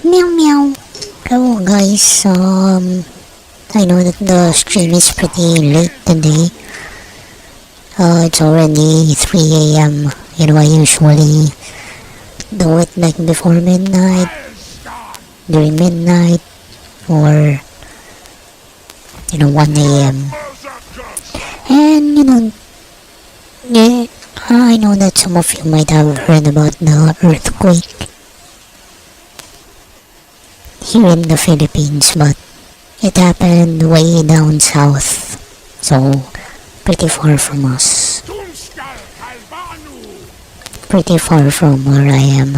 Meow meow. Hello guys, I know that the stream is pretty late today. It's already 3 a.m. You know, I usually do it like before midnight, during midnight, or 1 a.m. And yeah, I know that some of you might have heard about the earthquake here in the Philippines, but it happened way down south, so pretty far from us, pretty far from where I am.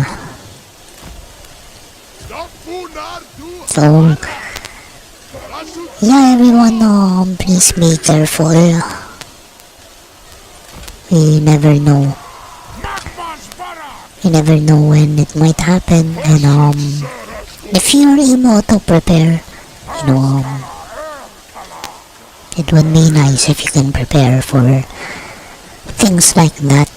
So yeah, everyone, please be careful. We never know. You never know when it might happen, and if you're able to prepare, it would be nice if you can prepare for things like that.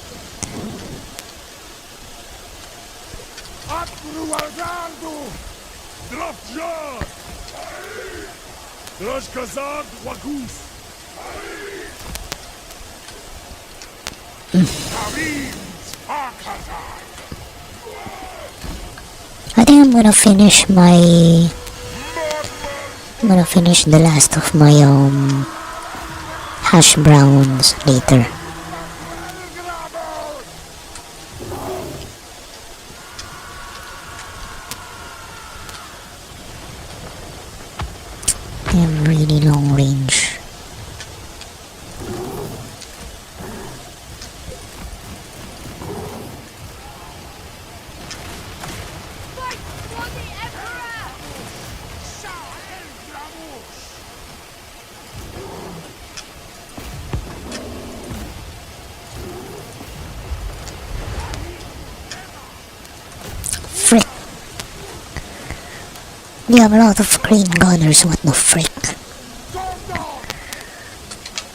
I think I'm gonna finish the last of my hash browns later. They have really long range. Frick. You have a lot of green gunners, what the frick?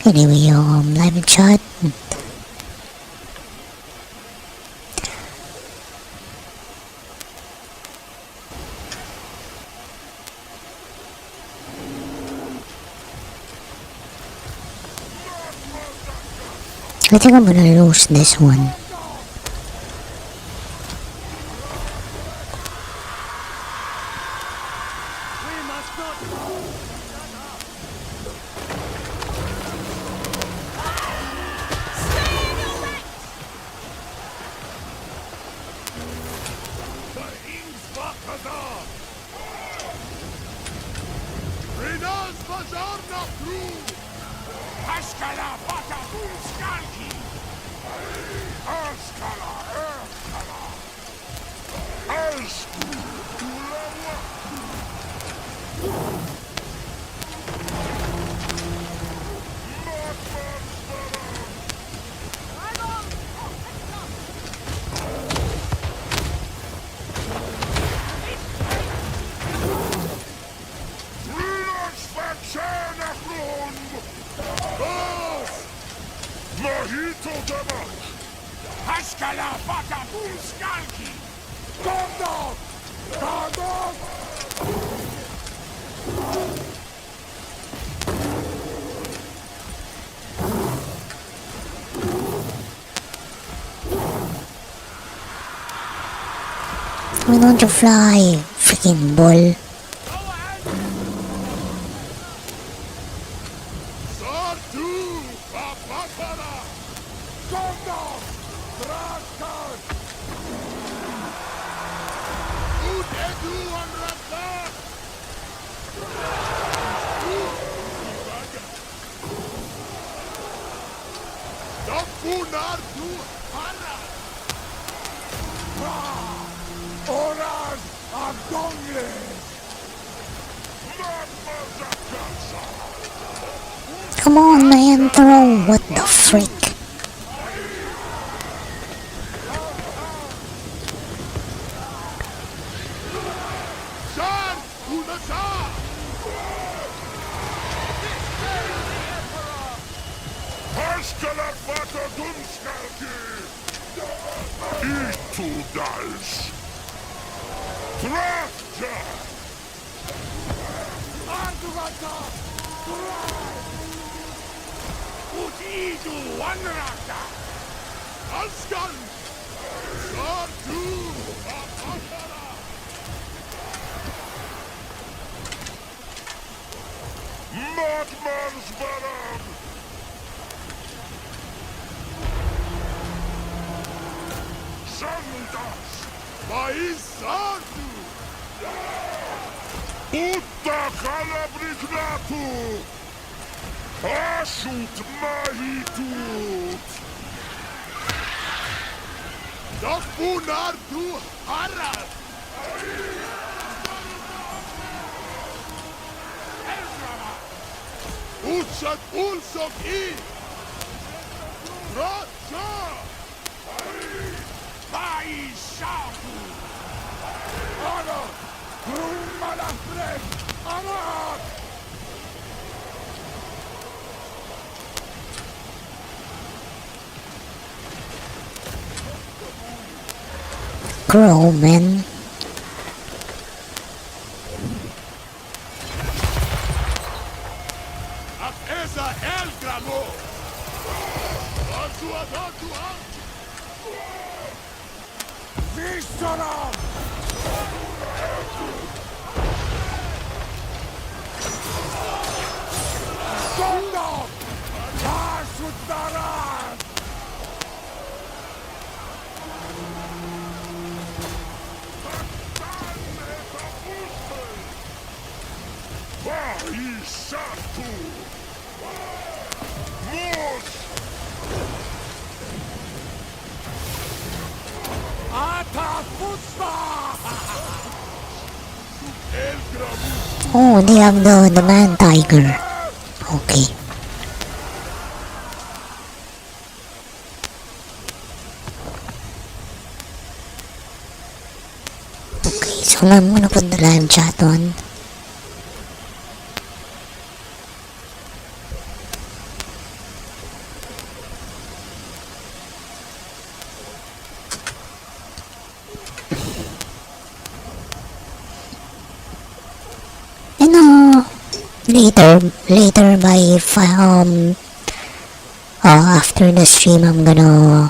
Anyway, live in chat. I think I'm gonna lose this one. Why don't you fly, freaking bull? Come on, man, throw. What the frick? Grow, man. Oh, they have the man tiger. Okay. Okay, so I'm gonna put the live chat on. And later by after the stream, I'm gonna,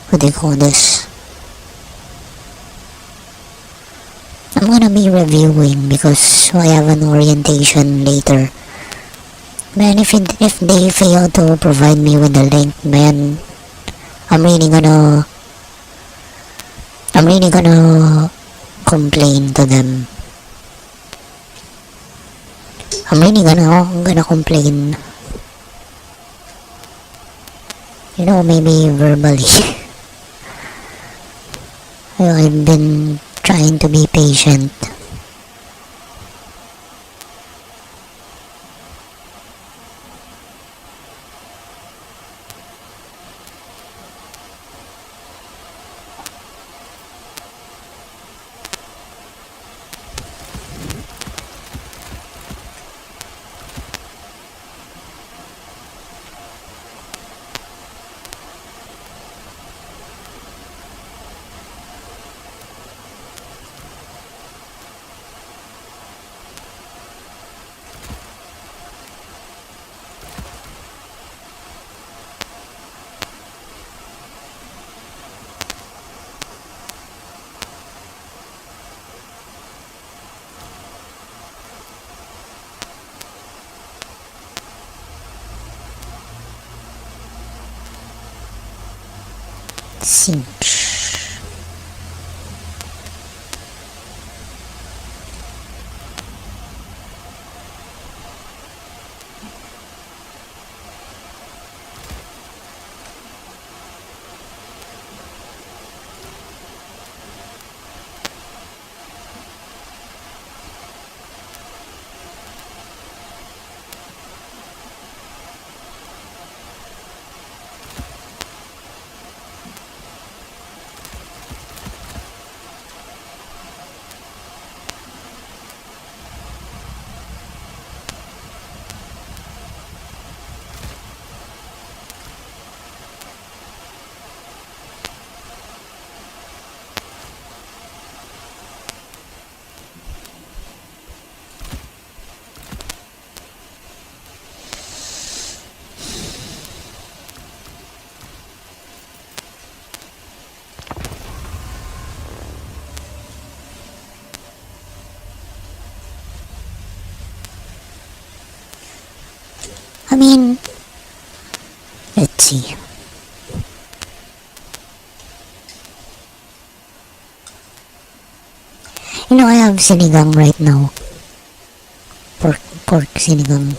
what do you call this? I'm gonna be reviewing because I have an orientation later. Man, if they fail to provide me with the link, man, I'm really gonna complain to them. I'm really gonna complain. You know, maybe verbally. I've been trying to be patient. Cinch. I mean, let's see. I have sinigang right now. Pork sinigang.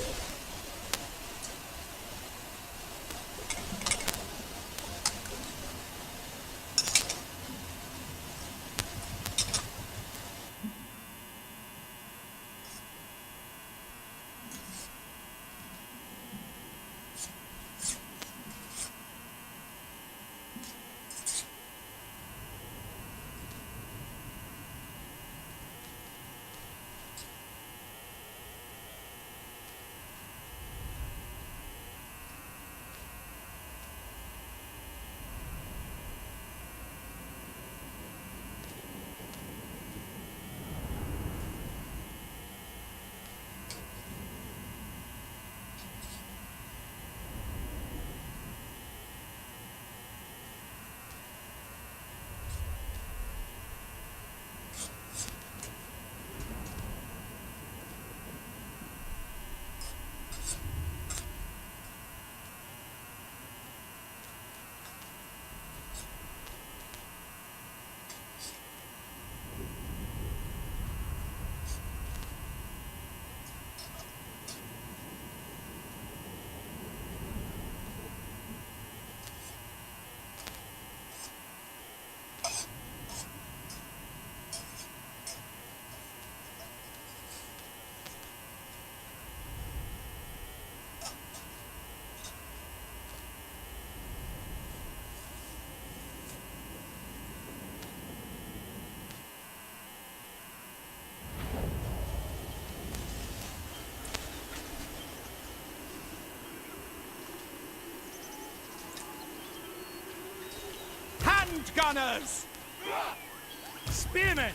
Gunners! Spearmen!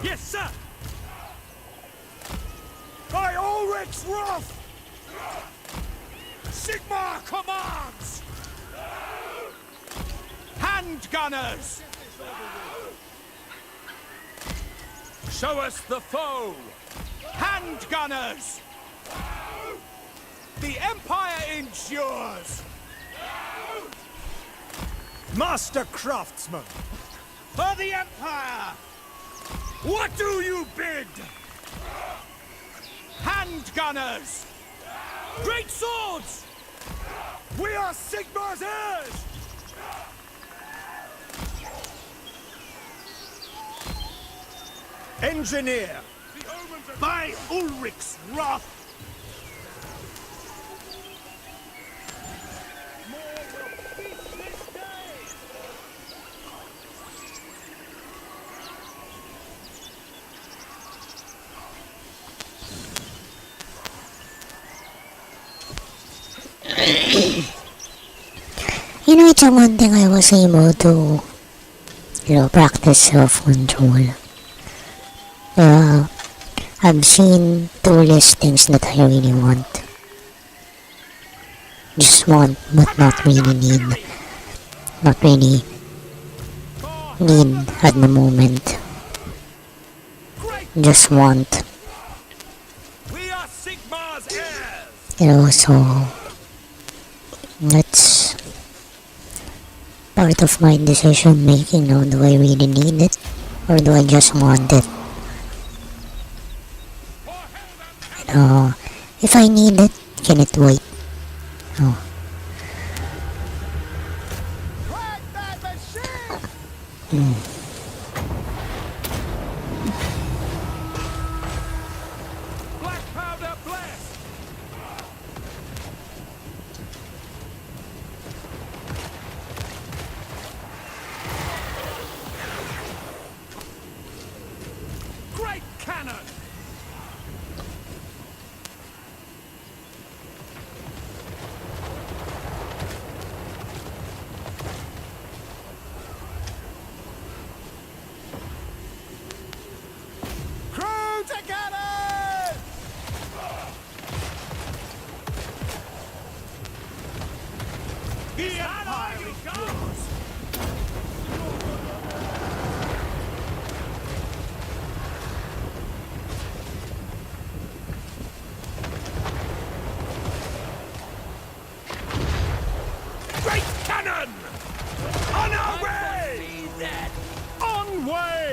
Yes, sir! By Ulrich's wrath! Sigmar commands! Hand gunners! Show us the foe! Hand gunners! The Empire endures! Master craftsman! For the Empire! What do you bid? Hand gunners! Great swords! We are Sigmar's heirs! Engineer! By Ulrich's wrath! It's one thing I was able to, practice self-control. I've seen two listings that I really want. Just want, but not really need. Not really need at the moment. Just want. We are Sigmar's heirs! So that's part of my decision making now. Do I really need it? Or do I just want it? If I need it, can it wait? Oh. Black powder blast! Great cannon!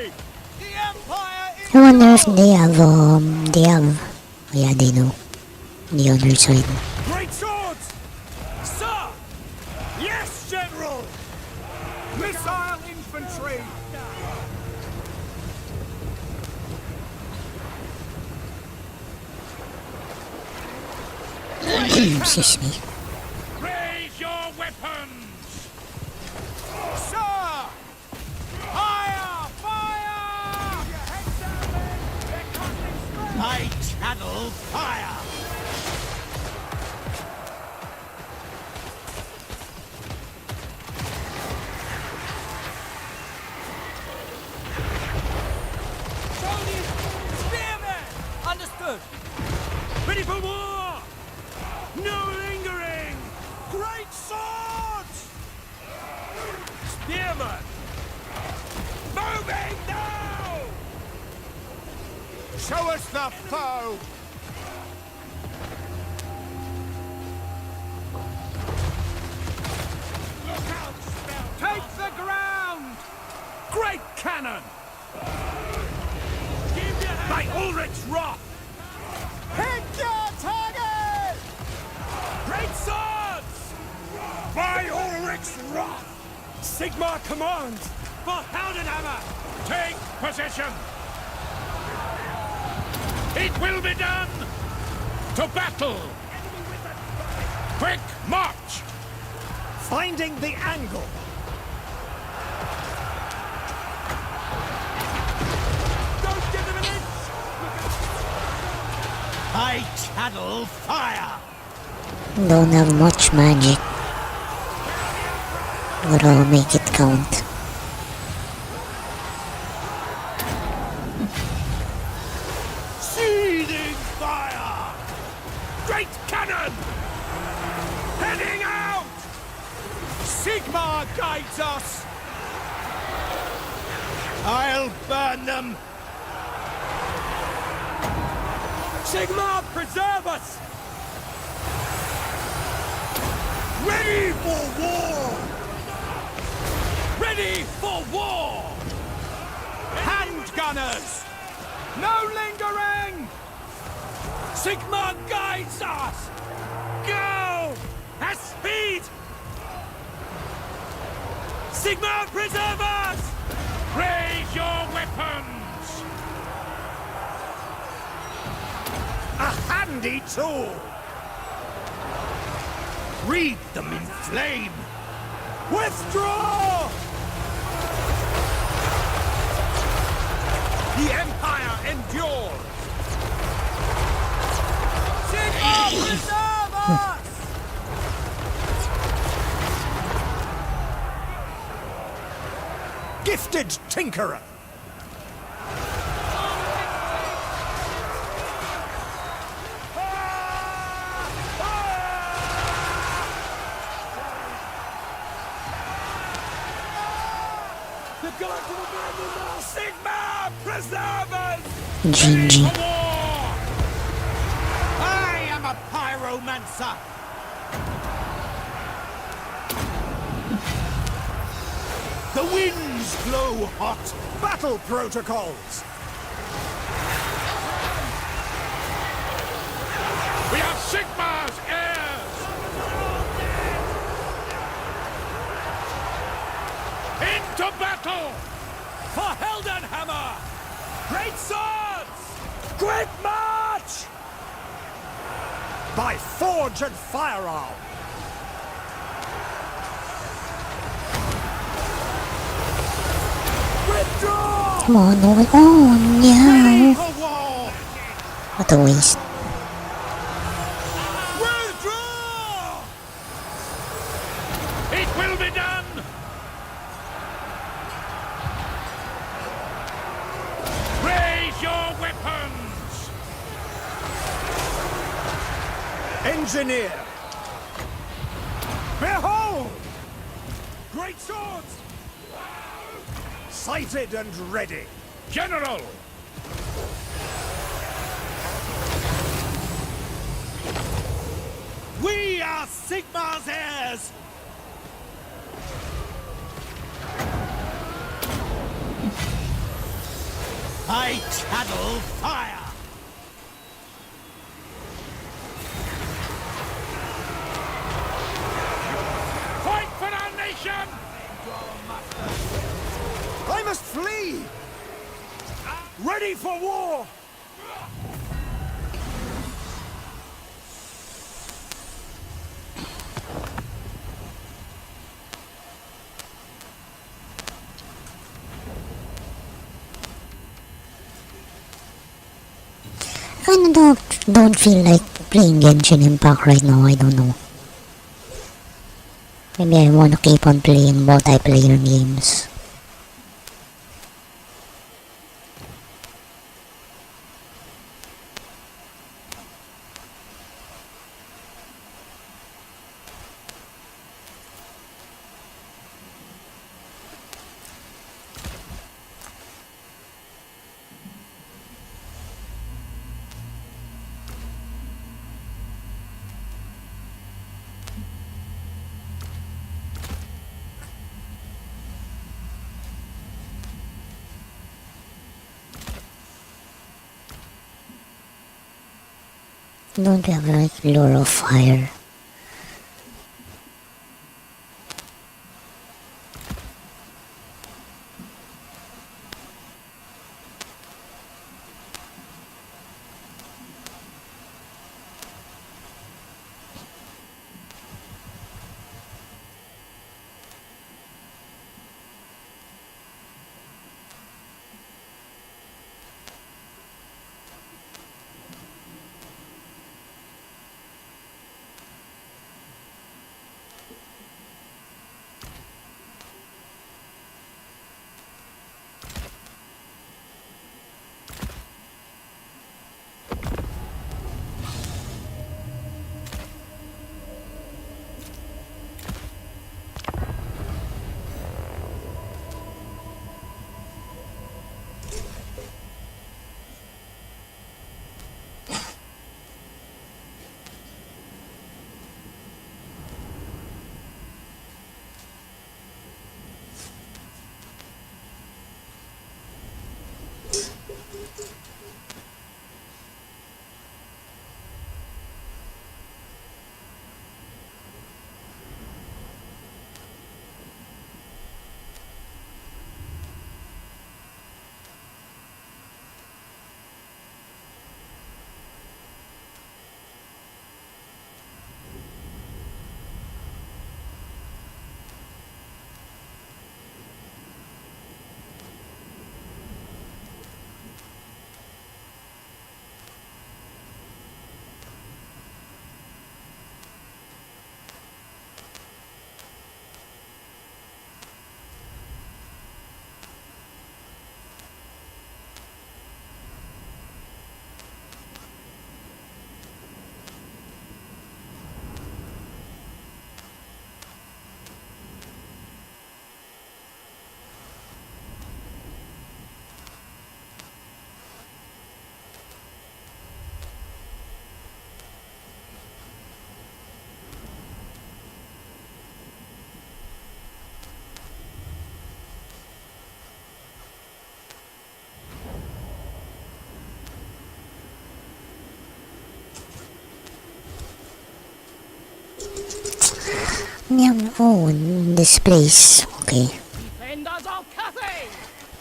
victory! The Empire is I wonder if oh yeah, they know. The other side. Great swords! Sir! Yes, General! Missile infantry! Excuse me. Raise your weapons! Sir! Fire! Fire! I channel fire! Spearmen! Understood! Ready for war! No lingering! Great swords! Spearmen! Moving now! Show us the foe! Look out, spell! Take the ground! Great cannon! By Ulrich's wrath! Hit your target! Great swords! By Ulrich's wrath! Sigmar commands for Heldenhammer! Take position! It will be done! To battle! Quick march! Finding the angle! Don't give them an inch! I channel fire! Don't have much magic, but I'll make it count. Seething fire! Great cannon! Heading out! Sigmar guides us! I'll burn them! Sigmar preserve us! Ready for war! Ready for war! Handgunners! No lingering! Sigmar guides us! Go! At speed! Sigmar preserve us! Raise your weapons! A handy tool! Read them in flame! Withdraw! The Empire endures! Sigmar preserve us! Gifted tinkerer! The gods will abandon us! Sigmar preserve us! GG. I am a pyromancer! The winds blow hot! Battle protocols! We are Sigmar's heirs! Into battle! For Heldenhammer! Great swords! Great march! By forge and firearm! Withdraw! Come on, no. Oh Ready no! for war! What a waste. Withdraw! It will be done! Raise your weapons! Engineer! Behold! Great swords! Sighted and ready! General! We are Sigmar's heirs! I channel fire! Fight for our nation! I must flee! Ready for war! I don't feel like playing Genshin Impact right now, I don't know. Maybe I wanna keep on playing multiplayer games. Don't have like lure of fire. Meow, oh, this place. Okay. Defenders of Cathay!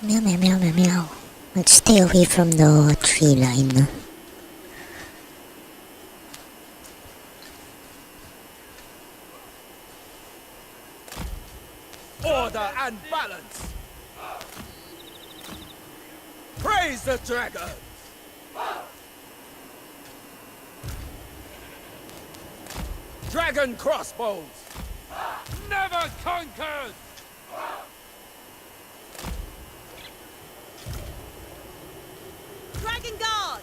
Meow, meow, meow, meow, meow. Let's stay away from the tree line. Order and balance! Praise the dragon! Dragon crossbows! Never conquered! Dragon Guard!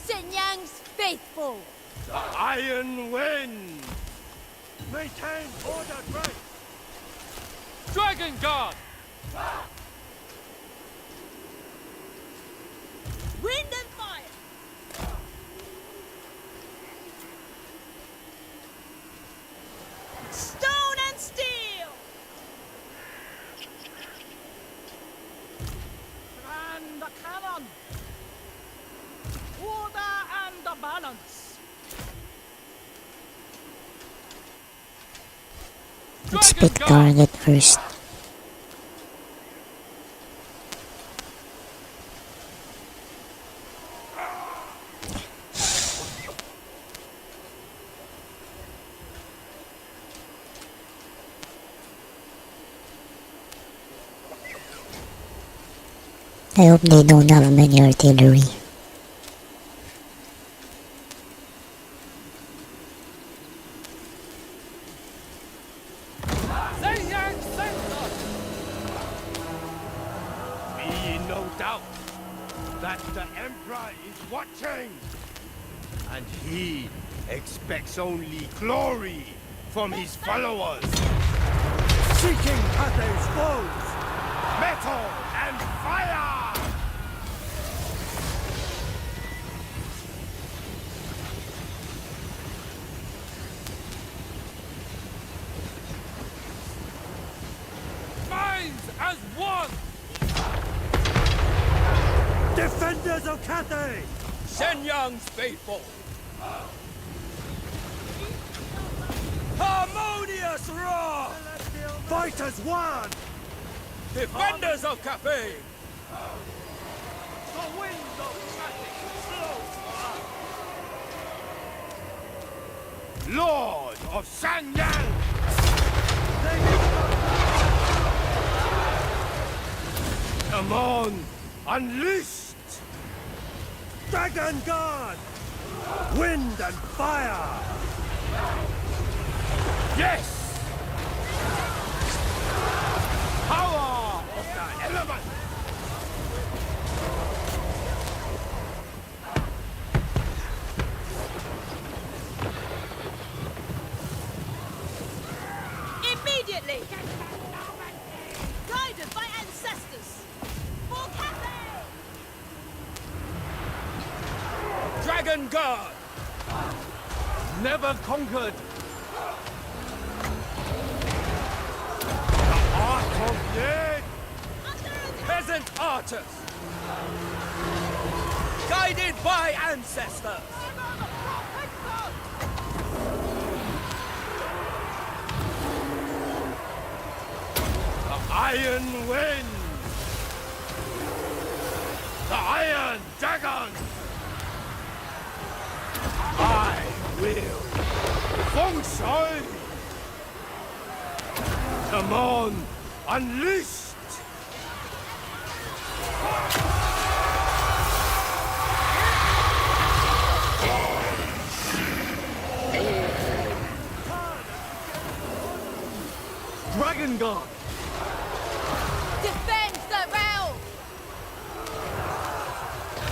Shenyang's faithful! The Iron Wind! Maintain order right! Dragon Guard! Wind and fire! Stone and steel! the cannon. Order and the balance. Let's pick target first. I hope they don't have many artillery. Shenyang center. Be in no doubt that the Emperor is watching. And he expects only glory from his followers. Seeking Cathay's foes, metal and fire! Minds as one. Defenders of Cathay! Shenyang's faithful. Harmonious roar. Fighters one! Defenders of Cathay. The wind of traffic blows. Lord of Sanyang! Come on! Unleashed! Dragon Guard! Wind and fire! Yes! Power of the element! Immediately! Guided by ancestors! For Cathay! Dragon Guard. Never conquered! The art of dead! Under attack! Peasant archers. Guided by ancestors. The Iron Wind! The Iron Dragon! I will! Feng Shui! Come on! Unleashed! Dragon Guard. Defend the realm!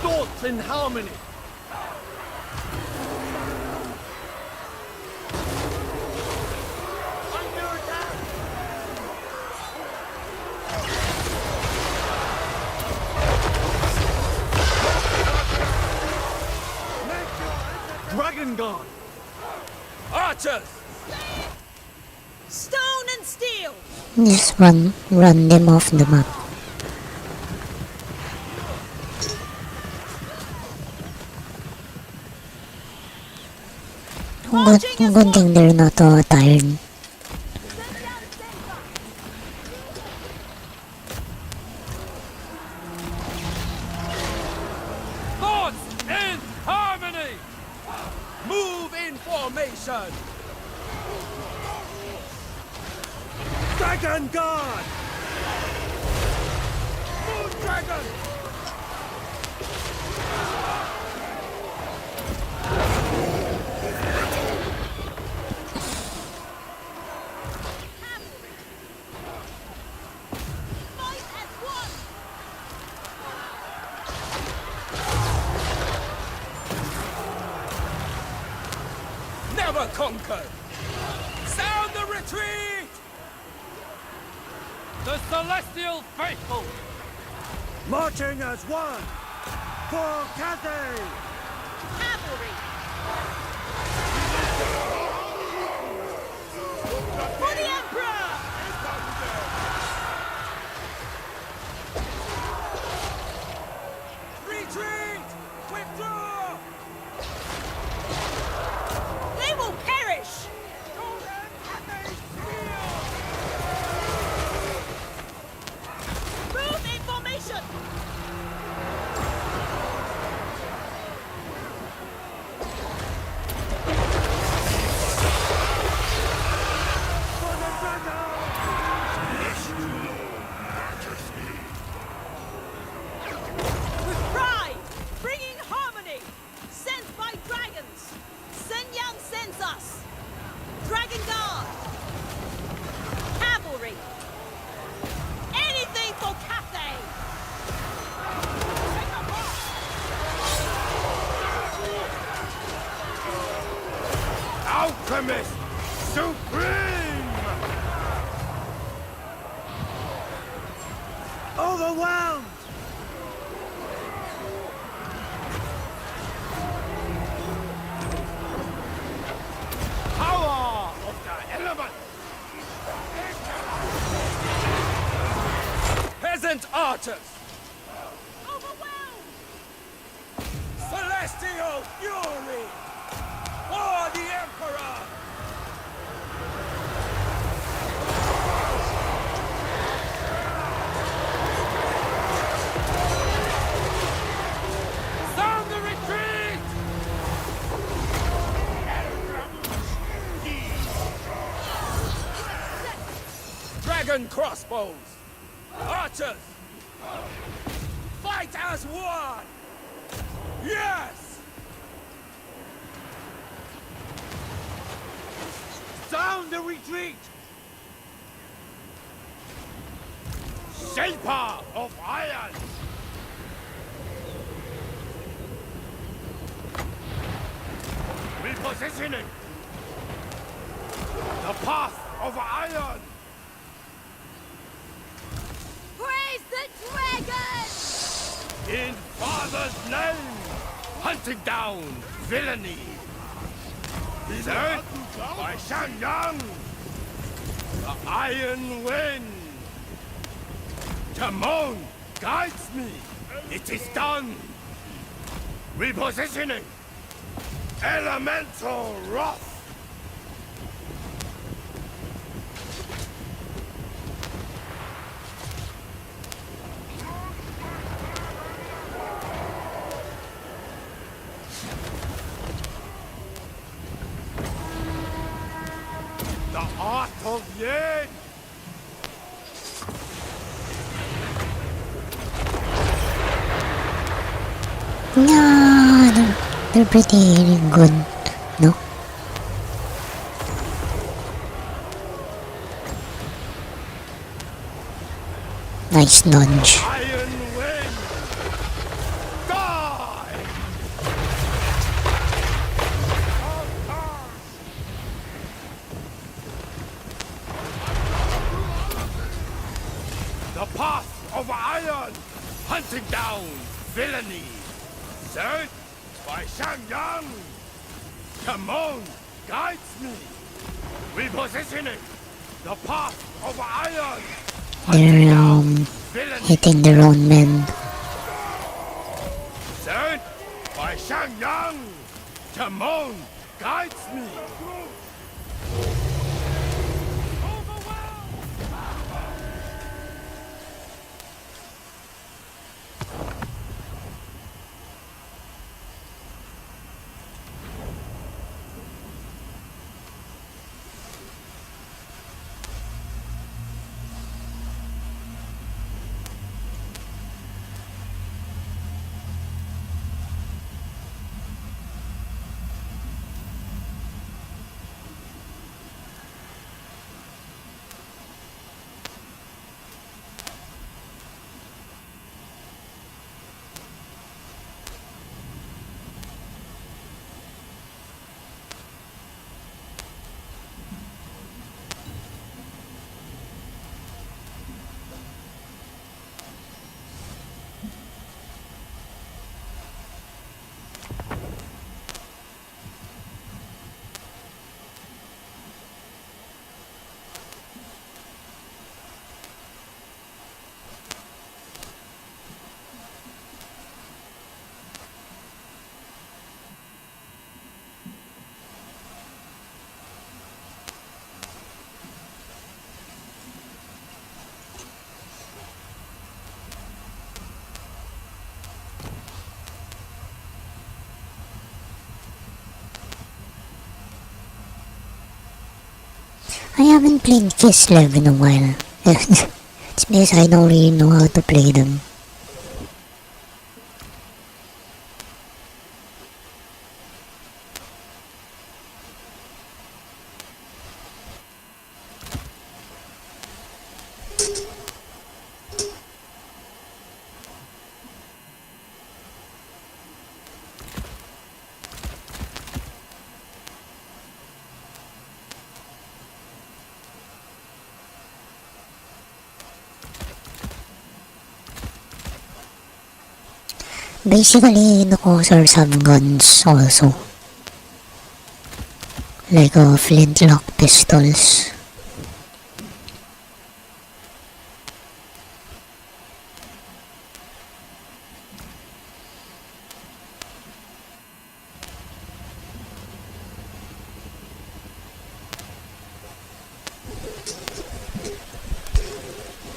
Thoughts in harmony. Under attack. Dragon Guard. Archers. Stone and steel! Just run them off the map. Good thing they're not tired. Thoughts in harmony. Move in formation. Dragon Guard! Moon Dragon. Fight as one! Never conquered. Sound the retreat. The Celestial Faithful. Marching as one! For Cathay! Cavalry! For the Emperor! Alchemist Supreme! Overwhelmed! Power of the element! Peasant archers! Overwhelmed! Celestial fury! For the Emperor! Sound the retreat! Dragon crossbows! Archers! Fight as one! Yes! Sound the retreat! Shaper of iron! Repositioning! The path of iron! Praise the dragon! In Father's name! Hunting down villainy! Third by Shangyang! The Iron Wind! Timon guides me! It is done! Repositioning! Elemental Wrath! The Art of Yin! Yeah, they're pretty good, no? Nice dodge. Iron Wind! Die! The path of iron! Hunting down villainy! Third by Shangyang! Timon guides me! Repositioning! The path of iron! They're Villainy! hitting their own men. Third by Shangyang! Timon guides me! I haven't played Kislev in a while. It's because I don't really know how to play them. Basically, the Cossars have guns also. Like flintlock pistols.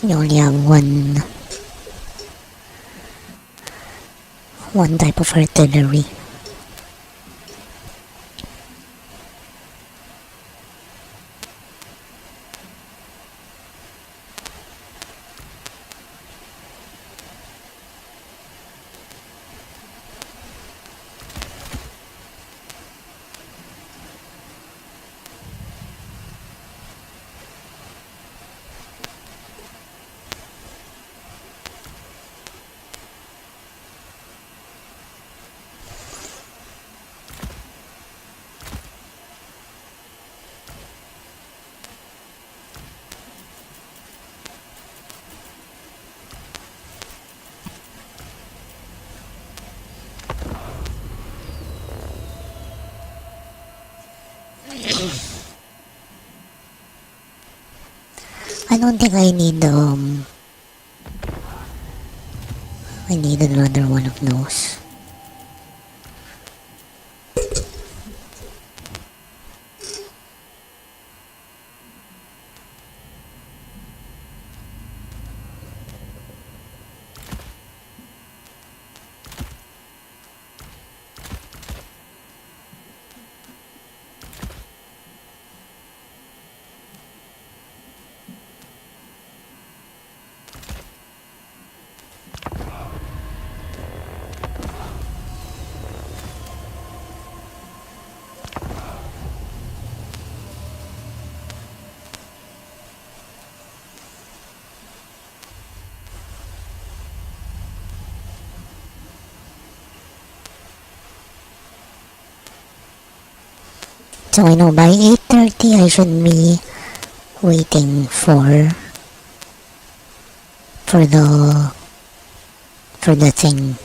You only have one type of artillery. I don't think I need another one of those. So I know by 8:30 I should be waiting for the for the thing.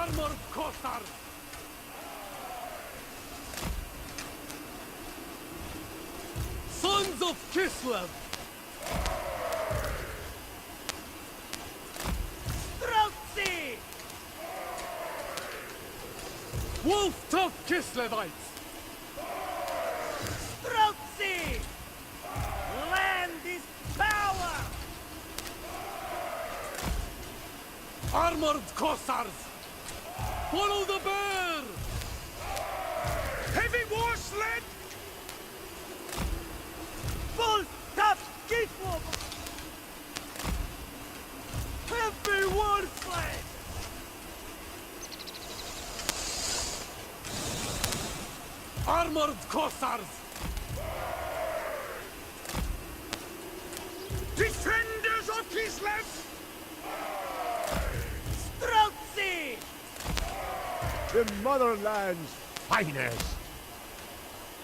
Armored Cossars! Sons of Kislev! Streltsy! Wolf of Kislevites! Streltsy! Land is power! Armored Cossars! Follow the bear! Heavy war sled! Full tough Kislev! Heavy war sled! Armored Cossars! Defenders of Kislev! Streltsy! The motherland's finest.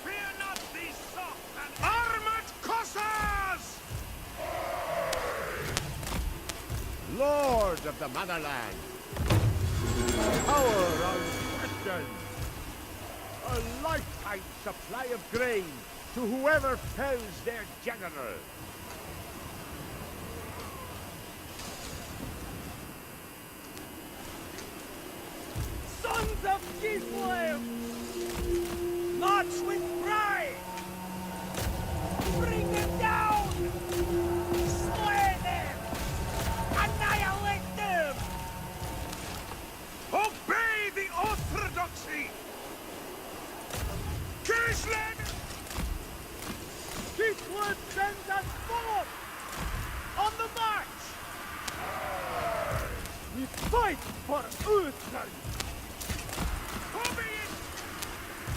Fear not these soft and armored Cossars! Lord of the motherland. Power unquestioned. A lifetime supply of grain to whoever fells their general. Sons of Kislev! March with pride! Bring them down! Slay them! Annihilate them! Obey the orthodoxy! Kislev! Kislev sends us forth! On the march! We fight for Utrecht!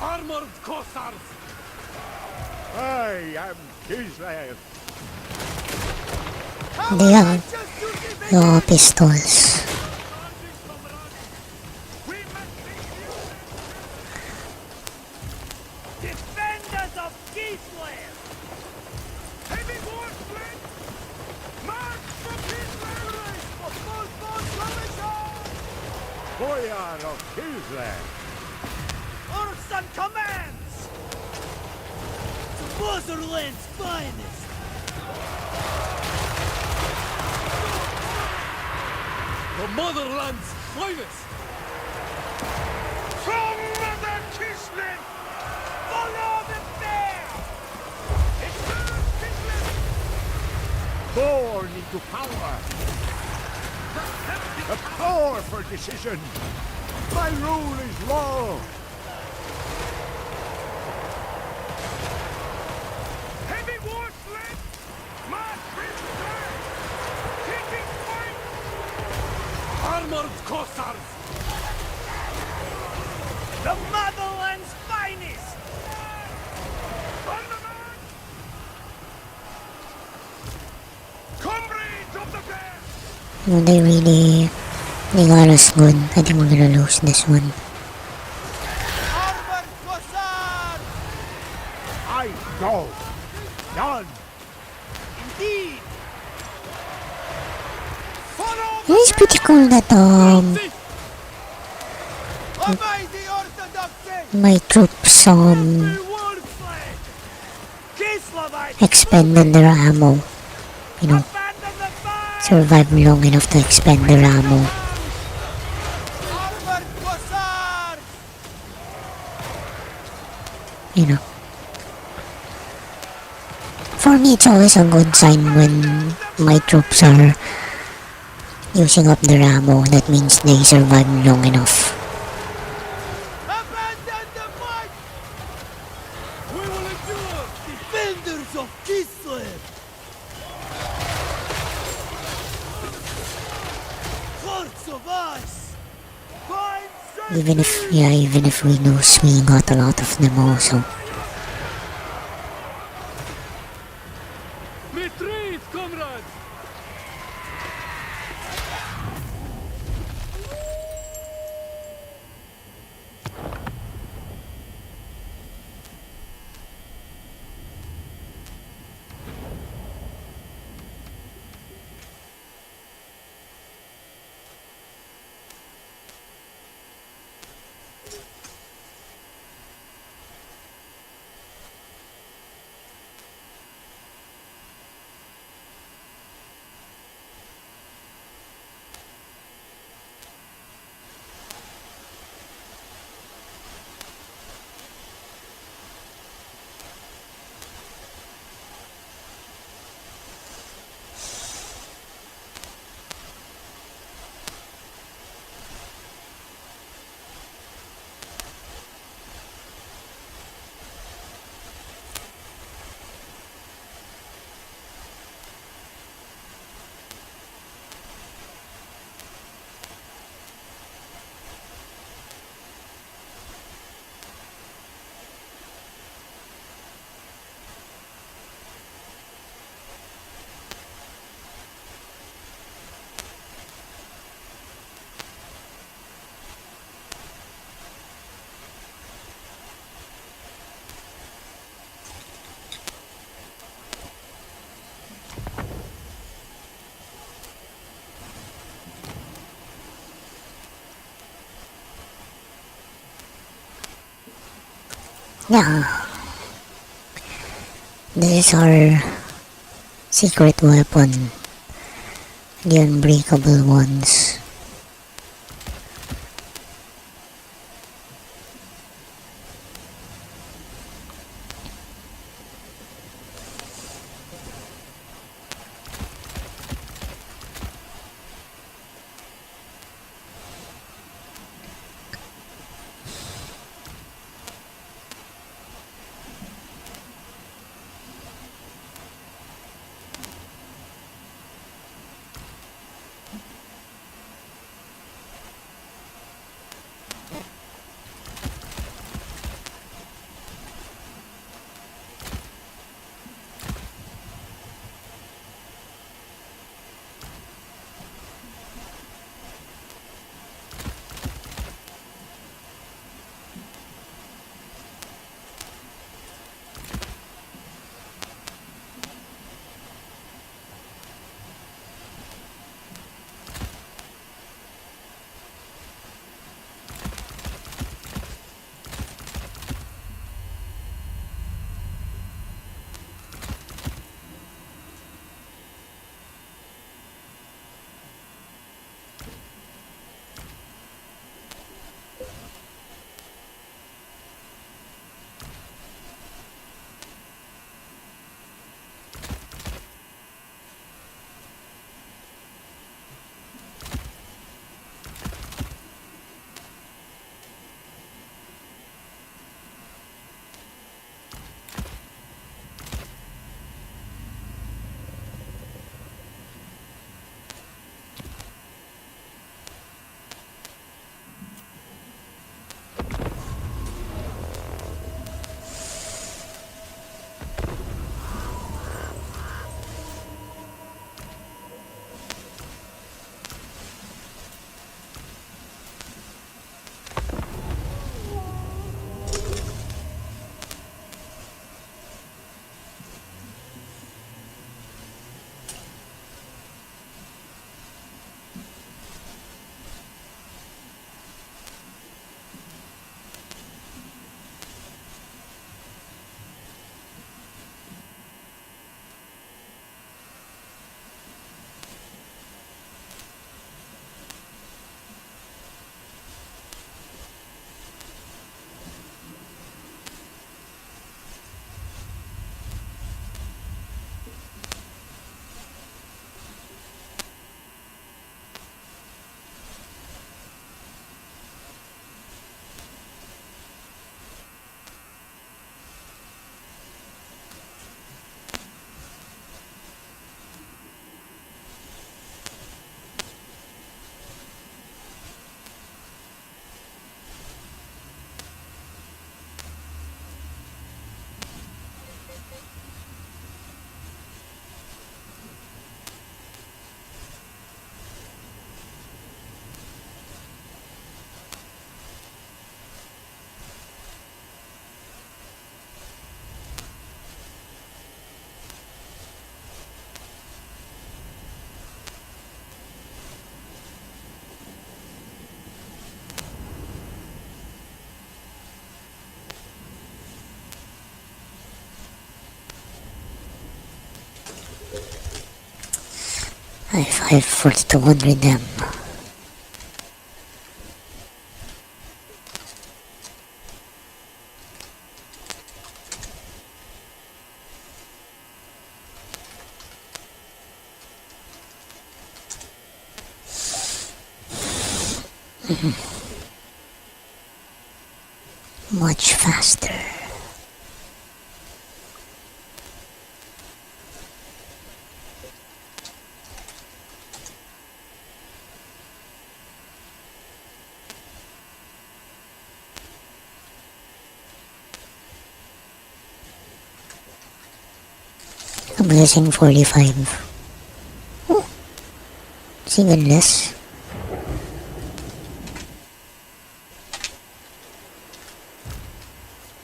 Armored Cossars! I am Kislev. They are your pistols. Defenders of Kislev! Heavy war sled! March for Kislev! Boyar of Kislev. Urson commands! The Motherland's finest! The Motherland's finest! From Mother Kislev! Follow the bear! It's Kislev! Born into power. A power for decision. My rule is law. Heavy war sled! March with flag! Taking point! Armored Cossars! The motherland's finest! On the march! Comrades of the bear! No, they got us good. I think we're gonna lose this one. Armored Cossars! I go. Done. Indeed! It's pretty cool that Obey the orthodoxy! my troops War flag! Kislevite! expended their ammo. You know, Abandon the fire! survived long enough to expend their ammo. Armored Cossars! You know. For me, it's always a good sign when my troops are using up their ammo. That means they survived long enough. Abandon the fight! We will endure! Defenders of Kislev! Hearts of ice! Find Even if we lose, we got a lot of them also. Retreat, comrades! Yeah, this is our secret weapon, the unbreakable ones. I fight for the one with them. Much faster. I'm using 45. Oh, it's even less.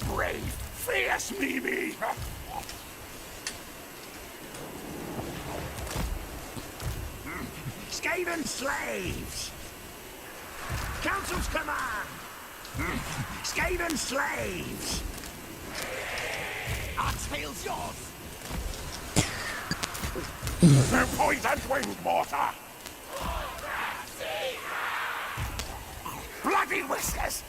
Brave, fierce Mimi! Skaven slaves! Council's command! Skaven slaves! Our tail's yours. The poisoned wind mortar! Bloody whiskers!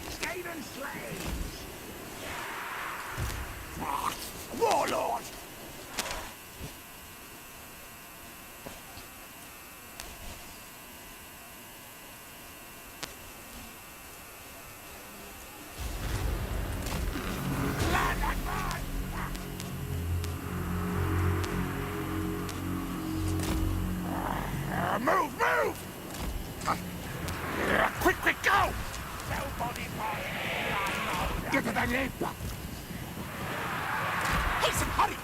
Skaven slaves! Warlord! Move, move! Quick, quick, go! Nobody part. Get to the lip! Hasten, hurry!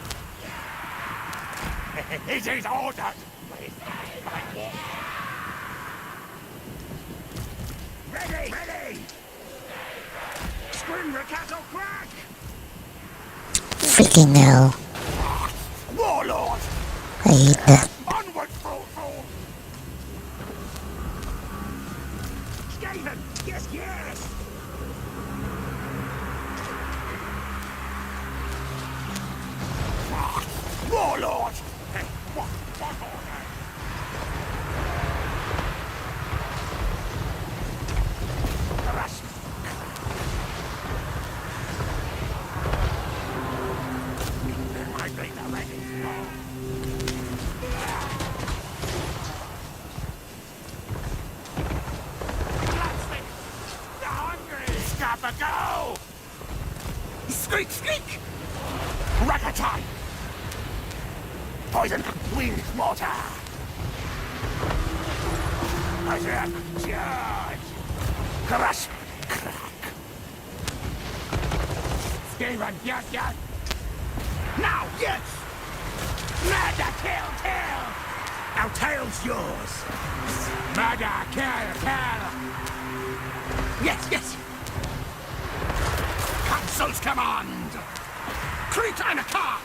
It is ordered! Ready! Ready! Scream the cattle crack! Freaking hell. Warlord! I hate that. Onward, fool! Skaven! Yes, yes! Warlord! What order? Rush! My blades are ready. They're hungry! Scabba, go! Squeak, squeak! Rackatine! Poison wind mortar! Attack! Charge! Crush! Crack! Skaven, yes, yes! Now, yes! Murder, kill! Our tail's yours! Murder, kill! Yes! Council's command! Creep and a car!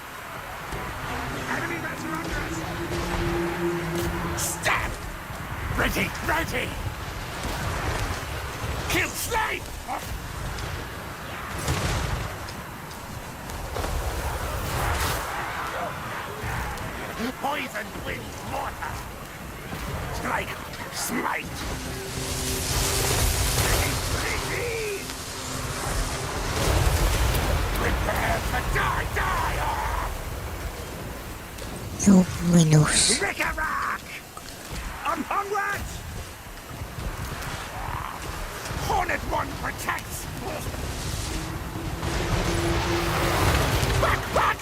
Enemy men are under us! Stab! Ready! Kill slave! Poison wind mortar! Strike! Smite! Prepare to die! Oh, my nose. Rick-a-rack! Onward! Hornet one protects! Back!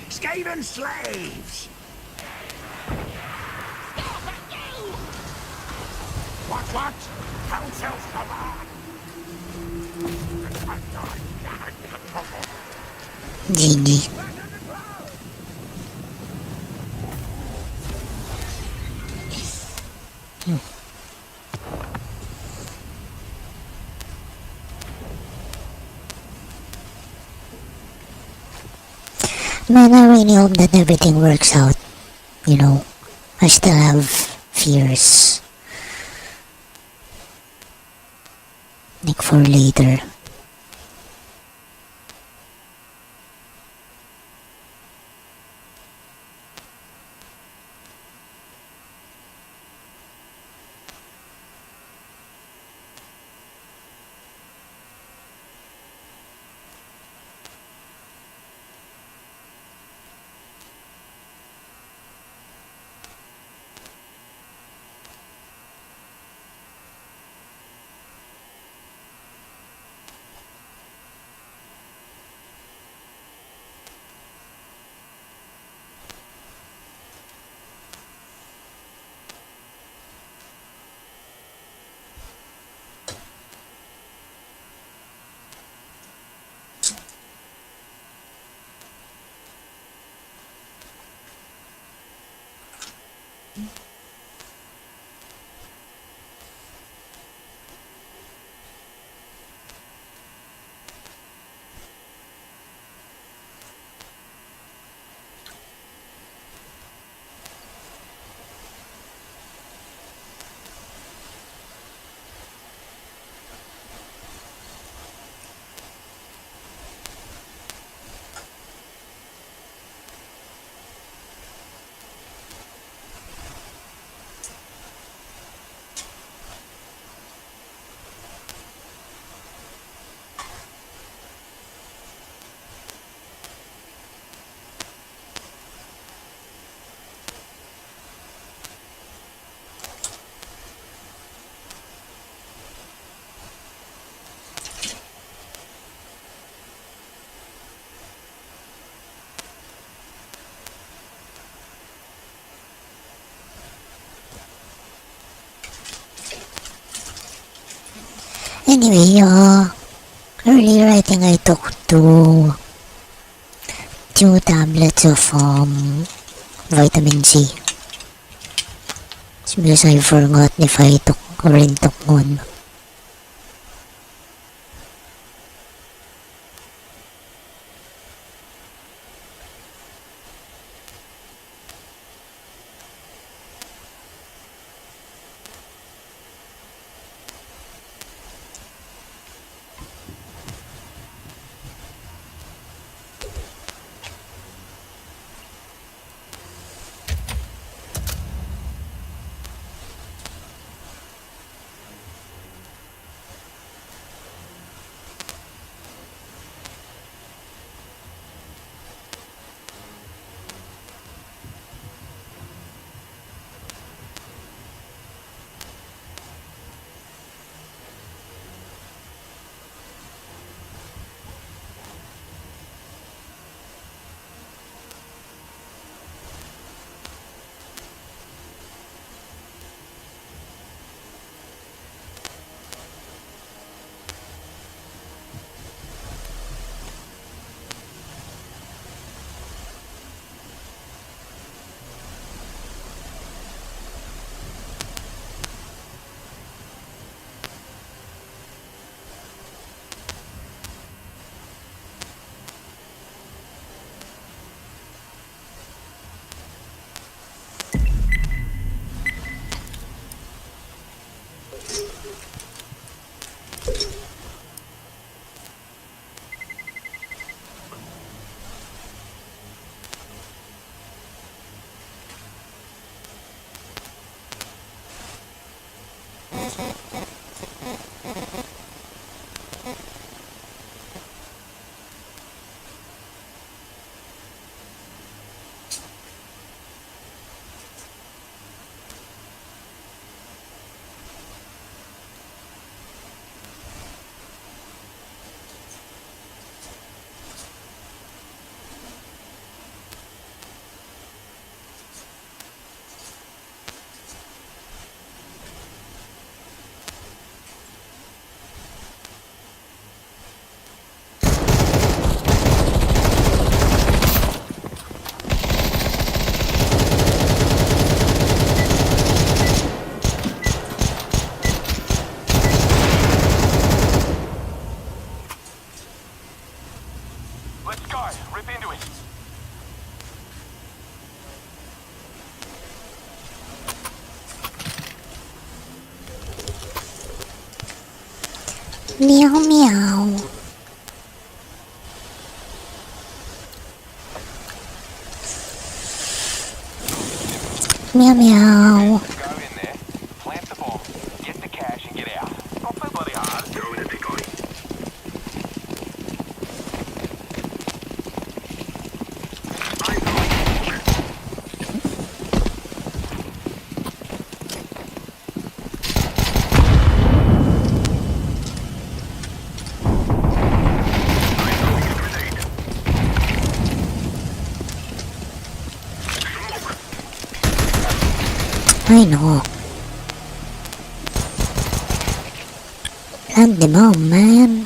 Skaven slaves! What? Council's command! GG. Man, I really hope that everything works out. You know, I still have fears. Like for later. Anyway, earlier I think I took two tablets of vitamin C. It's because I forgot if I took or rin took one. Let's go. Rip into it. Meow meow. Meow meow. Go in there, plant the bomb, get the cash and get out. Not so bloody hard. Throw in a big eye. I know. Plant the bomb, man.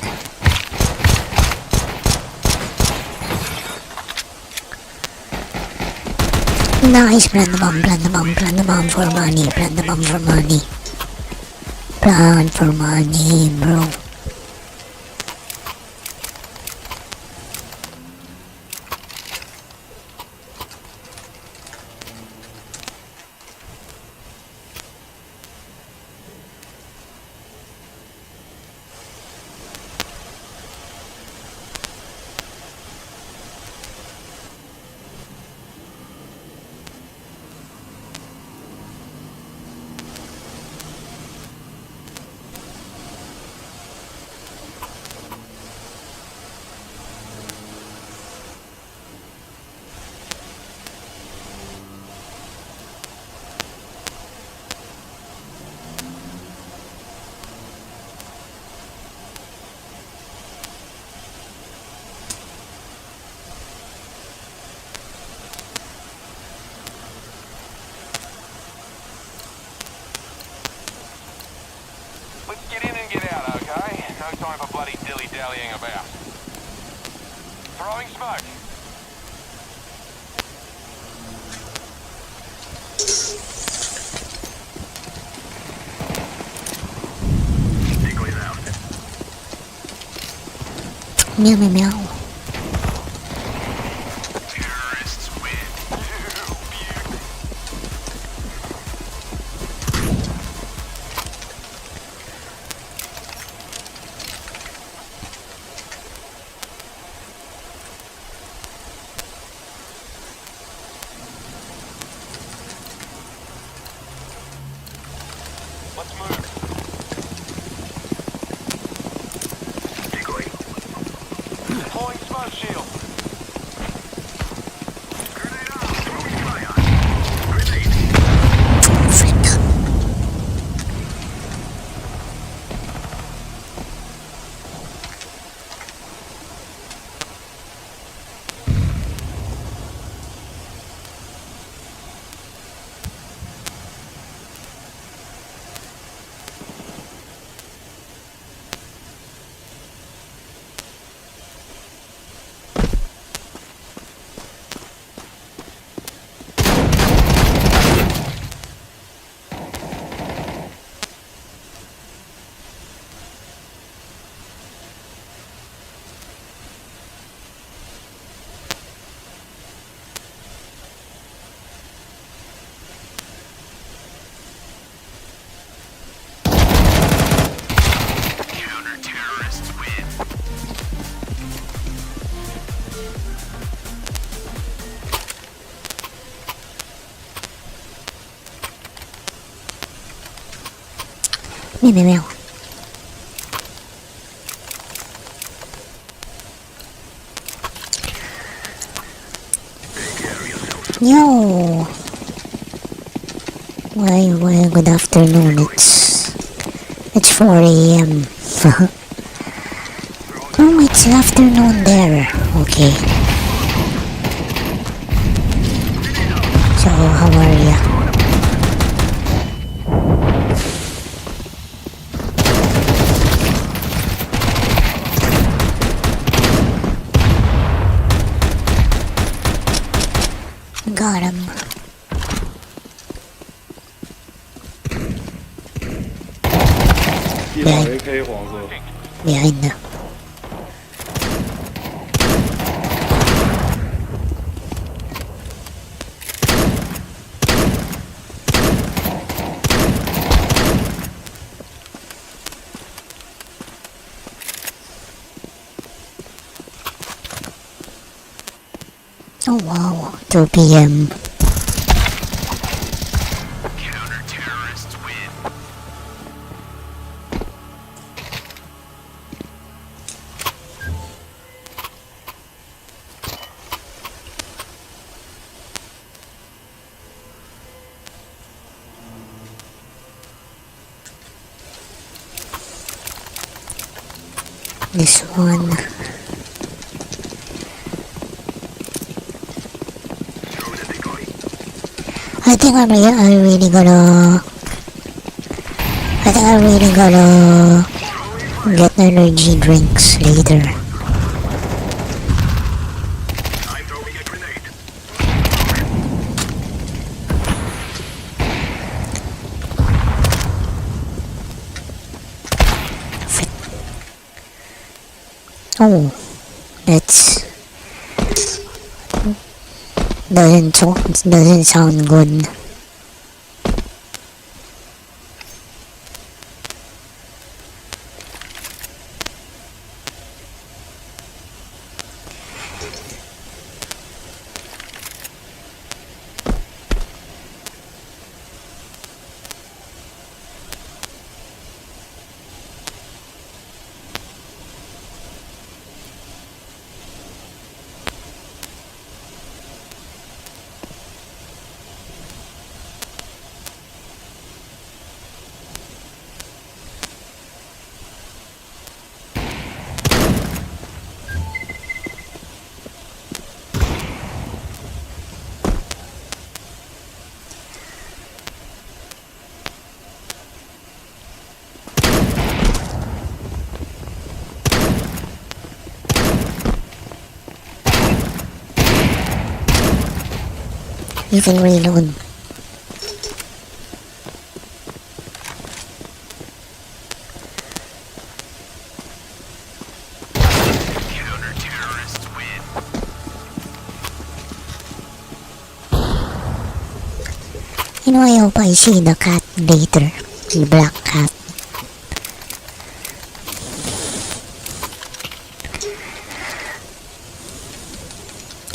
Nice, plant the bomb, plant the bomb, plant the bomb for money, plant the bomb for money. Plant for money, bro. dilly-dallying about. Throwing smoke. Meow meow meow. Terrorists win. Let's move. Deploying smoke shield. Frick. Counter-terrorists win. Meow meow meow. Yo. Why, good afternoon. It's 4 a.m. Oh, it's afternoon there. Okay. So, how are ya? Got him. AK 黄色， Behind the. Oh wow, 2 p.m. Counter-terrorists win. This one. I think I really gonna. I think I'm really gonna get energy drinks later. I'm throwing a grenade. Oh, that's doesn't sound good. You can reload. You know, I hope I see the cat later. The black cat.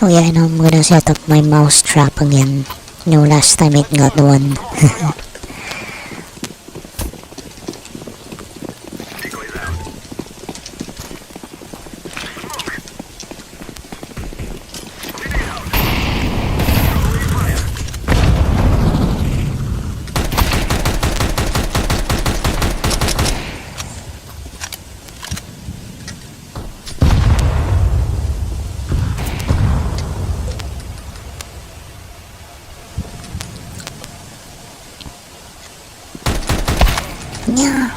Oh yeah, and I'm gonna set up my mouse trap again. You know, last time it got one. Yeah.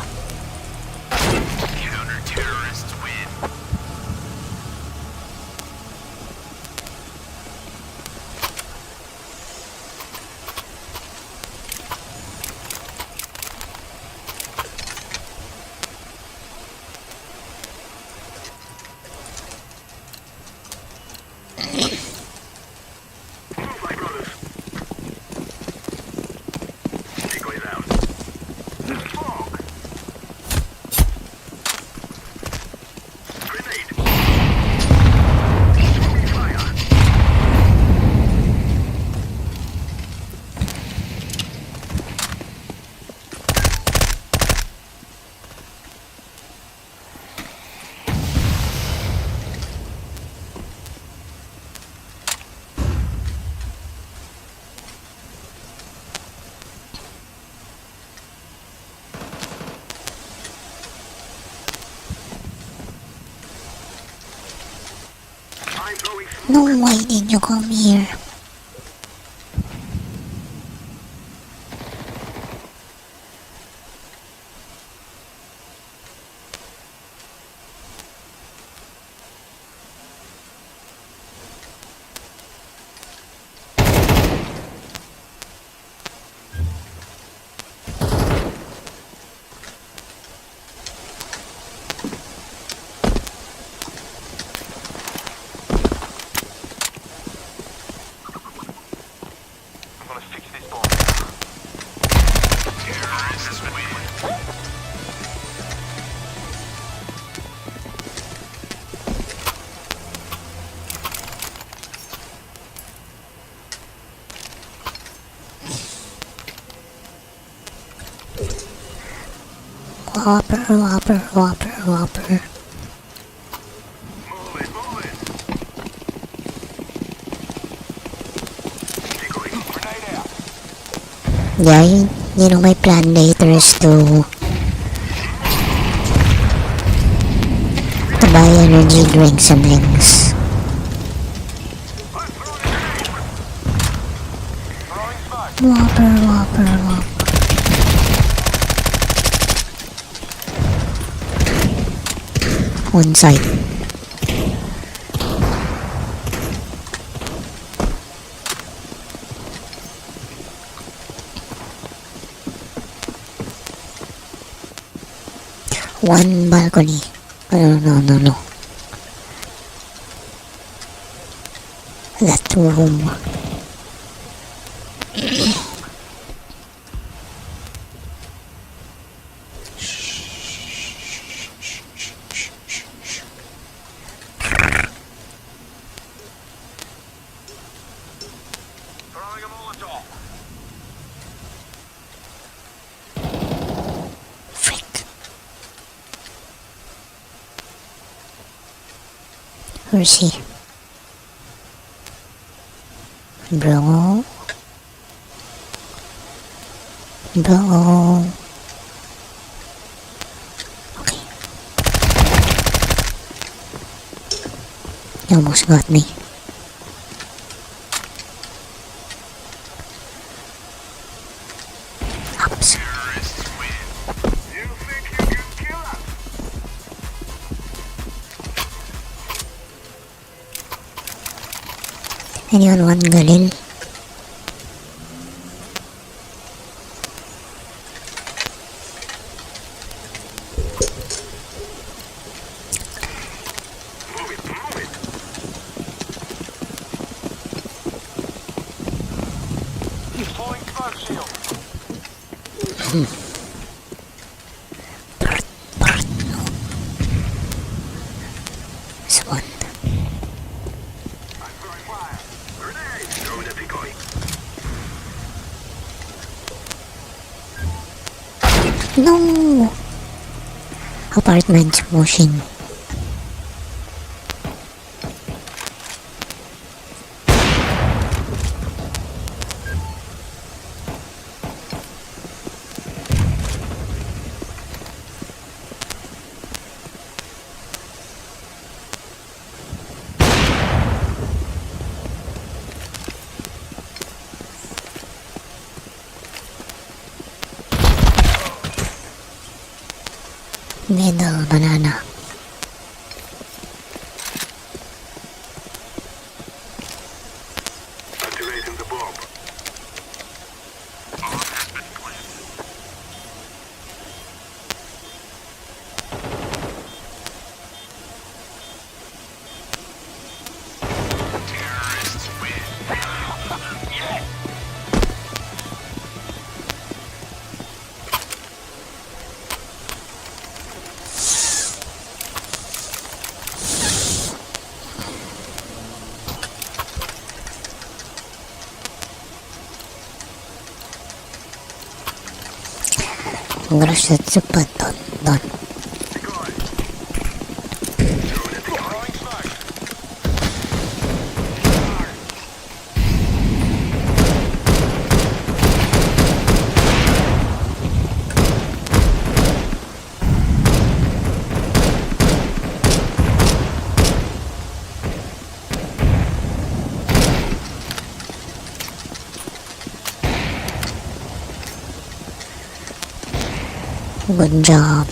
No, why did you come here? Whopper, whopper, whopper, whopper. Yeah, you know, my plan later is to buy energy drinks and things. Whopper, whopper, whopper. One side. One balcony. No. That room. Frick. Where's he? Bro. Okay. He almost got me. Ups. Anyone want galil? This one. No! Apartment motion. Middle banana. Activating the bomb. I'm gonna set the button. Done. Good job.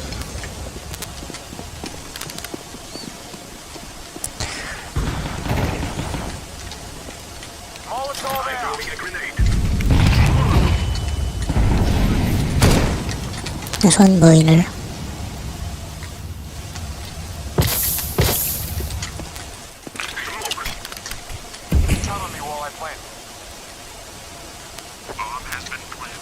This one boiler. Cover me while I plant. Bomb has been planted.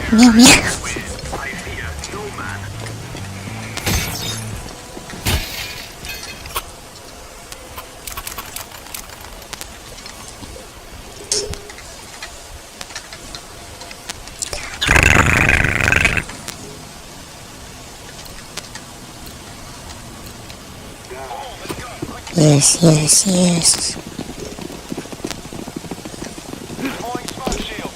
Meow meow. I fear no man. Yes, yes, yes. Deploying smoke shield.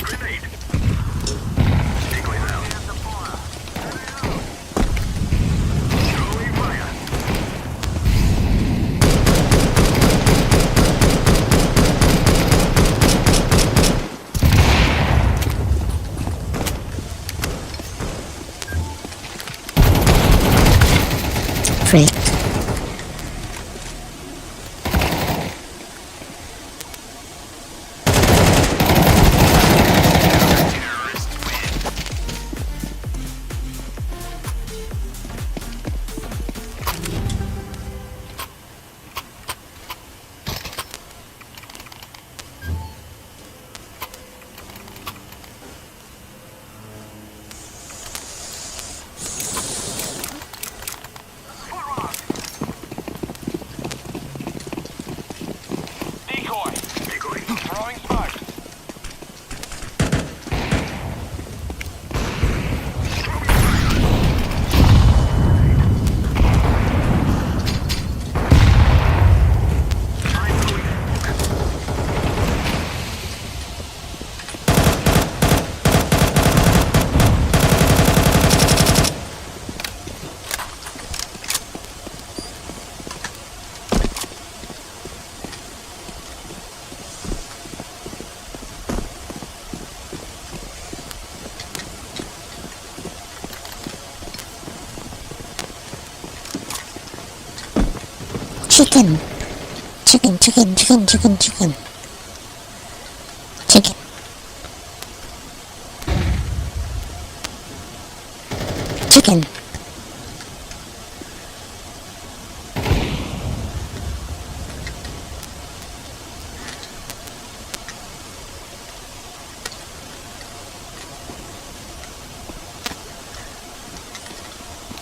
Grenade. Decoy down. Throwing fire. chicken. Chicken, chicken, chicken, chicken, chicken. Chicken. Chicken.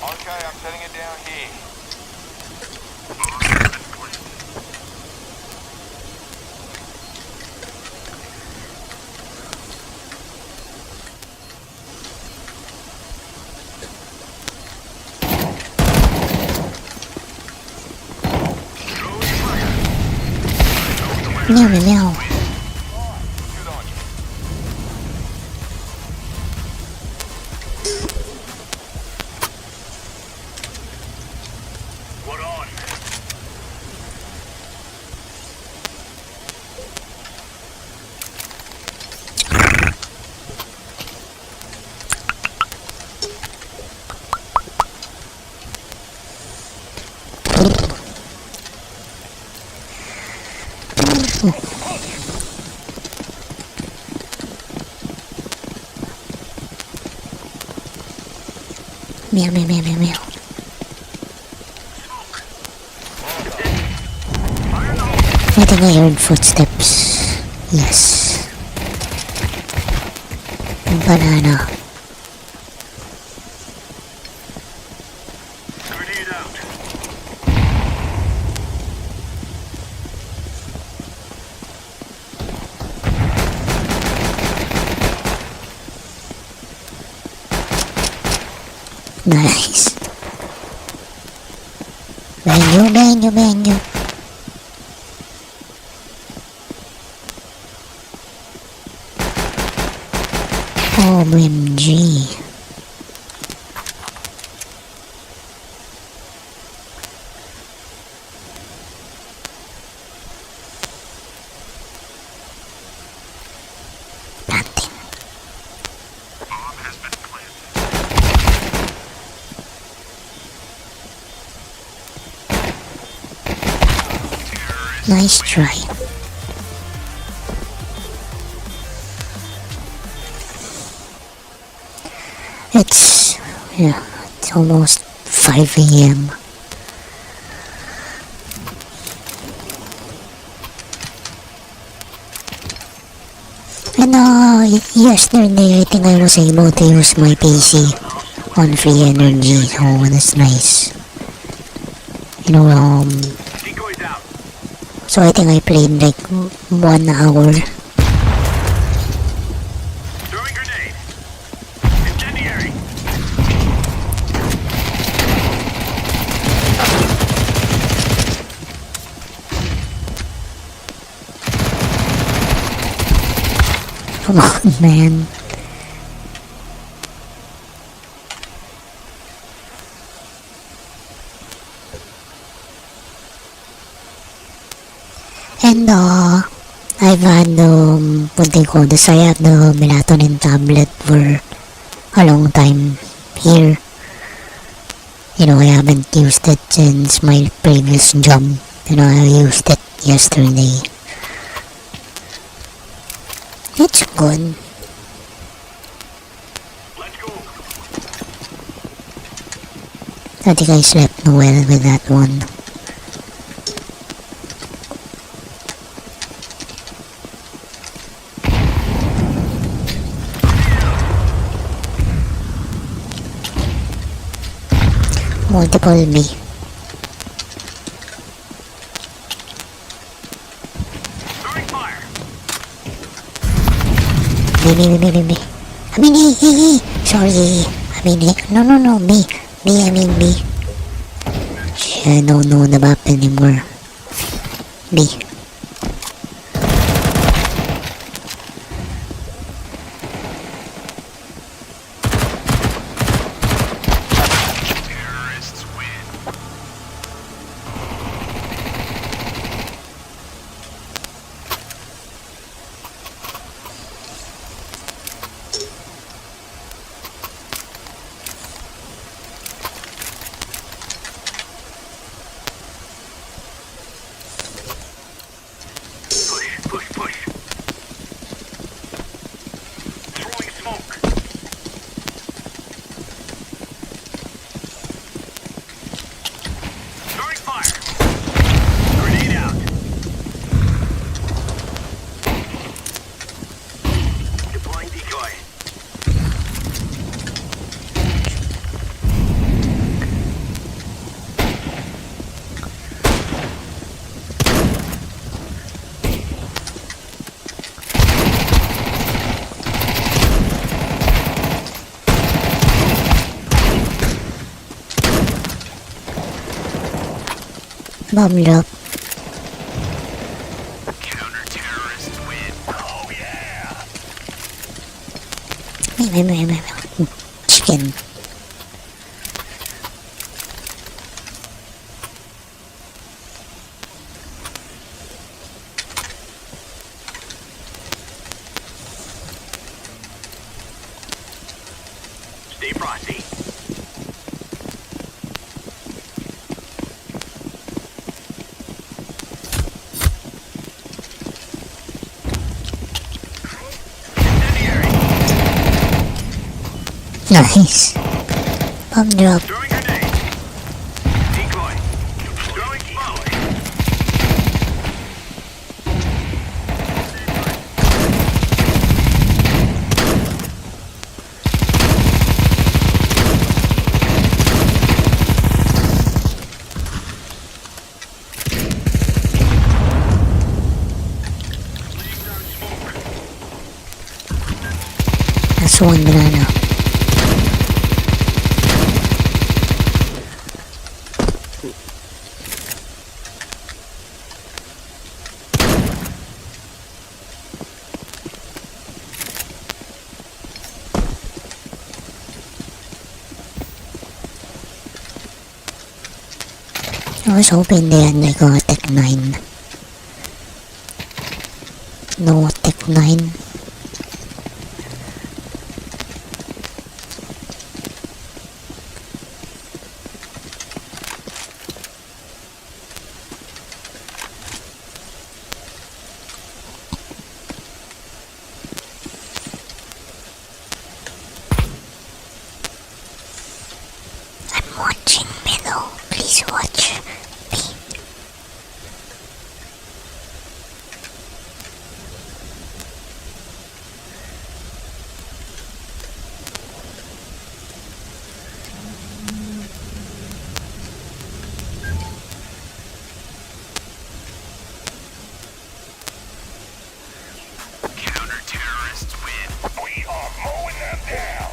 Okay, I'm setting it down here. Meow, meow, meow. Good on you. What on? Meow, meow, meow, meow, meow. I think I heard footsteps. Yes. Banana. Grenade out. Nice. Menu, menu, menu. OMG. Planting. Bomb has been planted. Nice try. It's almost 5 a.m. And yesterday I think I was able to use my PC on free energy, so that's nice. Decoys out. So I think I played like 1 hour. Throwing grenade. Incendiary. Come on, man. And I've had what they call this, I have the melatonin tablet for a long time here. I haven't used it since my previous job. I used it yesterday. It's good. Let's go. I think I slept well with that one. Multiple B. Throwing fire. B. I mean A. Sorry. I mean A. No. B. I mean B. I don't know the map anymore. B. Terrorists win. Bomb drop. Counter-terrorists win. Oh yeah! Chicken. Stay frosty. Incendiary! Nice. Bomb drop. Throwing grenade. Decoy. Throwing smoke. That's one banana. I was hoping they had like a Tech 9. No Tech 9. I'm watching below. Please watch me. Counter-terrorists win. We are mowing them down.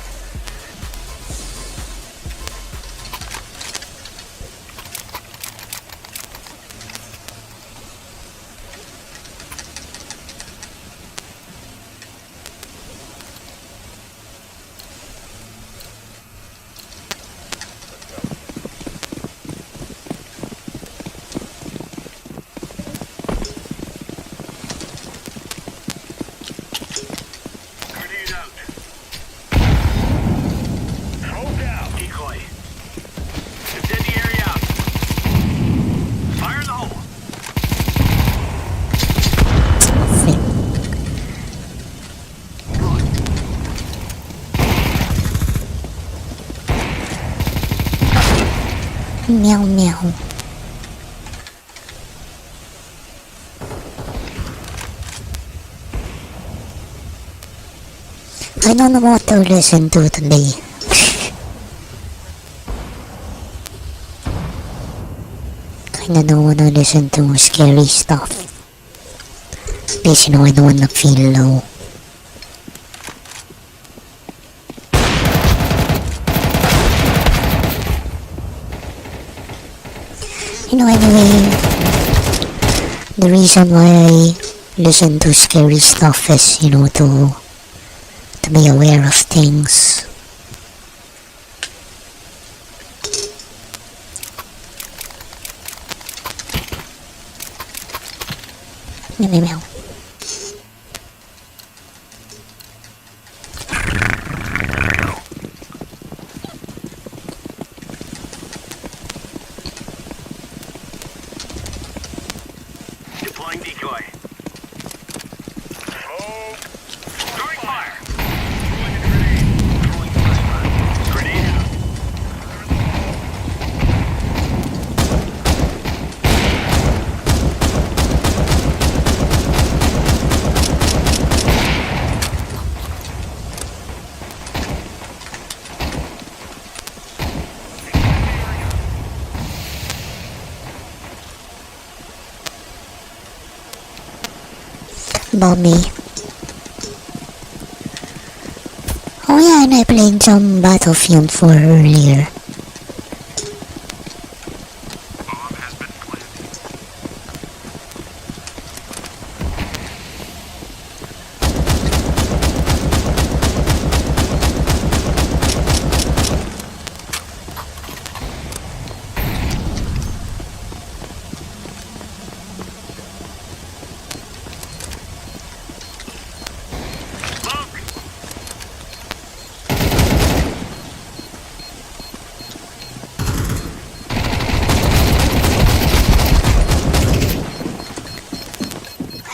Grenade out. Hold down. Decoy. Incendiary out. Fire in the hole. Meow meow. I don't know what to listen to today. Kinda don't wanna listen to scary stuff. Because you know I don't wanna feel low. You know, anyway, the reason why I listen to scary stuff is, you know, to be aware of things. Meow meow meow. Deploying decoy. Throwing fire. Throwing a grenade. Throwing flashbang. Grenade out. Bobby. Oh yeah, and I played some Battlefield 4 earlier. Bomb has been planted.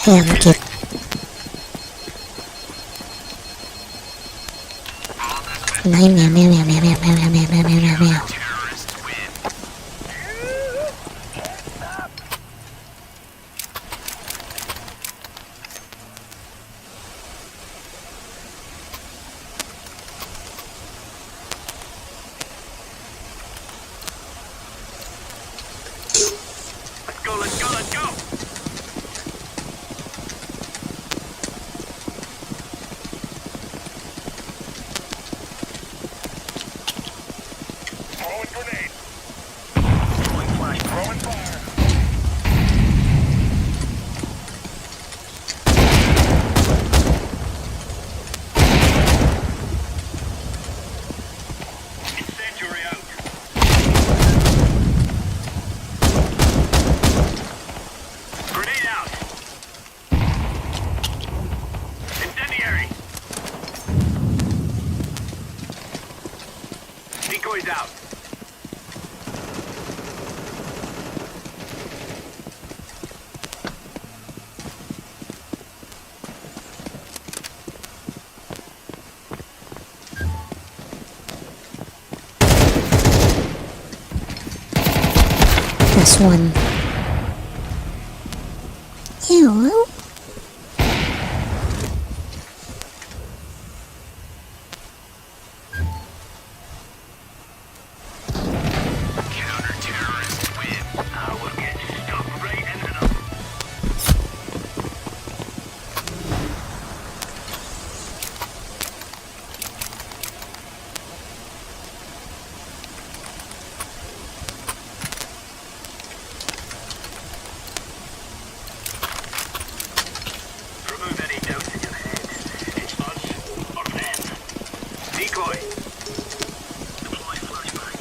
Yeah, I'm cute. Meow meow meow meow meow meow meow meow meow meow meow meow. Let's go, let's go, let's go! Throwing grenade. Throwing flash. Throwing fire. Incendiary out. Grenade out. Incendiary. Decoys out. That's one. Ew. Counter-terrorist win. I will get stuck right into them. Remove any doubts in your head. It's us or them. Decoy. Deploy flashbang.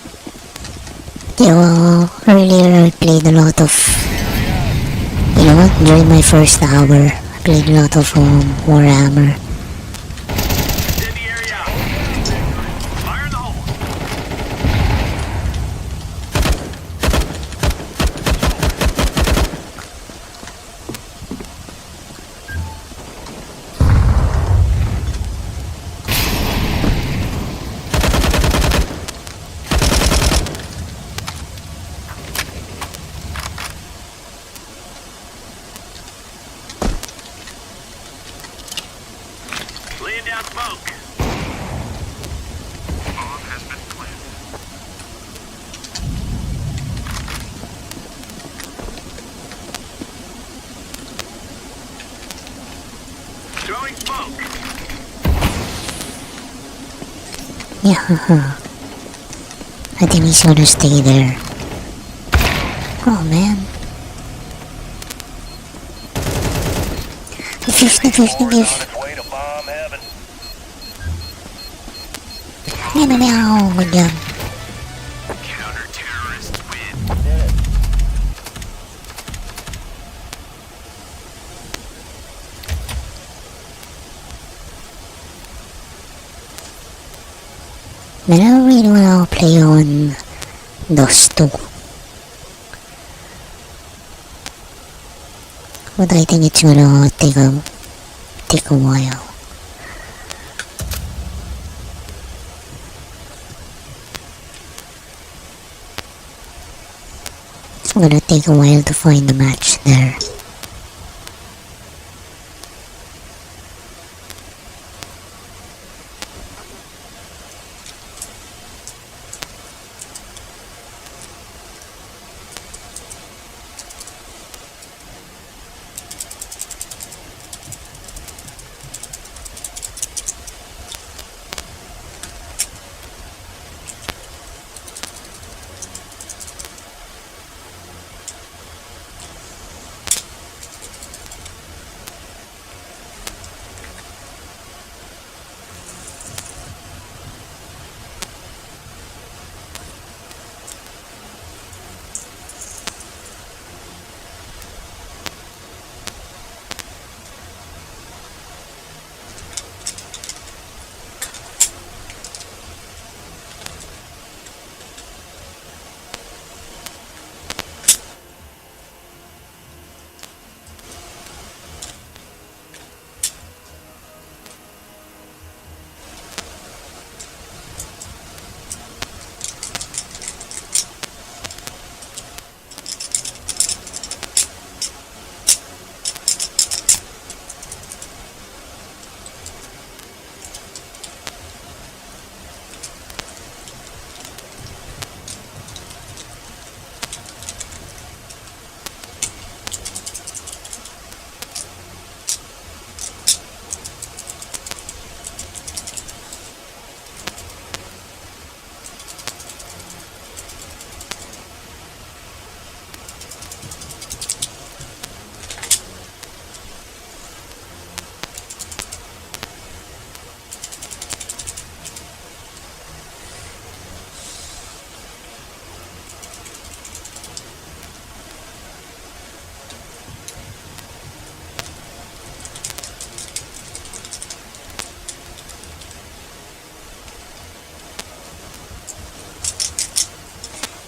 Yeah, earlier I played a lot of, you know what, during my first hour, I played a lot of Warhammer. Incendiary out. Fire in the hole. Laying down smoke. Bomb has been planted. Throwing smoke. Yeah, I think he's gonna stay there. Oh man. The fish, the fish, the On fish. its way to bomb heaven. Meow meow meow. Good job. Counter-terrorist win. Man, I don't really wanna play on those two. But I think it's gonna take a while. It's gonna take a while to find the match there.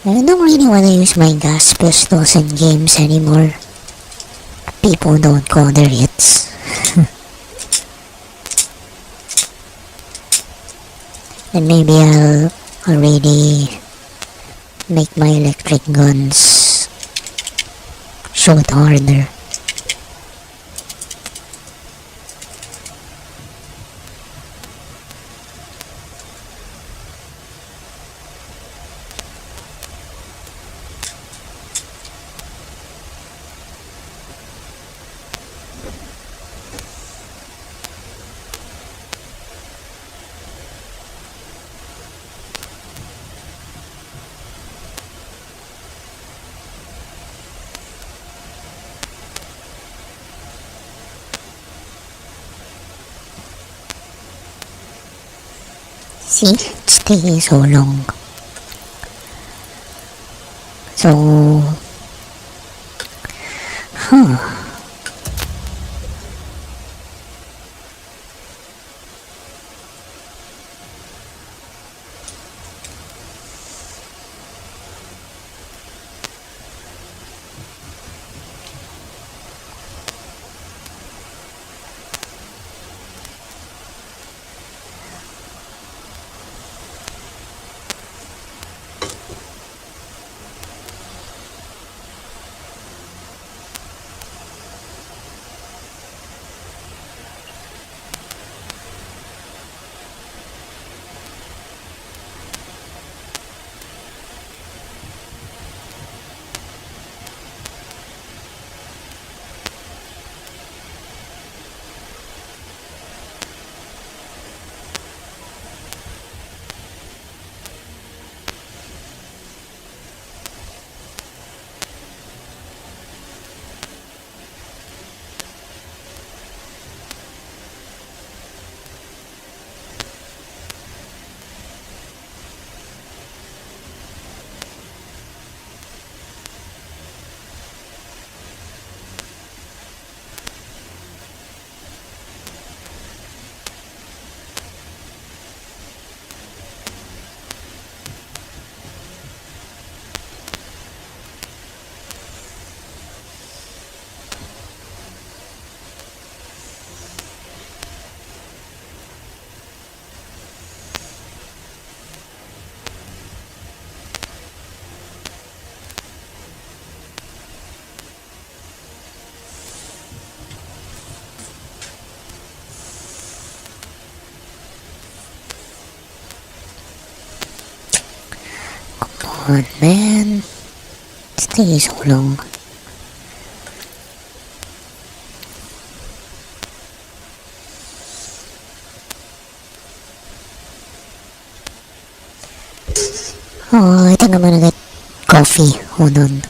I don't really want to use my gas pistols in games anymore. People don't call their hits. And maybe I'll really make my electric guns shoot harder. See, it's taking so long. So, huh. Come on, man. It's taking so long. Oh, I think I'm gonna get coffee. Hold on.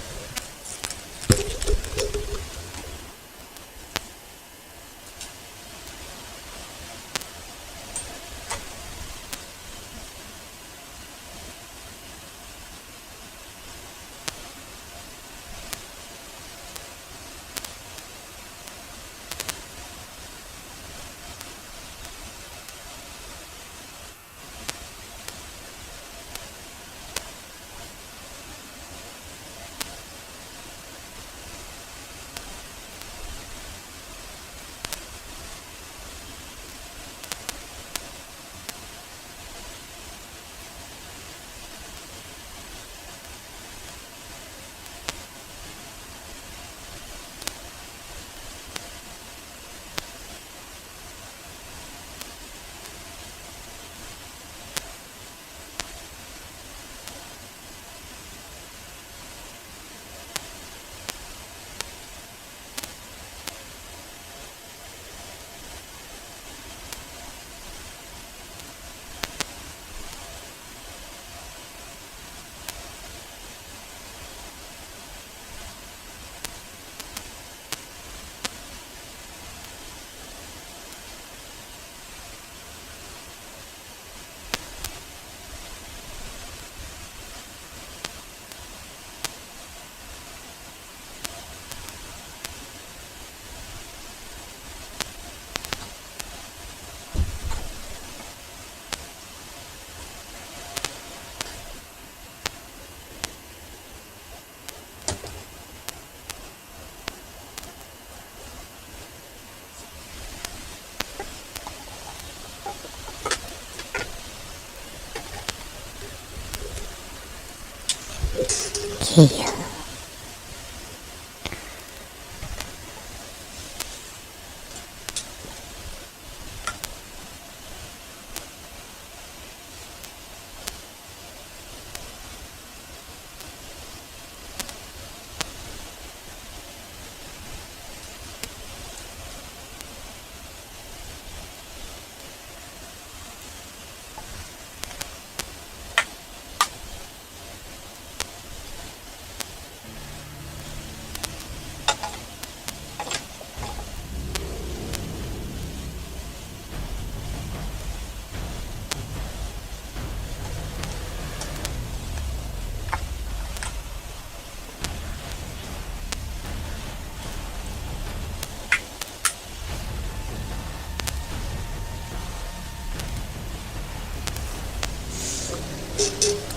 Okay.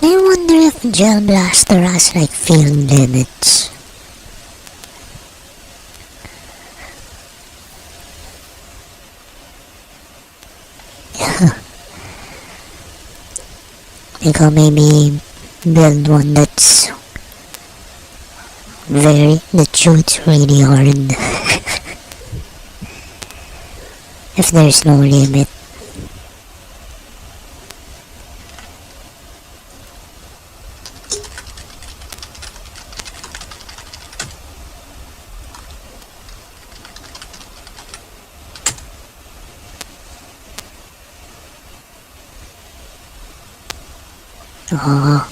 I wonder if Gel Blaster has like field limits. Think I'll maybe build one that shoots really hard. If there's no limit. Oh,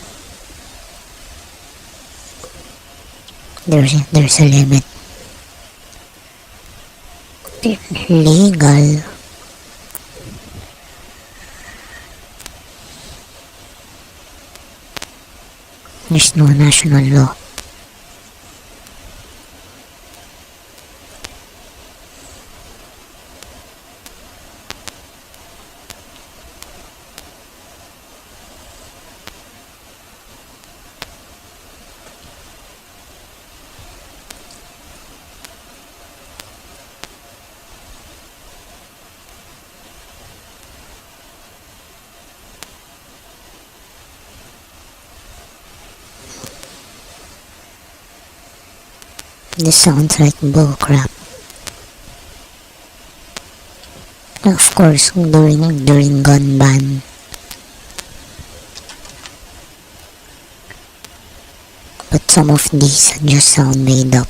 there's a limit. Legal. There's no national law. This sounds like bullcrap. Of course, during gun ban. But some of these just sound made up.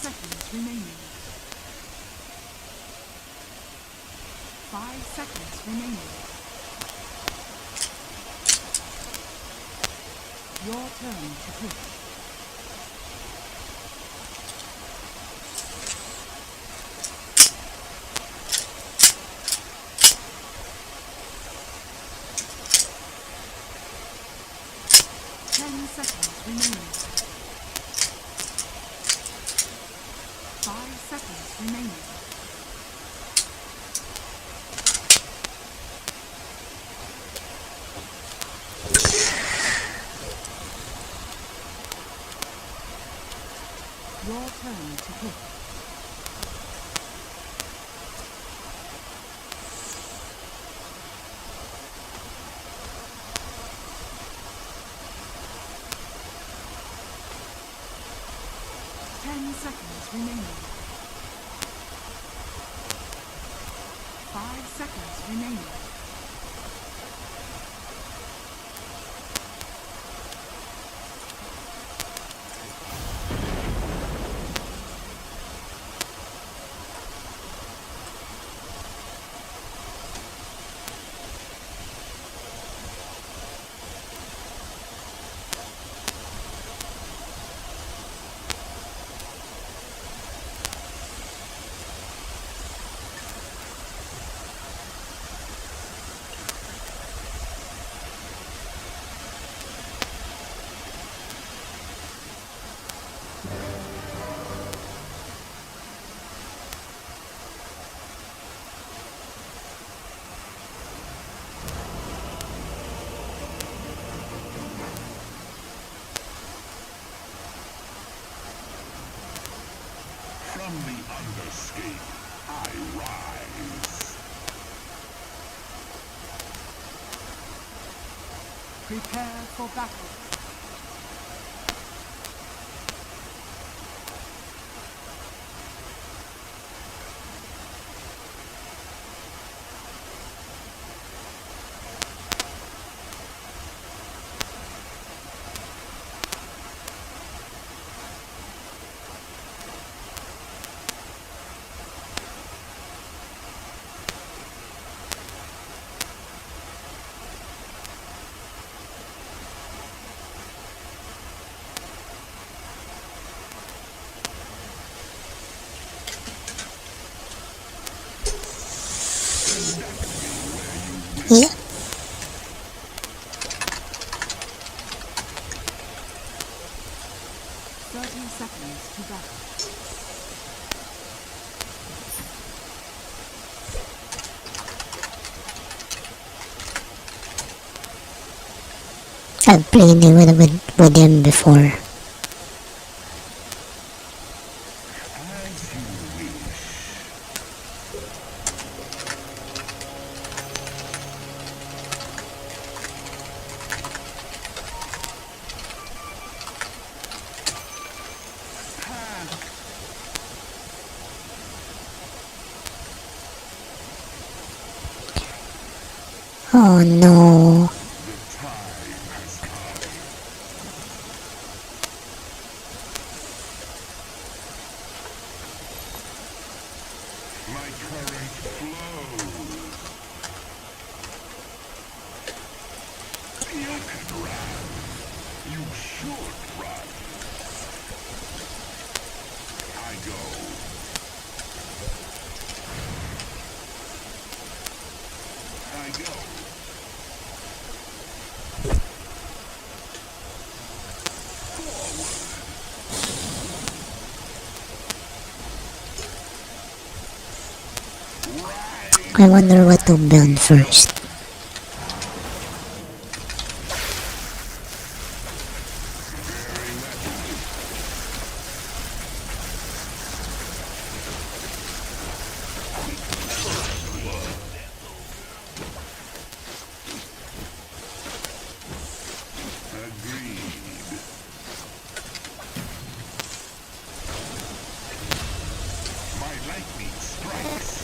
Seconds remaining. 5 seconds remaining. Your turn to pick. Seconds remaining. 5 seconds remaining. Your turn to pick. seconds remaining. 5 seconds remaining. From the underscape, I rise. Prepare for battle. Yeah. 30 seconds to battle. I've played with him before. Oh no. My current flows. You can run. You should run. I go. I go. I wonder what to build first. Agreed. My lightning strikes.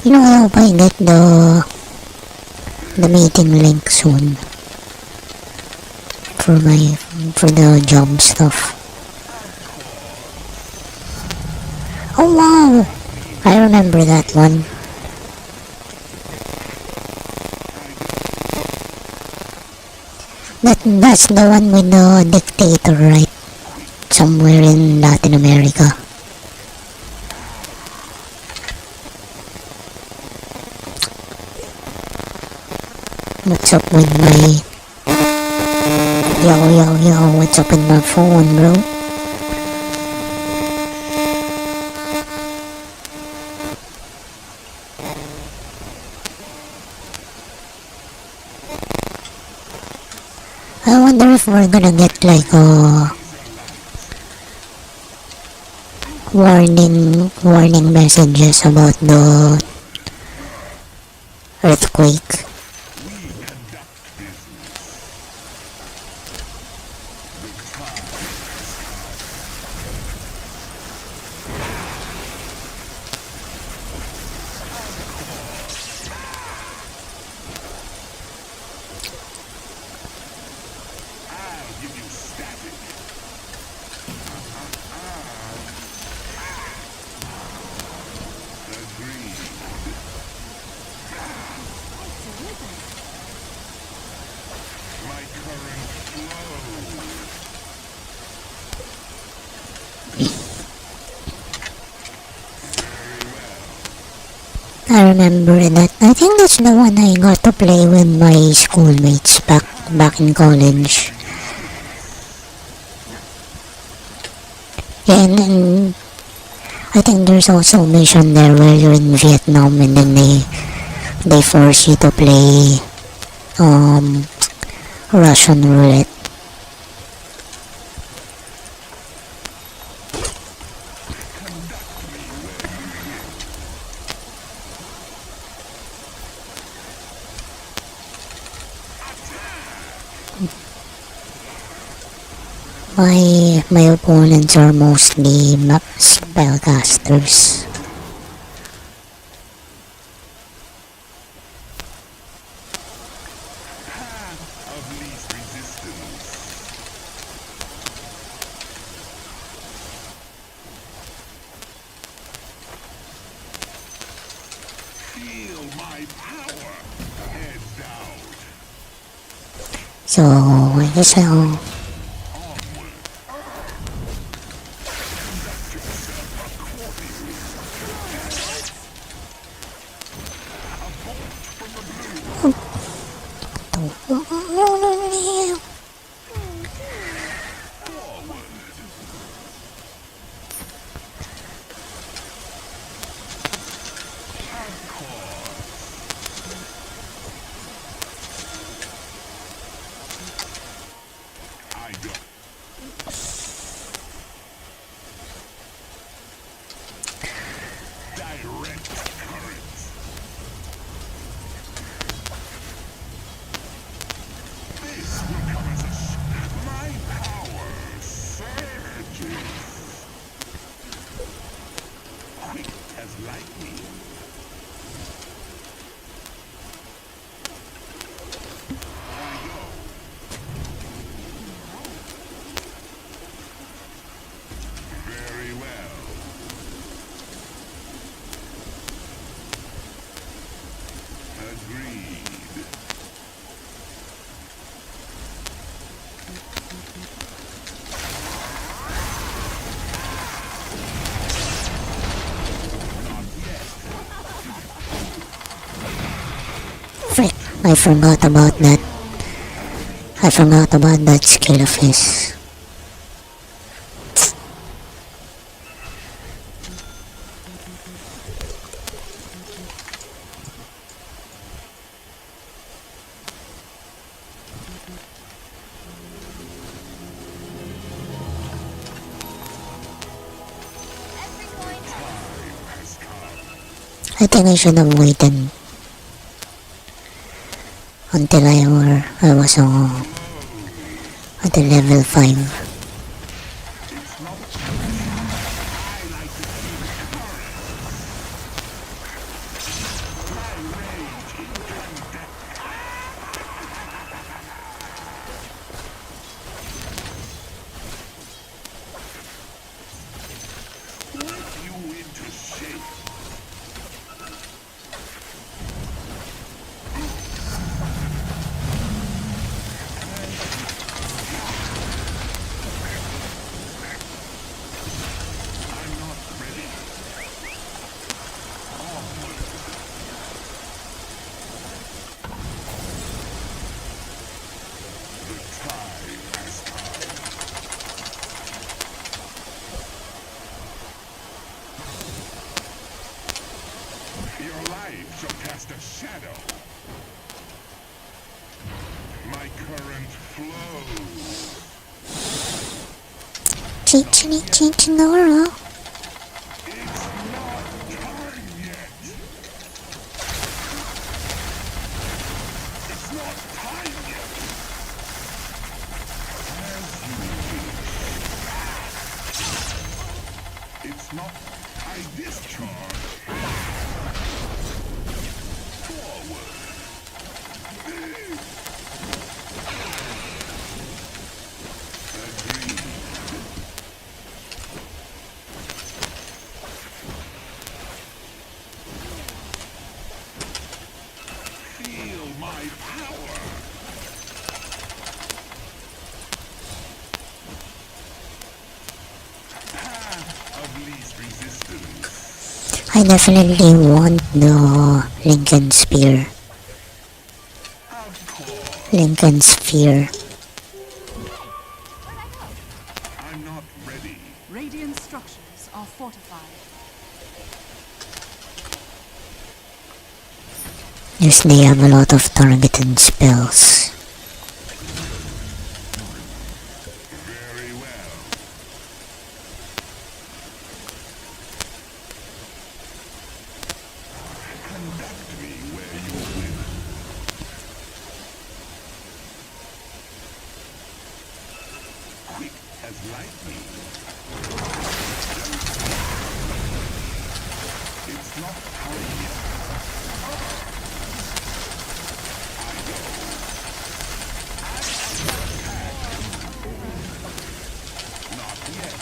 You know, I hope I get the meeting link soon for the job stuff. Oh wow! I remember that one. That's the one with the dictator, right? Somewhere in Latin America. What's up with my... Yo, what's up with my phone, bro? I wonder if we're gonna get like a warning messages about the earthquake. I remember that. I think that's the one I got to play with my schoolmates back in college. Yeah, and I think there's also a mission there where you're in Vietnam and then they force you to play um Russian roulette. My opponents are mostly spellcasters. Of least resistance. Feel my power. Head down. So I guess I'll I go. Direct currents. This will come as a my power surges. Quick as lightning. I go. Very well. Agreed. frick. I forgot about that. I forgot about that skill of his. Every coin I think I should have waited until I was at the level 5. You into shape. I'm not ready. Onward. The time has come. Your life shall cast a shadow. My current flows. Chichinoro. It's not time yet. It's not time yet. As you wish. It's not. I discharge. Forward. Agreed. Feel my power. Path of least resistance. I I definitely want the Lincoln Spear. Of course. Lincoln Sphere. I'm not ready. Radiant structures are fortified. Yes, they have a lot of targeted spells. Very well. Conduct me where you will. Quick as lightning. It's not time yet. Not yet.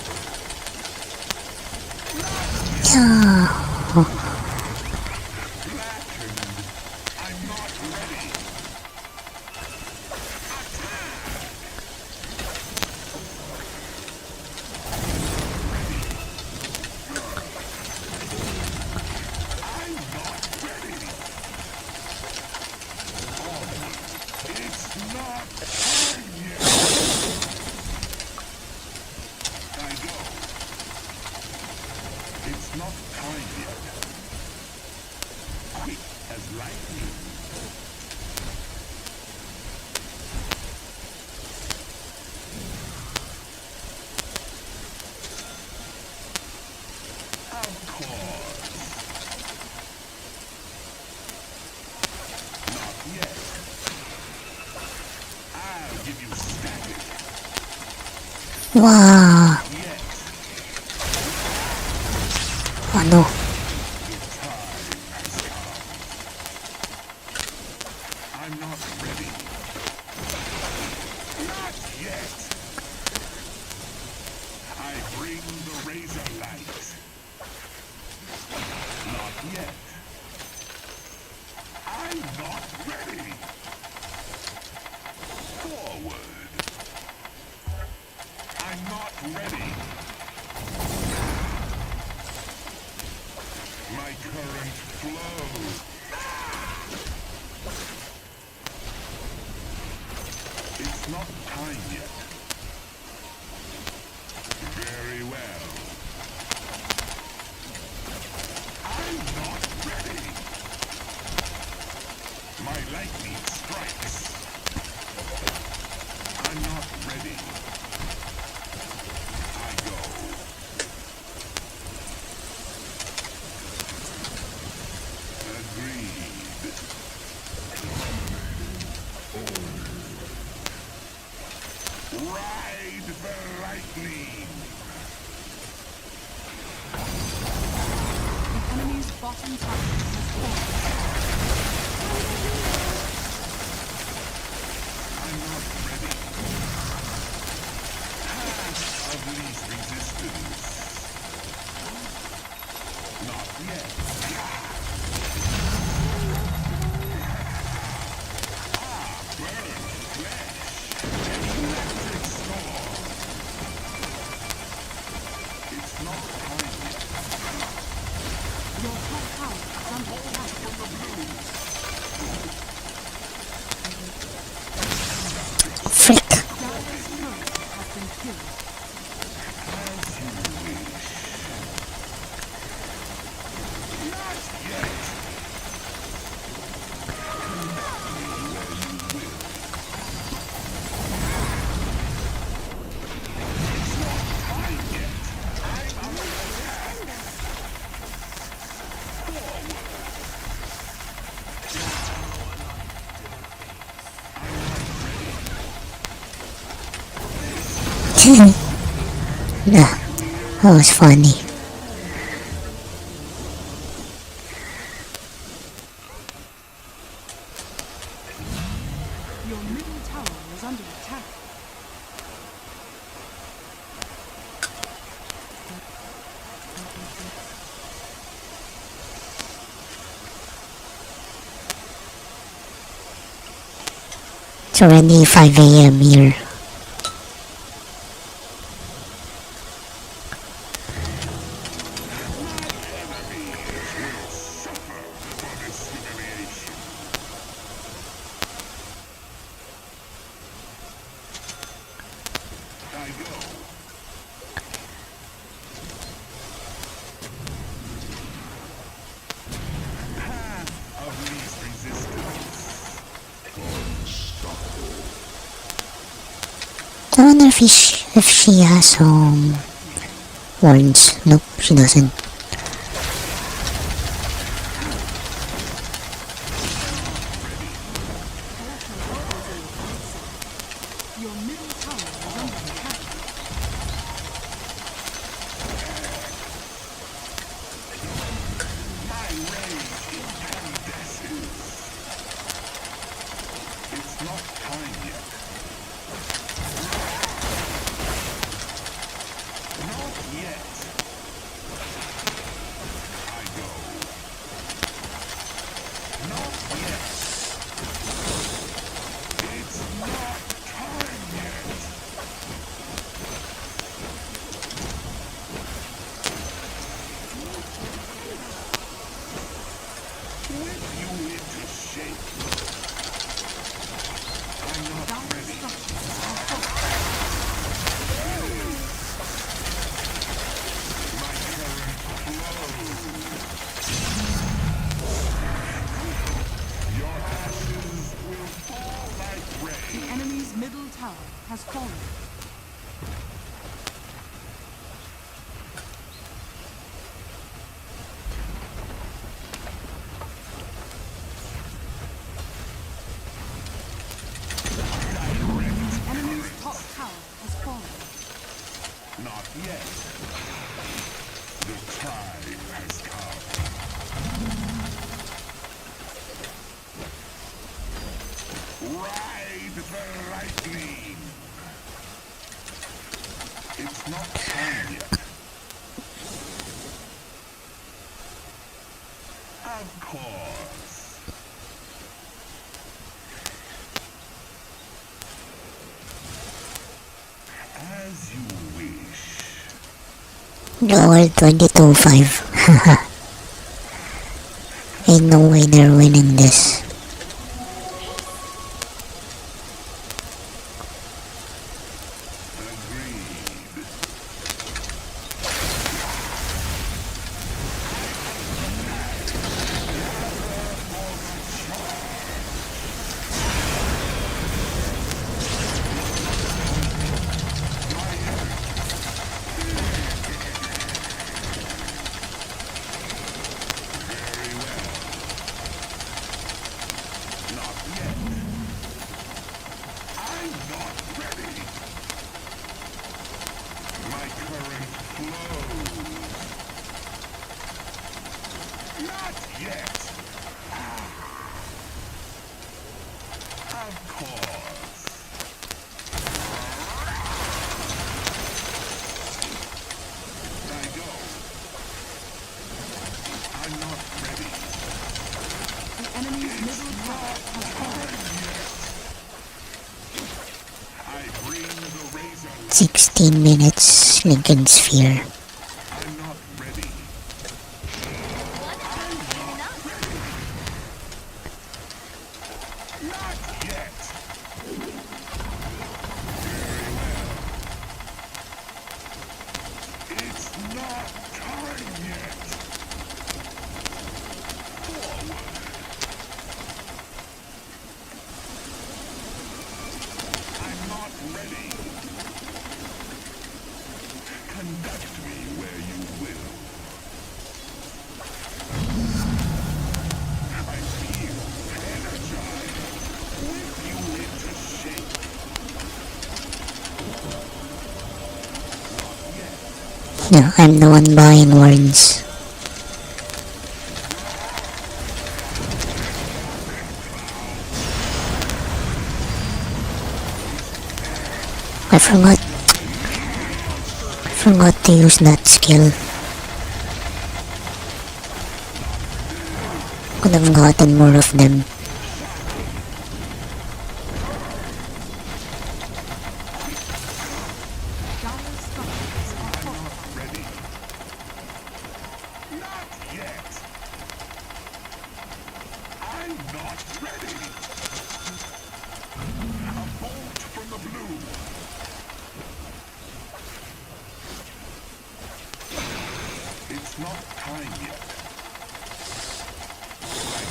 Yeah. I'm not ready. I'm not ready. It's not time yet. I go. It's not time yet. Quick as lightning. Of course. Not yet. I'll give you static. Wow. Yes. Oh no. I'm not ready. Not yet. I bring the razor light. Not yet. I'm not ready. Forward. I'm not ready. My current flows. It's not time yet. Very well. I'm not ready. My lightning strikes. I'm not ready. I go. Agreed. Ride the lightning. The enemy's bottom tower has fallen. I'm not ready. Path of least resistance. Not yet. Burn flesh. Electric storm. It's not time yet. Your top tower is under attack. From the blue. Frick. Dire's turret has been killed. As you wish. Not yet. Conduct me where you will. It's not time yet. I'm under attack. Forward. Nah, that was funny. Your middle tower is under attack. It's already 5 a.m. here. My enemies I wonder if she has horns. Nope, she doesn't. Your middle tower is under attack. My rage incandesces. It's not time yet. Not yet. I go. Not yet. It's not time yet. Whip you into shape. I'm not ready. My current flows. Your ashes will fall like The rain. enemy's middle tower has fallen. The enemy's top tower has fallen. Not yet. The time has come. Ride the lightning. It's not time yet. Of course. As you wish. Goal 22-5. Ain't no way they're winning this. Agreed. Very well. Not yet. I'm not ready. My current flows. Not yet. Of course. I go. I'm not ready. The enemy's middle tower has fallen. I bring the razor. 16 minutes, Lincoln Sphere. I'm not ready. Not yet. Very well. It's not time yet. Forward. I'm not ready. Conduct me where you will. I feel energized. Whip you into shape. Not yet. No, I'm the one buying words. I forgot to use that skill. Could have gotten more of them. Dire structures are fortified. Ready. Not yet. I'm not ready. A bolt from the blue. It's not time yet.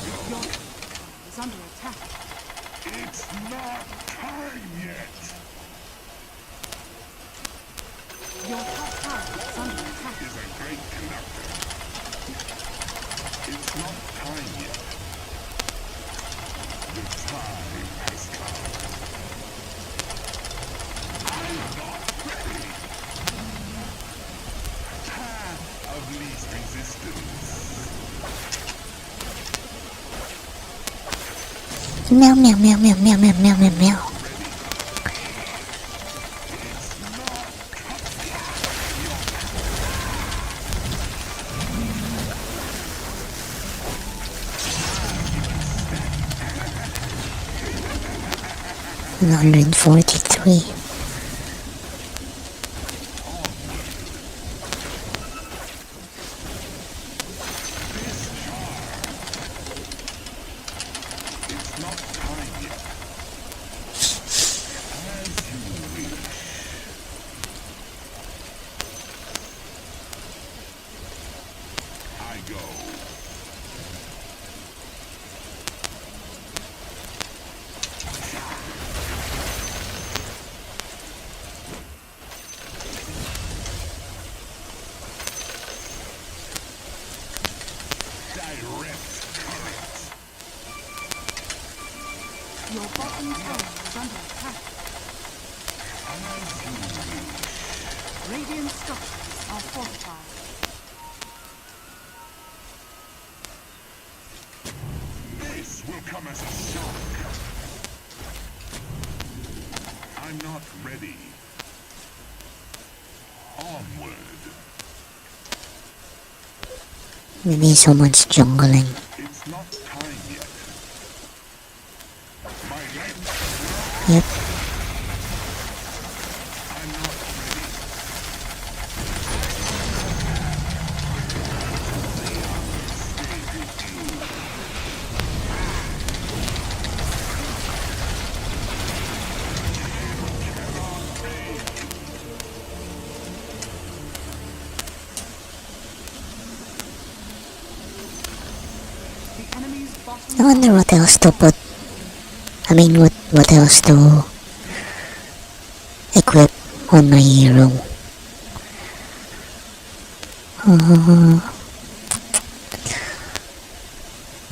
Your tower is under attack. It's not time yet. Your top tower is under attack. is a great conductor. It's not time yet. The time has come. I'm not ready. Path of least resistance. Meow, meow, meow, meow, meow, meow, meow, meow, meow. $143. It's not time yet. As you wish. I go. Direct current. Your bottom tower is under attack. As you wish. Radiant structures are fortified. This will come as a shock. I'm not ready. Onward. Maybe someone's jungling. It's not time yet. My length. Yep. I'm not ready. Stay with you. The enemy's bottom I wonder what else to put. I mean, what else to equip on my hero.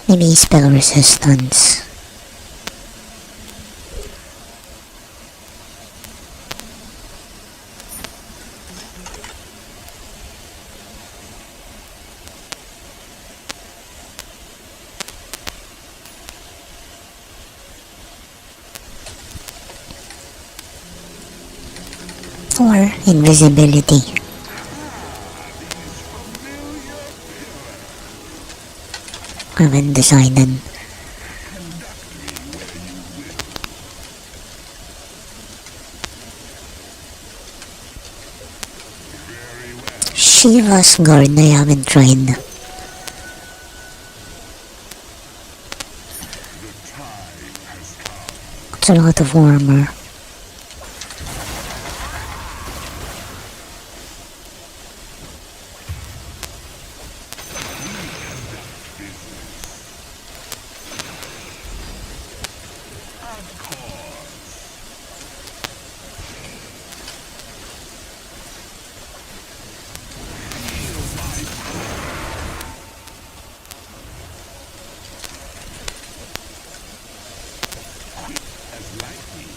Maybe spell resistance. Or invisibility. I haven't decided. Shiva's guard I haven't tried. The time has come. It's a lot of armor. Of course. Feel my power. Quick as lightning.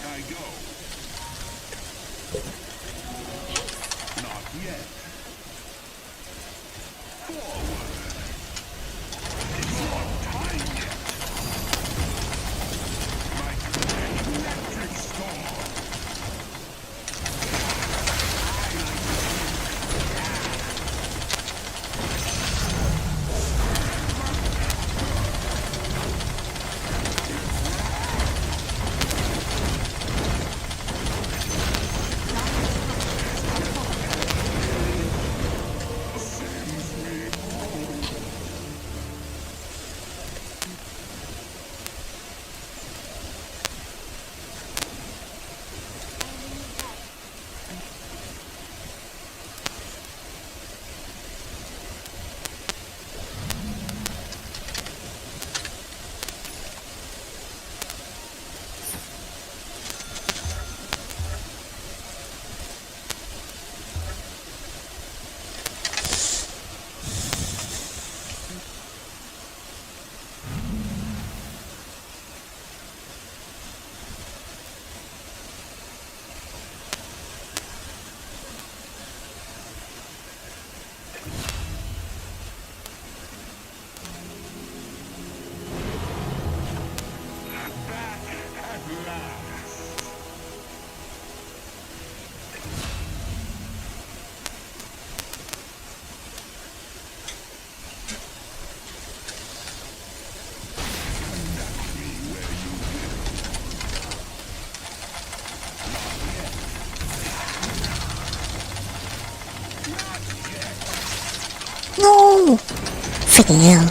I go. Not yet. Forward. It's not time yet. My electric storm. Sends me Oh, freaking hell.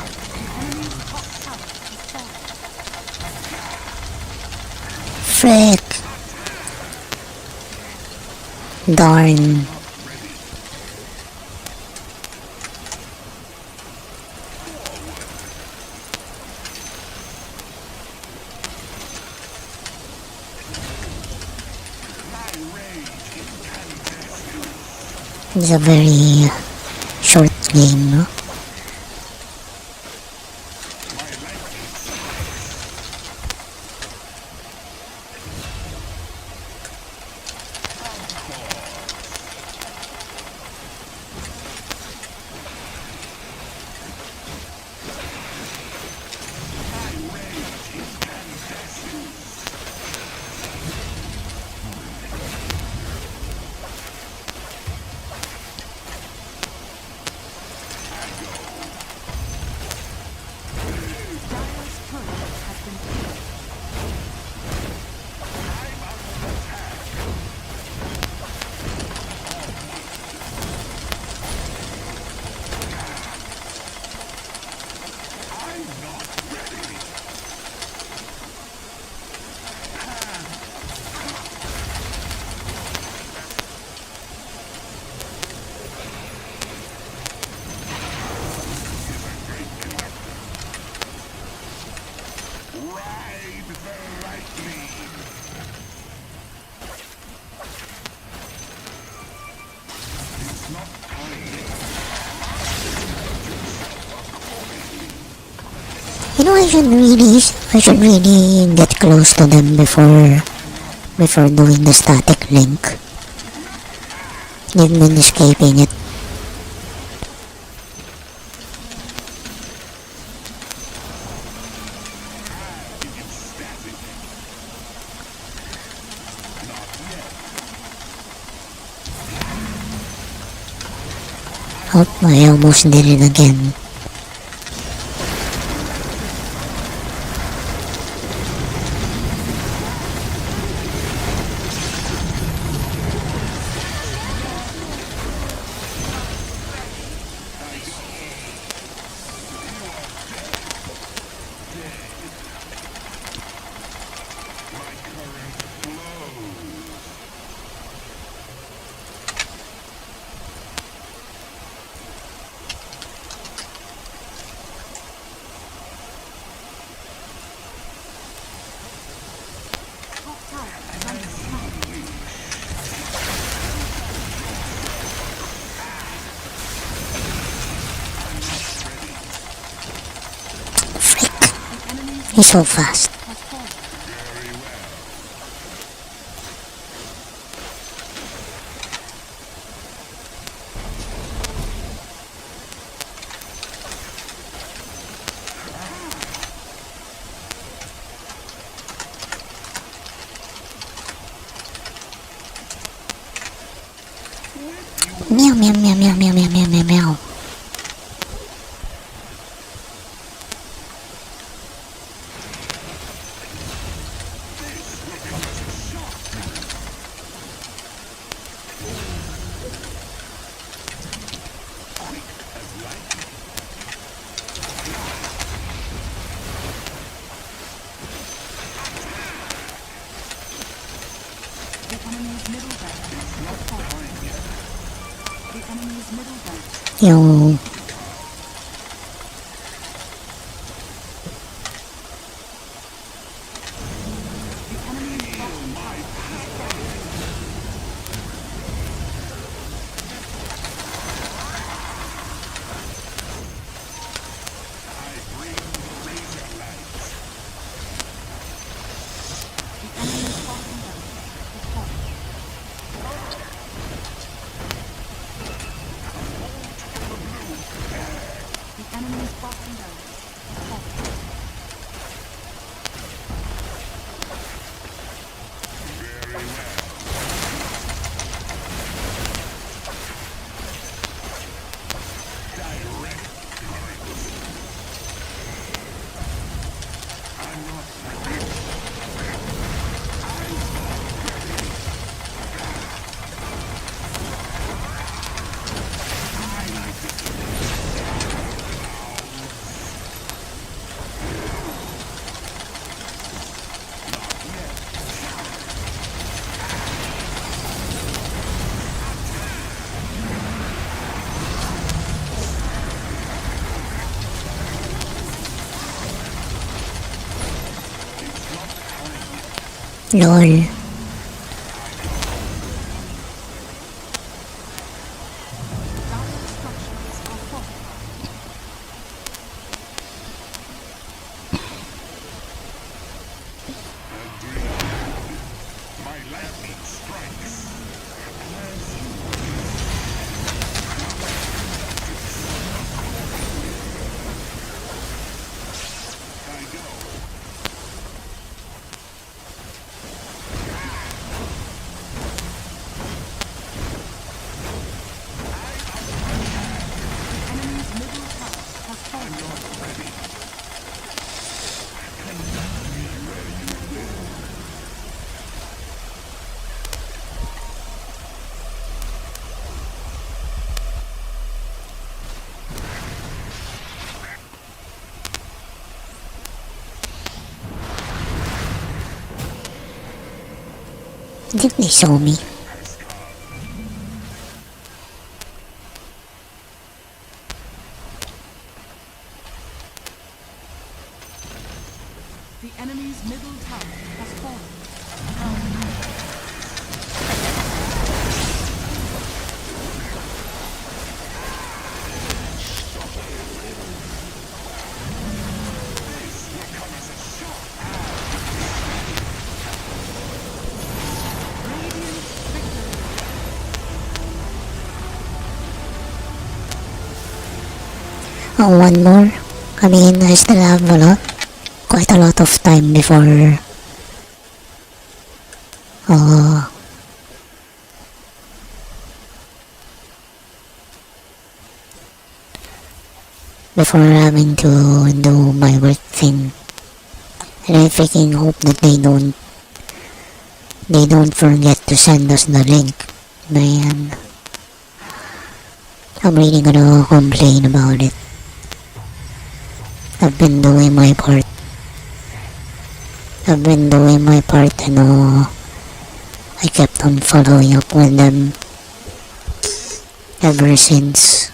Frick. Darn. It's a very short game, no? Ride the lightning. It's not kind. You know, I should really get close to them before doing the static link. And then escaping it. Oh, I almost did it again. He's so fast. Meow meow meow meow meow meow meow meow meow. Yo. Lol. Dire structures are fortified. My lightning strikes. I go. Enemy's middle tower has fallen. I think they saw me. The enemy's middle tower has fallen. Radiant victory. Oh, one more. I mean, I still have quite a lot of time before uh, before having to do my work thing. And I freaking hope that they don't forget to send us the link. Man, I'm really gonna complain about it. I've been doing my part. And I kept on following up with them ever since.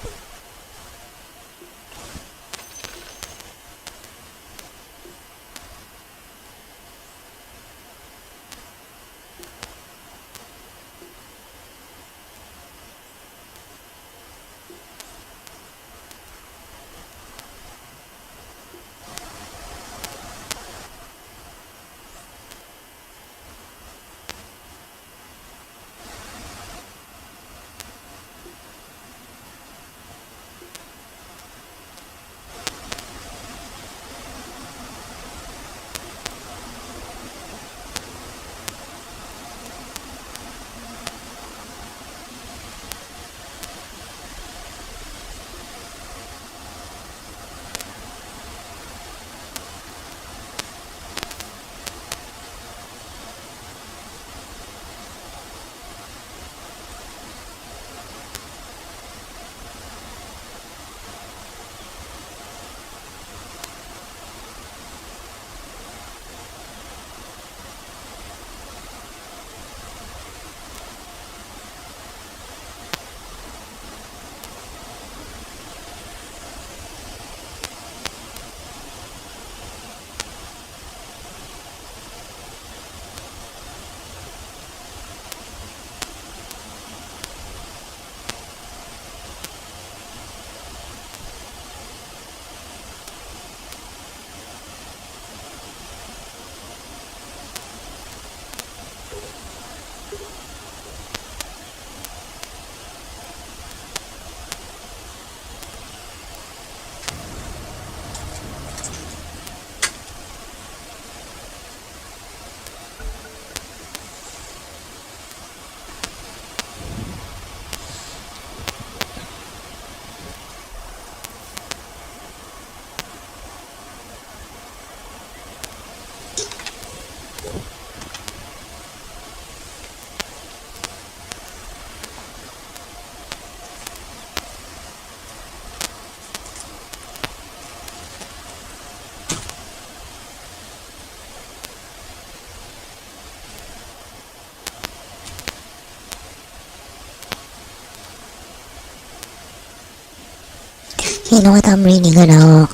You know what, I'm really gonna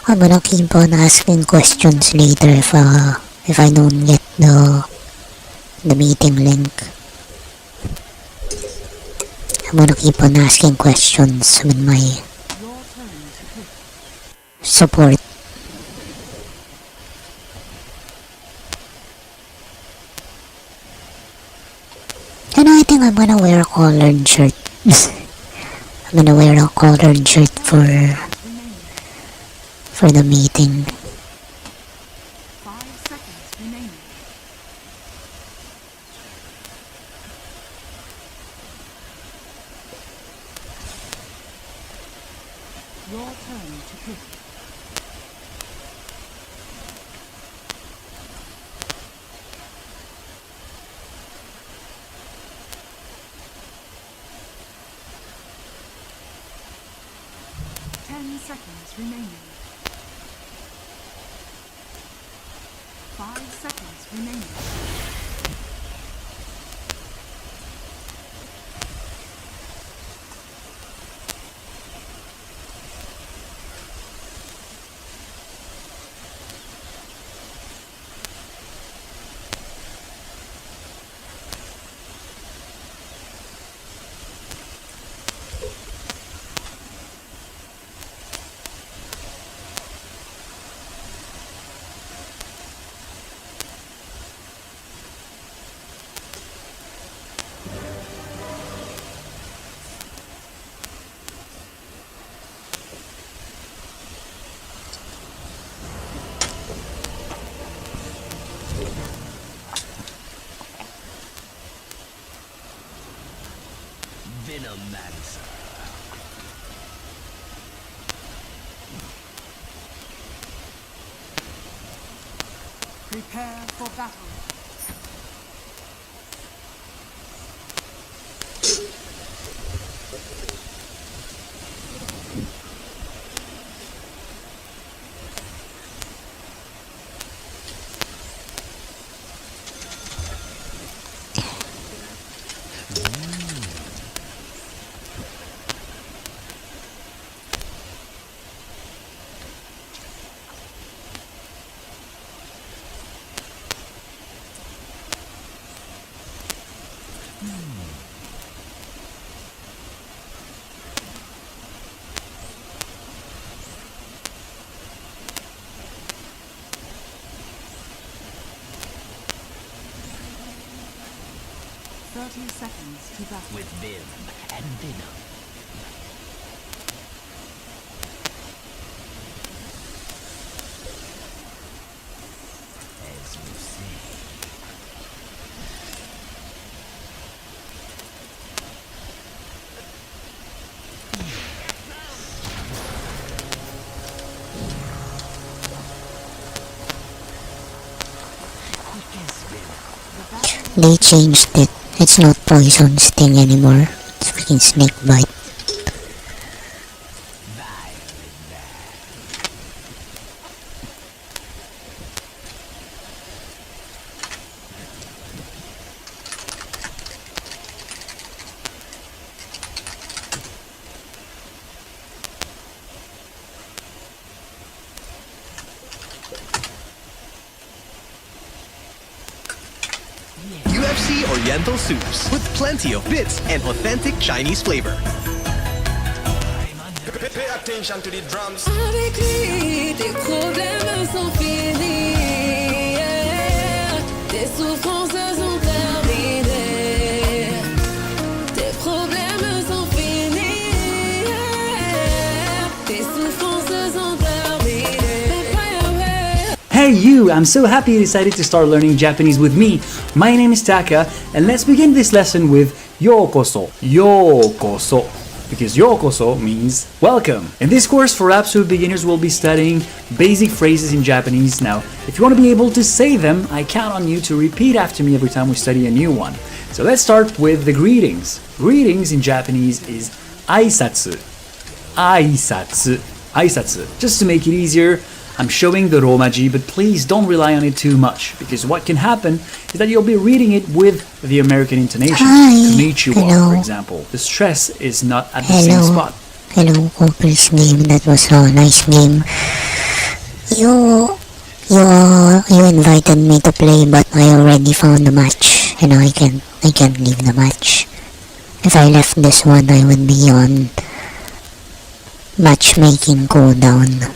I'm gonna keep on asking questions later if I don't get the meeting link. I'm gonna keep on asking questions with my support. And I think I'm gonna wear a collared shirt. I'm gonna wear a collared shirt for the meeting. 5 seconds remaining. Your turn to pick. Seconds remaining. 5 seconds remaining. Venomancer. Prepare for battle. Seconds to battle. With vim and venom. As you say. They changed it. It's not poison sting anymore. It's freaking snake bite. UFC Oriental soups with plenty of bits and authentic Chinese flavor. Pay attention to the drums. Avec lui, tes problèmes sont finis. Tes souffrances sont terminées. Tes problèmes sont finis. Tes souffrances sont terminées. Hey you! I'm so happy you decided to start learning Japanese with me. My name is Taka, and let's begin this lesson with Yokoso. Yokoso. Because yokoso means welcome. In this course for absolute beginners, we'll be studying basic phrases in Japanese. Now, if you want to be able to say them, I count on you to repeat after me every time we study a new one. So let's start with the greetings. Greetings in Japanese is aisatsu. Aisatsu. Aisatsu. Just to make it easier, I'm showing the Romaji, but please don't rely on it too much, because what can happen is that you'll be reading it with the American intonation. Hi. Konnichiwa, Hello. for example. The stress is not at the same spot. Hello, Coopers game. That was a nice game. You invited me to play, but I already found a match. I can't leave the match. If I left this one, I would be on matchmaking cooldown.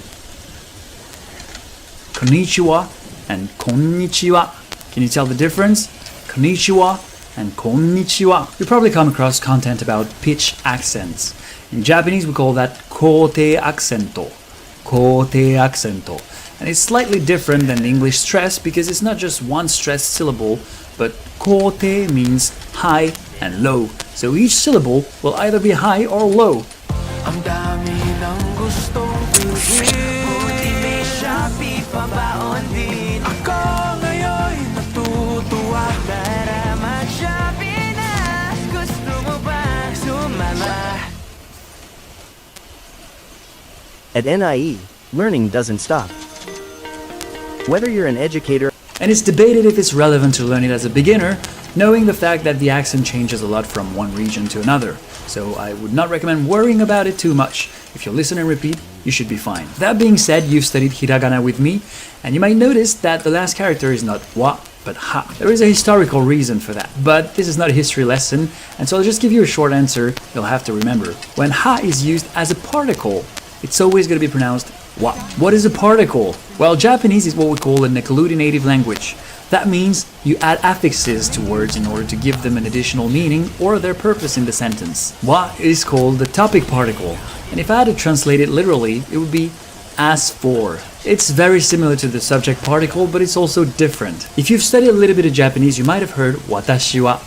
Konnichiwa and konnichiwa. Can you tell the difference? Konnichiwa and konnichiwa. You probably come across content about pitch accents. In Japanese, we call that kote accento. Kote accento. And it's slightly different than the English stress because it's not just one stressed syllable, but kote means high and low. So each syllable will either be high or low. Ang dami ng gustong gawin, buti may Shopee pabaon din. Ako ngayon natutuwa para mag-Shopee na. Gusto mo ba sumama? At NIE, learning doesn't stop. Whether you're an educator, And it's debated if it's relevant to learn it as a beginner, knowing the fact that the accent changes a lot from one region to another. So I would not recommend worrying about it too much. If you listen and repeat, you should be fine. That being said, you've studied hiragana with me, and you might notice that the last character is not wa, but ha. There is a historical reason for that, but this is not a history lesson, and so I'll just give you a short answer you'll have to remember. When ha is used as a particle, it's always going to be pronounced wa. What is a particle? Well, Japanese is what we call an agglutinative language. That means you add affixes to words in order to give them an additional meaning or their purpose in the sentence. Wa is called the topic particle, and if I had to translate it literally, it would be as for. It's very similar to the subject particle, but it's also different. If you've studied a little bit of Japanese, you might have heard watashi wa,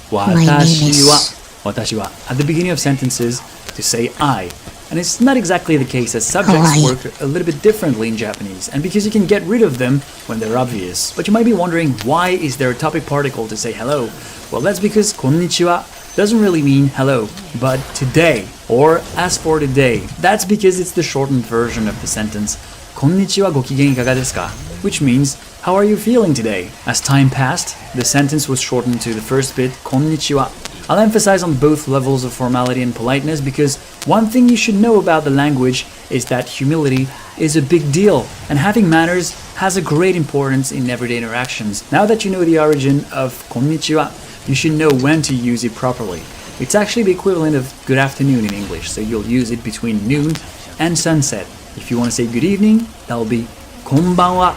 watashi wa, watashi wa at the beginning of sentences to say I. And it's not exactly the case, as subjects work a little bit differently in Japanese, and because you can get rid of them when they're obvious. But you might be wondering, why is there a topic particle to say hello? Well, that's because konnichiwa doesn't really mean hello, but today, or as for today. That's because it's the shortened version of the sentence konnichiwa gokigen ikaga desu ka, which means, how are you feeling today? As time passed, the sentence was shortened to the first bit, konnichiwa. I'll emphasize on both levels of formality and politeness because one thing you should know about the language is that humility is a big deal, and having manners has a great importance in everyday interactions. Now that you know the origin of konnichiwa, you should know when to use it properly. It's actually the equivalent of good afternoon in English, so you'll use it between noon and sunset. If you want to say good evening, that'll be konbanwa,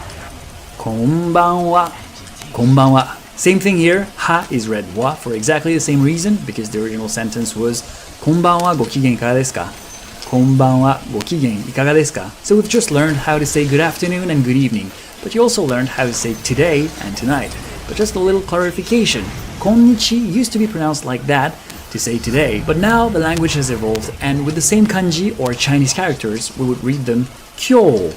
konbanwa, konbanwa. Same thing here, ha is read wa for exactly the same reason, because the original sentence was konbanwa gokigen ikaga desu ka? Konbanwa gokigen ikaga desu ka? So we've just learned how to say good afternoon and good evening, but you also learned how to say today and tonight. But just a little clarification, konnichi used to be pronounced like that, to say today, but now the language has evolved, and with the same kanji or Chinese characters, we would read them kyo,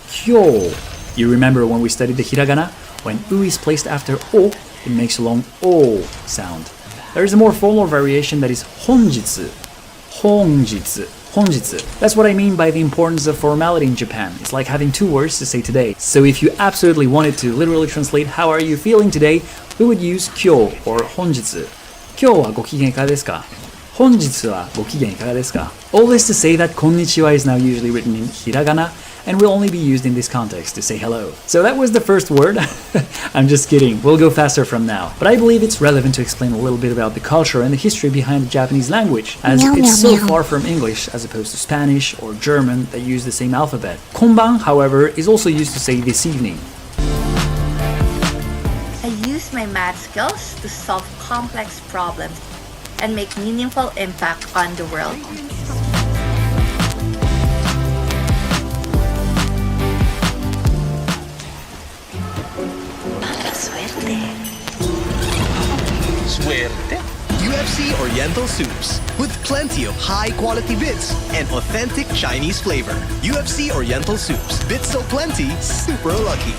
kyo. You remember when we studied the hiragana? When u is placed after o, it makes a long o sound. There is a more formal variation that is honjitsu, honjitsu, honjitsu. That's what I mean by the importance of formality in Japan. It's like having two words to say today. So if you absolutely wanted to literally translate how are you feeling today, we would use kyo or honjitsu. Kyo wa gokigen ikaga desu ka? Honjitsu wa gokigen ikaga desu ka? All this to say that konnichiwa is now usually written in hiragana and will only be used in this context to say hello. So that was the first word. I'm just kidding, we'll go faster from now. But I believe it's relevant to explain a little bit about the culture and the history behind the Japanese language, as it's so far from English as opposed to Spanish or German that use the same alphabet. Konban, however, is also used to say this evening. I use my math skills to solve complex problems and make meaningful impact on the world. Suerte. UFC Oriental Soups, with plenty of high-quality bits and authentic Chinese flavor. UFC Oriental Soups, bits so plenty, super lucky.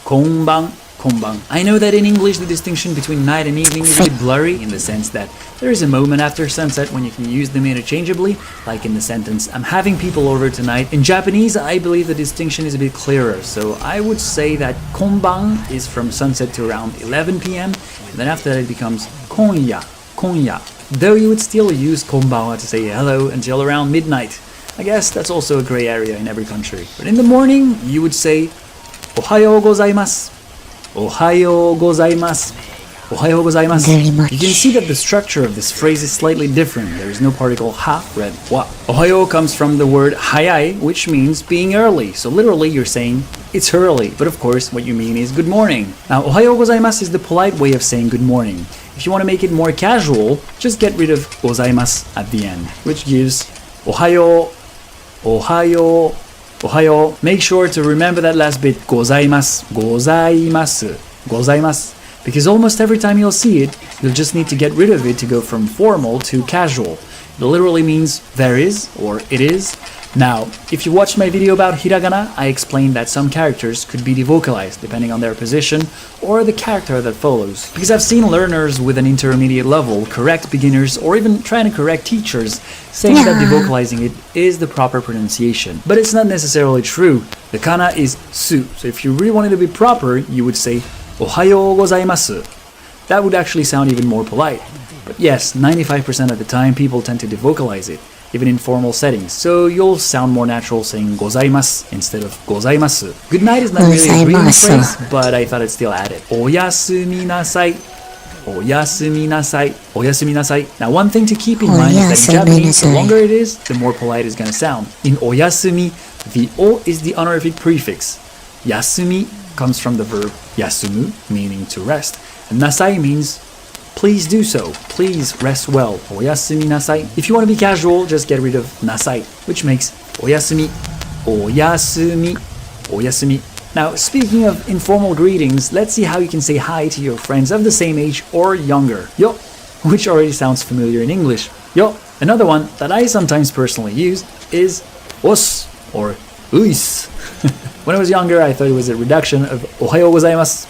Konban, konban. I know that in English the distinction between night and evening is a bit blurry in the sense that there is a moment after sunset when you can use them interchangeably, like in the sentence, I'm having people over tonight. In Japanese, I believe the distinction is a bit clearer, so I would say that konban is from sunset to around 11 p.m., and then after that it becomes konya, konya. Though you would still use konbanwa to say hello until around midnight. I guess that's also a gray area in every country. But in the morning, you would say Ohayo gozaimasu. Ohayo gozaimasu. Ohayo gozaimasu. Very much. You can see that the structure of this phrase is slightly different. There is no particle ha, read wa. Ohayo comes from the word hayai, which means being early. So literally you're saying it's early, but of course what you mean is good morning. Now ohayo gozaimasu is the polite way of saying good morning. If you want to make it more casual, just get rid of gozaimasu at the end, which gives ohayo, ohayo, ohayo. Make sure to remember that last bit, gozaimasu, gozaimasu, gozaimasu. Because almost every time you'll see it, you'll just need to get rid of it to go from formal to casual. It literally means there is or it is. Now, if you watched my video about hiragana, I explained that some characters could be devocalized depending on their position or the character that follows. Because I've seen learners with an intermediate level correct beginners or even trying to correct teachers saying that devocalizing it is the proper pronunciation. But it's not necessarily true. The kana is su, so if you really wanted to be proper, you would say Ohayo gozaimasu. That would actually sound even more polite. But yes, 95% of the time people tend to devocalize it, even in formal settings, so you'll sound more natural saying gozaimasu instead of gozaimasu. Good night is not really a greeting phrase, but I thought I'd still add it. Oyasumi nasai. Oyasumi nasai. Oyasumi nasai. Now one thing to keep in mind is that in Japanese, the longer it is, the more polite it's going to sound. In oyasumi, the o is the honorific prefix. Yasumi comes from the verb yasumu, meaning to rest. And nasai means please do so. Please rest well. Oyasumi nasai. If you want to be casual, just get rid of nasai, which makes oyasumi, oyasumi, oyasumi. Now, speaking of informal greetings, let's see how you can say hi to your friends of the same age or younger. Yo, which already sounds familiar in English. Yo. Another one that I sometimes personally use is os or uis. When I was younger, I thought it was a reduction of ohayo gozaimasu,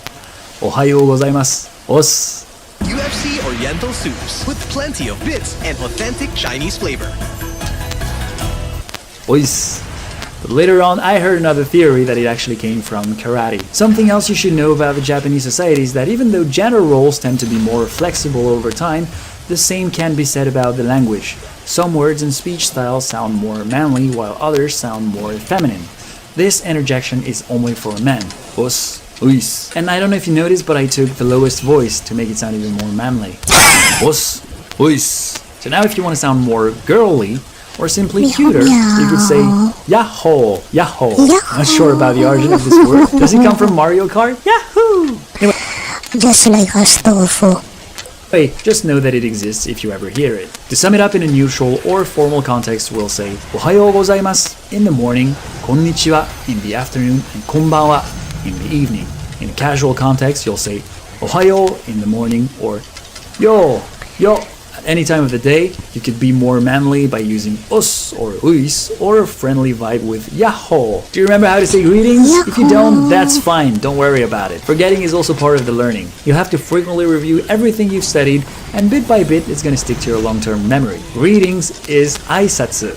ohayo gozaimasu, os. UFC Oriental Soups with plenty of bits and authentic Chinese flavor. Ois. But later on, I heard another theory that it actually came from karate. Something else you should know about the Japanese society is that even though gender roles tend to be more flexible over time, the same can be said about the language. Some words and speech styles sound more manly, while others sound more feminine. This interjection is only for men. Os, uis. And I don't know if you noticed, but I took the lowest voice to make it sound even more manly. Os, uis. So now if you want to sound more girly, or simply cuter, you could say Yahoo! Yahoo! Not sure about the origin of this word. Does it come from Mario Kart? Yahoo! Anyway, Just like Astolfo. just know that it exists if you ever hear it. To sum it up in a neutral or formal context, we'll say Ohayo gozaimasu in the morning, konnichiwa in the afternoon, and konbanwa in the evening. In a casual context, you'll say Ohayo in the morning or yo, yo. At any time of the day, you could be more manly by using os or uis or a friendly vibe with yahoo. Do you remember how to say greetings? Yahoo. If you don't, that's fine. Don't worry about it. Forgetting is also part of the learning. You'll have to frequently review everything you've studied, and bit by bit, it's going to stick to your long-term memory. Greetings is aisatsu.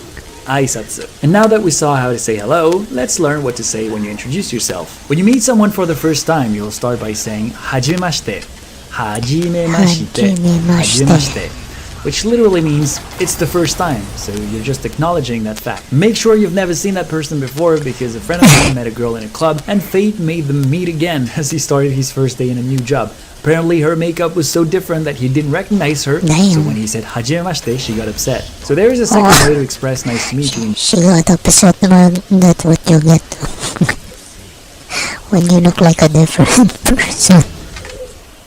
Aisatsu. And now that we saw how to say hello, let's learn what to say when you introduce yourself. When you meet someone for the first time, you'll start by saying hajimemashite. Hajimemashite. Hajimemashite. Which literally means it's the first time, so you're just acknowledging that fact. Make sure you've never seen that person before, because a friend of mine met a girl in a club and fate made them meet again as he started his first day in a new job. Apparently her makeup was so different that he didn't recognize her, so when he said hajimemashite, she got upset. So there is a second way to express nice to meet you. She got upset naman. That's what you get when you look like a different person.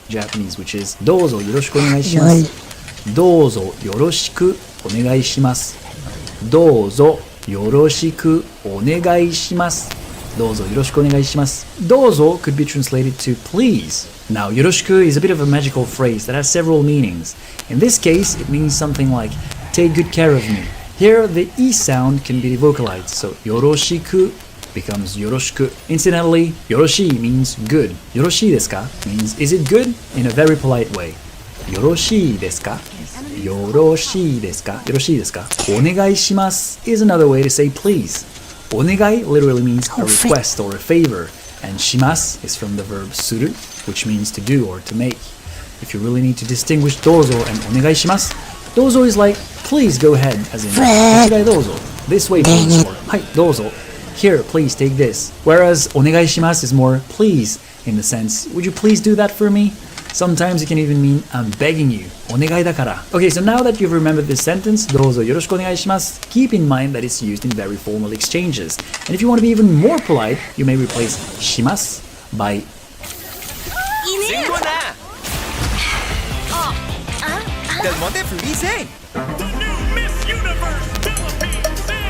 Japanese, which is dozo yoroshiku onegaishimasu. どうぞよろしくお願いします。どうぞよろしくお願いします。どうぞよろしくお願いします。どうぞ could be translated to please. Now, よろしく is a bit of a magical phrase that has several meanings. In this case, it means something like take good care of me. Here, the E sound can be devocalized, so よろしく becomes よろしく. Incidentally, よろしい means good. よろしいですか means is it good in a very polite way. よろしいですかよろしいですかよろしいですかお願いします is another way to say please. お願い literally means a request or a favor, and します is from the verb する, which means to do or to make. If you really need to distinguish どうぞ and お願いします, どうぞ is like please go ahead, as in こちらへどうぞ this way please, or はいどうぞ here, please take this. Whereas onegaishimasu is more please in the sense, would you please do that for me? Sometimes it can even mean I'm begging you. Onegai dakara. Okay, so now that you've remembered this sentence, dozo yoroshiku onegaishimasu, keep in mind that it's used in very formal exchanges. And if you want to be even more polite, you may replace shimasu by Del Monte Felice. The new Miss Universe Philippines is...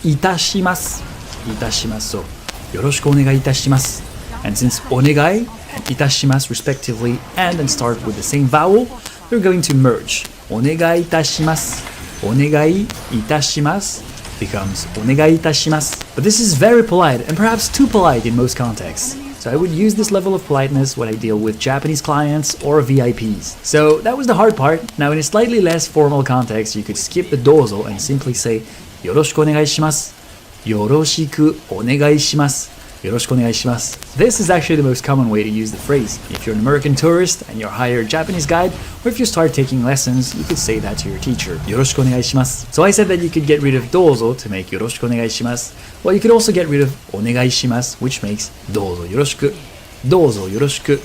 itashimasu. Itashimasu. So, yoroshiku onegai itashimasu. And since onegai and itashimasu respectively end and start with the same vowel, they're going to merge. Onegai itashimasu. Onegai itashimasu becomes onegai itashimasu. But this is very polite and perhaps too polite in most contexts. So I would use this level of politeness when I deal with Japanese clients or VIPs. So that was the hard part. Now in a slightly less formal context, you could skip the dozo and simply say yoroshiku onegai shimasu. Yoroshiku onegai shimasu. Yoroshiku onegai shimasu. This is actually the most common way to use the phrase. If you're an American tourist and you're hired Japanese guide, or if you start taking lessons, you could say that to your teacher. Yoroshiku onegai shimasu. So I said that you could get rid of dozo to make yoroshiku onegai shimasu. Well, you could also get rid of onegai shimasu, which makes dozo yoroshiku. Dozo yoroshiku.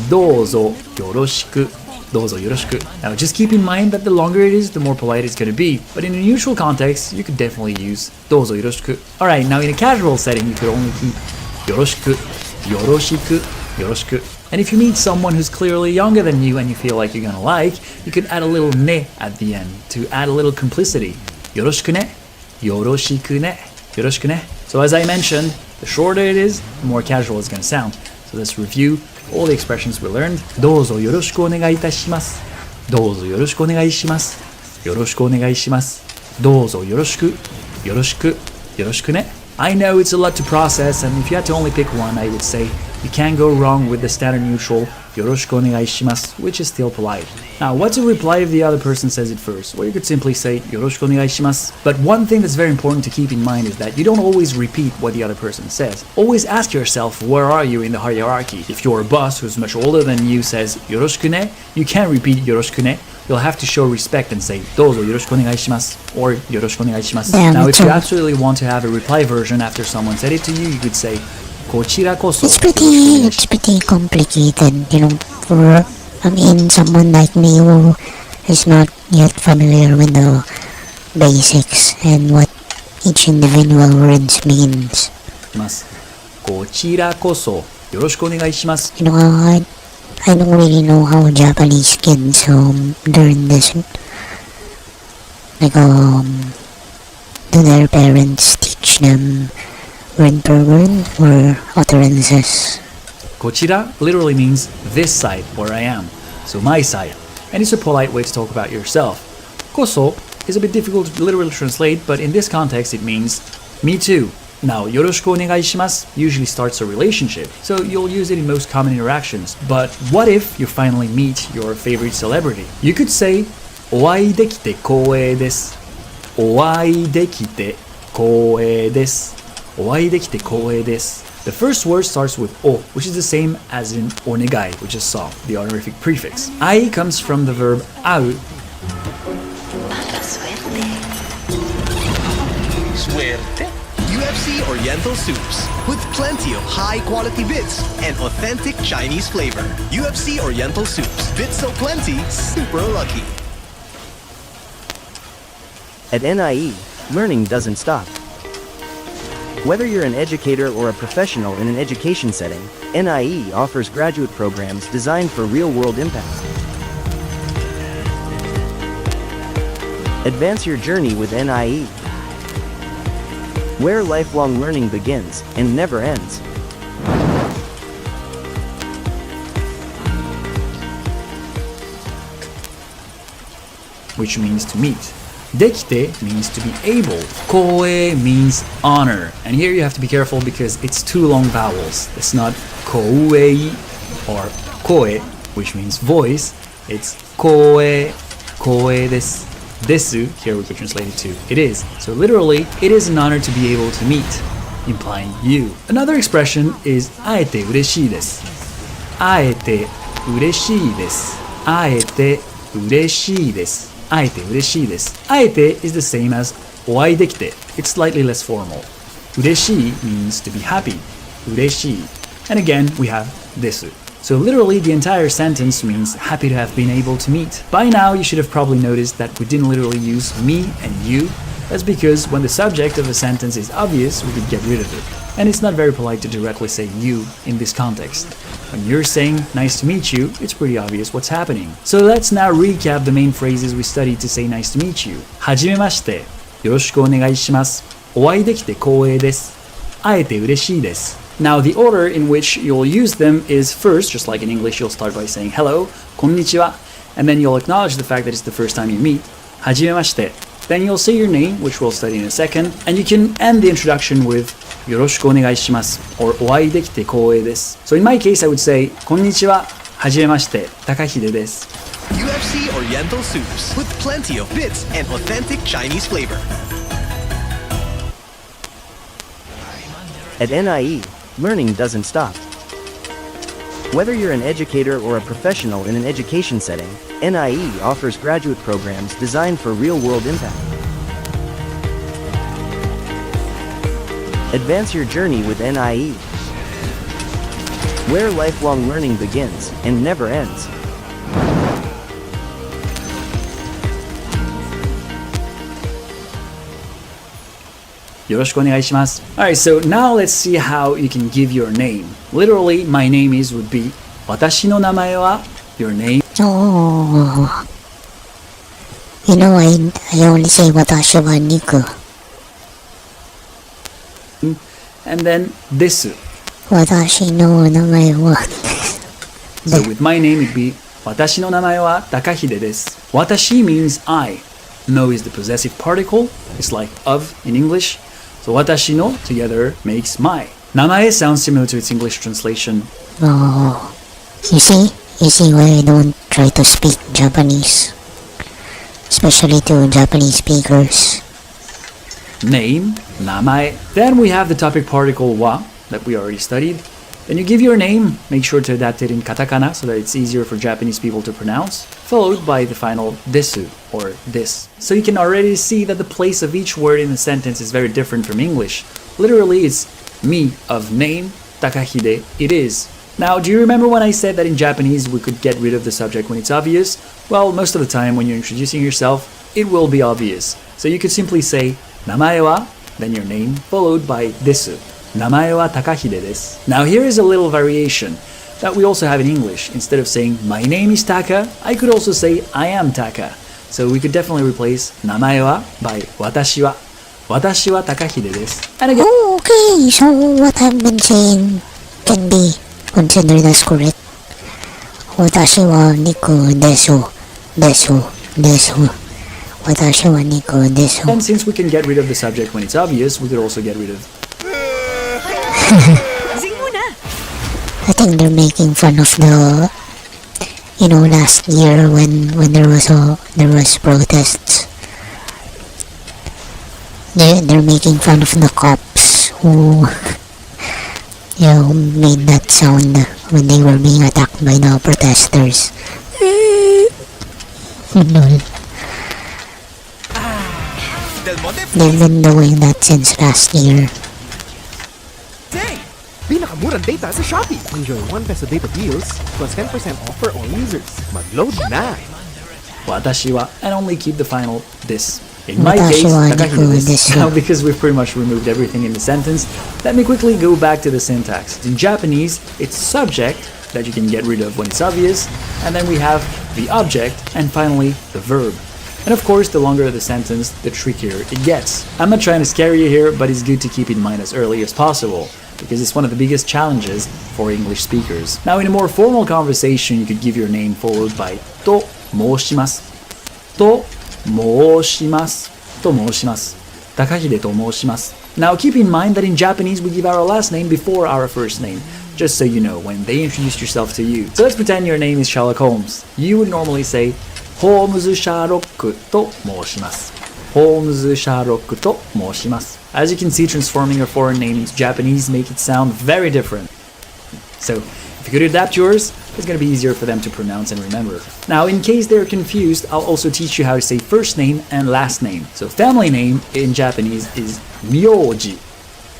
Dozo yoroshiku. Dozo yoroshiku. Now just keep in mind that the longer it is, the more polite it's going to be. But in a neutral context, you could definitely use dozo yoroshiku. Alright, now in a casual setting, you could only keep yoroshiku, yoroshiku, yoroshiku. And if you meet someone who's clearly younger than you and you feel like you're gonna like, you could add a little ne at the end to add a little complicity. Yoroshiku ne, yoroshiku ne, yoroshiku ne. So as I mentioned, the shorter it is, the more casual it's gonna sound. So let's review all the expressions we learned. Dozo yoroshiku onegai itashimasu. Dozo yoroshiku onegai shimasu. Yoroshiku onegai shimasu. Dozo yoroshiku, yoroshiku, yoroshiku ne. I know it's a lot to process, and if you had to only pick one, I would say you can't go wrong with the standard neutral yoroshiku onegai shimasu, which is still polite. Now, what to reply if the other person says it first? Well, you could simply say yoroshiku onegai shimasu. But one thing that's very important to keep in mind is that you don't always repeat what the other person says. Always ask yourself, where are you in the hierarchy? If your boss, who's much older than you, says yoroshiku ne, you can't repeat yoroshiku ne. You'll have to show respect and say dozo yoroshiku onegai shimasu or yoroshiku onegai shimasu. Now, if you absolutely want to have a reply version after someone said it to you, you could say kochira koso. It's pretty complicated, you know, for someone like me who is not yet familiar with the basics and what each individual words means. Kochira koso yoroshiku onegai shimasu. You know, I don't really know how Japanese kids learn this. Like, do their parents teach them word per word or utterances? Kochira literally means this side, where I am. So my side. And it's a polite way to talk about yourself. Koso is a bit difficult to literally translate, but in this context it means me too. Now, yoroshiku onegai shimasu usually starts a relationship, so you'll use it in most common interactions. But what if you finally meet your favorite celebrity? You could say, oai dekite koei desu. Oai dekite koei desu. Oai dekite koei desu. The first word starts with o, which is the same as in onegai, we just saw, the honorific prefix. Ai comes from the verb au. Suerte. UFC Oriental Soups, with plenty of high-quality bits and authentic Chinese flavor. UFC Oriental Soups, bits so plenty, super lucky. At NIE, learning doesn't stop. Whether you're an educator or a professional in an education setting, NIE offers graduate programs designed for real-world impact. Advance your journey with NIE, where lifelong learning begins and never ends. Which means to meet. Dekite means to be able. Koe means honor. And here you have to be careful because it's two long vowels. It's not koei or koe, which means voice. It's koe, koe desu. Desu, here we could translate it to it is. So literally, it is an honor to be able to meet, implying you. Another expression is aete ureshii desu. Aete ureshii desu. Aete ureshii desu. Aete ureshii desu. Aete is the same as oai dekite. It's slightly less formal. Ureshii means to be happy. Ureshii. And again, we have desu. So literally, the entire sentence means happy to have been able to meet. By now, you should have probably noticed that we didn't literally use me and you. That's because when the subject of a sentence is obvious, we could get rid of it. And it's not very polite to directly say you in this context. When you're saying nice to meet you, it's pretty obvious what's happening. So let's now recap the main phrases we studied to say nice to meet you. はじめまして。よろしくお願いします。お会いできて光栄です。会えて嬉しいです。Now, the order in which you'll use them is first, just like in English, you'll start by saying hello, konnichiwa, and then you'll acknowledge the fact that it's the first time you meet, hajimemashite. Then you'll say your name, which we'll study in a second, and you can end the introduction with yoroshiku onegaishimasu or oai dekite koue desu. So in my case, I would say konnichiwa, hajimemashite, Takahide desu. UFC Oriental Soups, with plenty of bits and authentic Chinese flavor. At NIE, learning doesn't stop. Whether you're an educator or a professional in an education setting, NIE offers graduate programs designed for real-world impact. Advance your journey with NIE, where lifelong learning begins and never ends. Yoroshiku onegaishimasu. Alright, so now let's see how you can give your name. Literally, my name is would be watashi no namae wa, your name. Oh. You know, I only say watashi wa Niku. And then desu. Watashi no namae wa. So with my name it'd be watashi no namae wa Takahide desu. Watashi means I. No is the possessive particle. It's like of in English. So watashi no together makes my. Namae sounds similar to its English translation. Oh. You see why I don't try to speak Japanese. Especially to Japanese speakers. Name, namae. Then we have the topic particle wa that we already studied. Then you give your name, make sure to adapt it in katakana so that it's easier for Japanese people to pronounce, followed by the final desu, or this. So you can already see that the place of each word in the sentence is very different from English. Literally, it's me of name, Takahide, it is. Now, do you remember when I said that in Japanese we could get rid of the subject when it's obvious? Well, most of the time when you're introducing yourself, it will be obvious. So you could simply say, namae wa, then your name, followed by desu. Namae wa Takahide desu. Now here is a little variation that we also have in English. Instead of saying, my name is Taka, I could also say, I am Taka. So we could definitely replace namae wa by watashi wa. Watashi wa Takahide desu. And again, Okay, so what I've been saying can be considered as correct. Watashi wa Niku desu. Desu. Desu. Watashi wa Niku desu. and since we can get rid of the subject when it's obvious, we could also get rid of I think they're making fun of the, last year when there was protests. They're making fun of the cops who, made that sound when they were being attacked by the protesters. Lol. They've been doing that since last year. Pinakamurang data sa Shopee. Enjoy 1 peso data deals plus 10% off for all users. Mag-load na! Watashi wa, and only keep the final this. In my Watashi case, wa Takahide desu. desu. Now, because we've pretty much removed everything in the sentence, let me quickly go back to the syntax. In Japanese, it's subject that you can get rid of when it's obvious, and then we have the object, and finally, the verb. And of course, the longer the sentence, the trickier it gets. I'm not trying to scare you here, but it's good to keep in mind as early as possible, because it's one of the biggest challenges for English speakers. Now, in a more formal conversation, you could give your name followed by to moshimasu. To moshimasu. To moshimasu. Takahide to moshimasu. Now, keep in mind that in Japanese, we give our last name before our first name, just so you know when they introduce yourself to you. So let's pretend your name is Sherlock Holmes. You would normally say, Holmes Sherlock to moshimasu. Holmes Sherlock to moshimasu. As you can see, transforming a foreign name into Japanese make it sound very different. So, if you could adapt yours, it's going to be easier for them to pronounce and remember. Now, in case they're confused, I'll also teach you how to say first name and last name. So, family name in Japanese is myoji.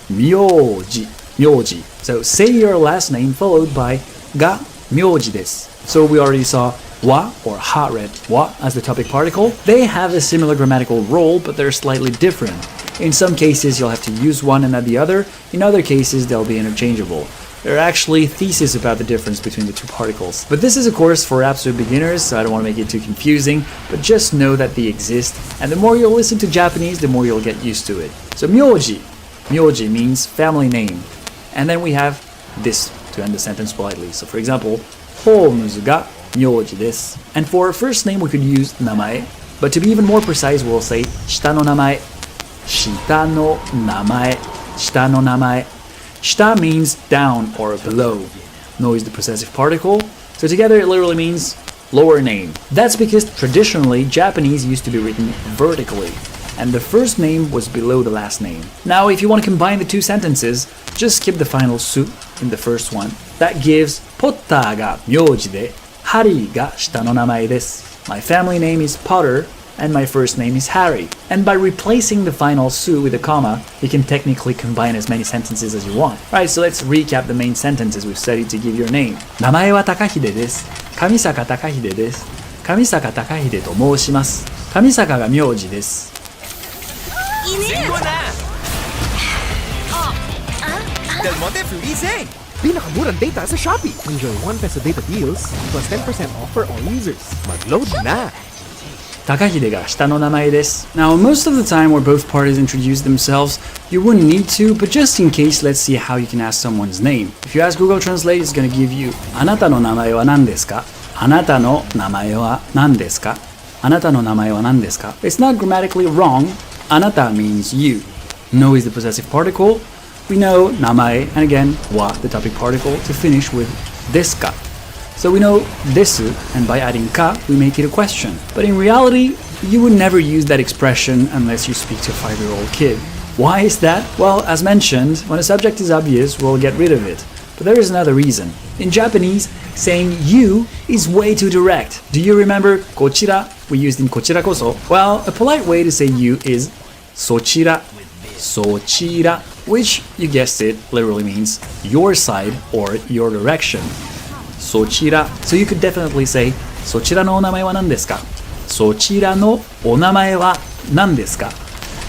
Myoji. Myoji. So, say your last name followed by ga myoji desu. So, we already saw wa or ha read wa as the topic particle. They have a similar grammatical role, but they're slightly different. In some cases, you'll have to use one and not the other. In other cases, they'll be interchangeable. There are actually theses about the difference between the two particles. But this is a course for absolute beginners, so I don't want to make it too confusing, but just know that they exist, and the more you'll listen to Japanese, the more you'll get used to it. So myoji. Myoji means family name. And then we have this to end the sentence politely. So for example, Holmes ga myoji desu. And for our first name, we could use namae, but to be even more precise, we'll say shita no namae. Shita no namae. Shita no namae. Shita means down or below. No is the possessive particle. So together it literally means lower name. That's because traditionally Japanese used to be written vertically, and the first name was below the last name. Now, if you want to combine the two sentences, just skip the final su in the first one. That gives Potta ga myoji de, Hari ga shita no namae desu. My family name is Potter, and my first name is Harry. And by replacing the final su with a comma, you can technically combine as many sentences as you want. Alright, so let's recap the main sentences we've studied to give your name. Namae wa Takahide desu. Kamisaka Takahide desu. Kamisaka Takahide to moushimasu. Kamisaka ga myoji desu. Del Monte Fruity Zing! Pinakamurang data sa Shopee. Enjoy 1 peso data deals plus 10% off for all users. Mag-load na! Takahide ga shita no namae desu. Now, most of the time where both parties introduce themselves, you wouldn't need to, but just in case, let's see how you can ask someone's name. If you ask Google Translate, it's going to give you Anata no namae wa nan desu ka? Anata no namae wa nan desu ka? Anata no namae wa nan desu ka? It's not grammatically wrong. Anata means you. No is the possessive particle. We know namae, and again, wa, the topic particle, to finish with desu ka. So we know desu, and by adding ka, we make it a question. But in reality, you would never use that expression unless you speak to a 5-year-old kid. Why is that? Well, as mentioned, when a subject is obvious, we'll get rid of it. But there is another reason. In Japanese, saying you is way too direct. Do you remember kochira we used in kochira koso? Well, a polite way to say you is sochira. Sochira, which, you guessed it, literally means your side or your direction. Sochira. So you could definitely say, Sochira no onamae wa nan desu ka? Sochira no onamae wa nan desu ka?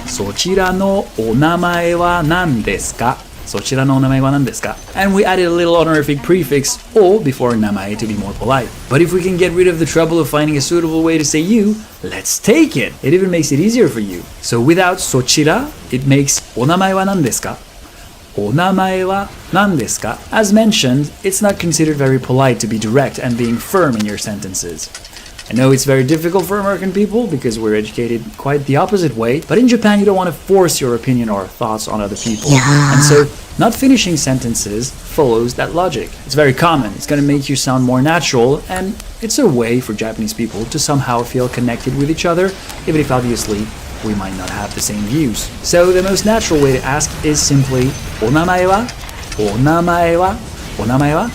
Sochira no onamae wa nan desu ka? Sochira no onamae wa nan desu ka? And we added a little honorific prefix o before namae to be more polite. But if we can get rid of the trouble of finding a suitable way to say you, let's take it! It even makes it easier for you. So without sochira, it makes onamae wa nan desu ka? Onamae wa nan desu ka? As mentioned, it's not considered very polite to be direct and being firm in your sentences. I know it's very difficult for American people because we're educated quite the opposite way, but in Japan you don't want to force your opinion or thoughts on other people. Yeah. And so, not finishing sentences follows that logic. It's very common, it's going to make you sound more natural, and it's a way for Japanese people to somehow feel connected with each other, even if obviously we might not have the same views. So the most natural way to ask is simply onamae wa, onamae wa, onamae wa,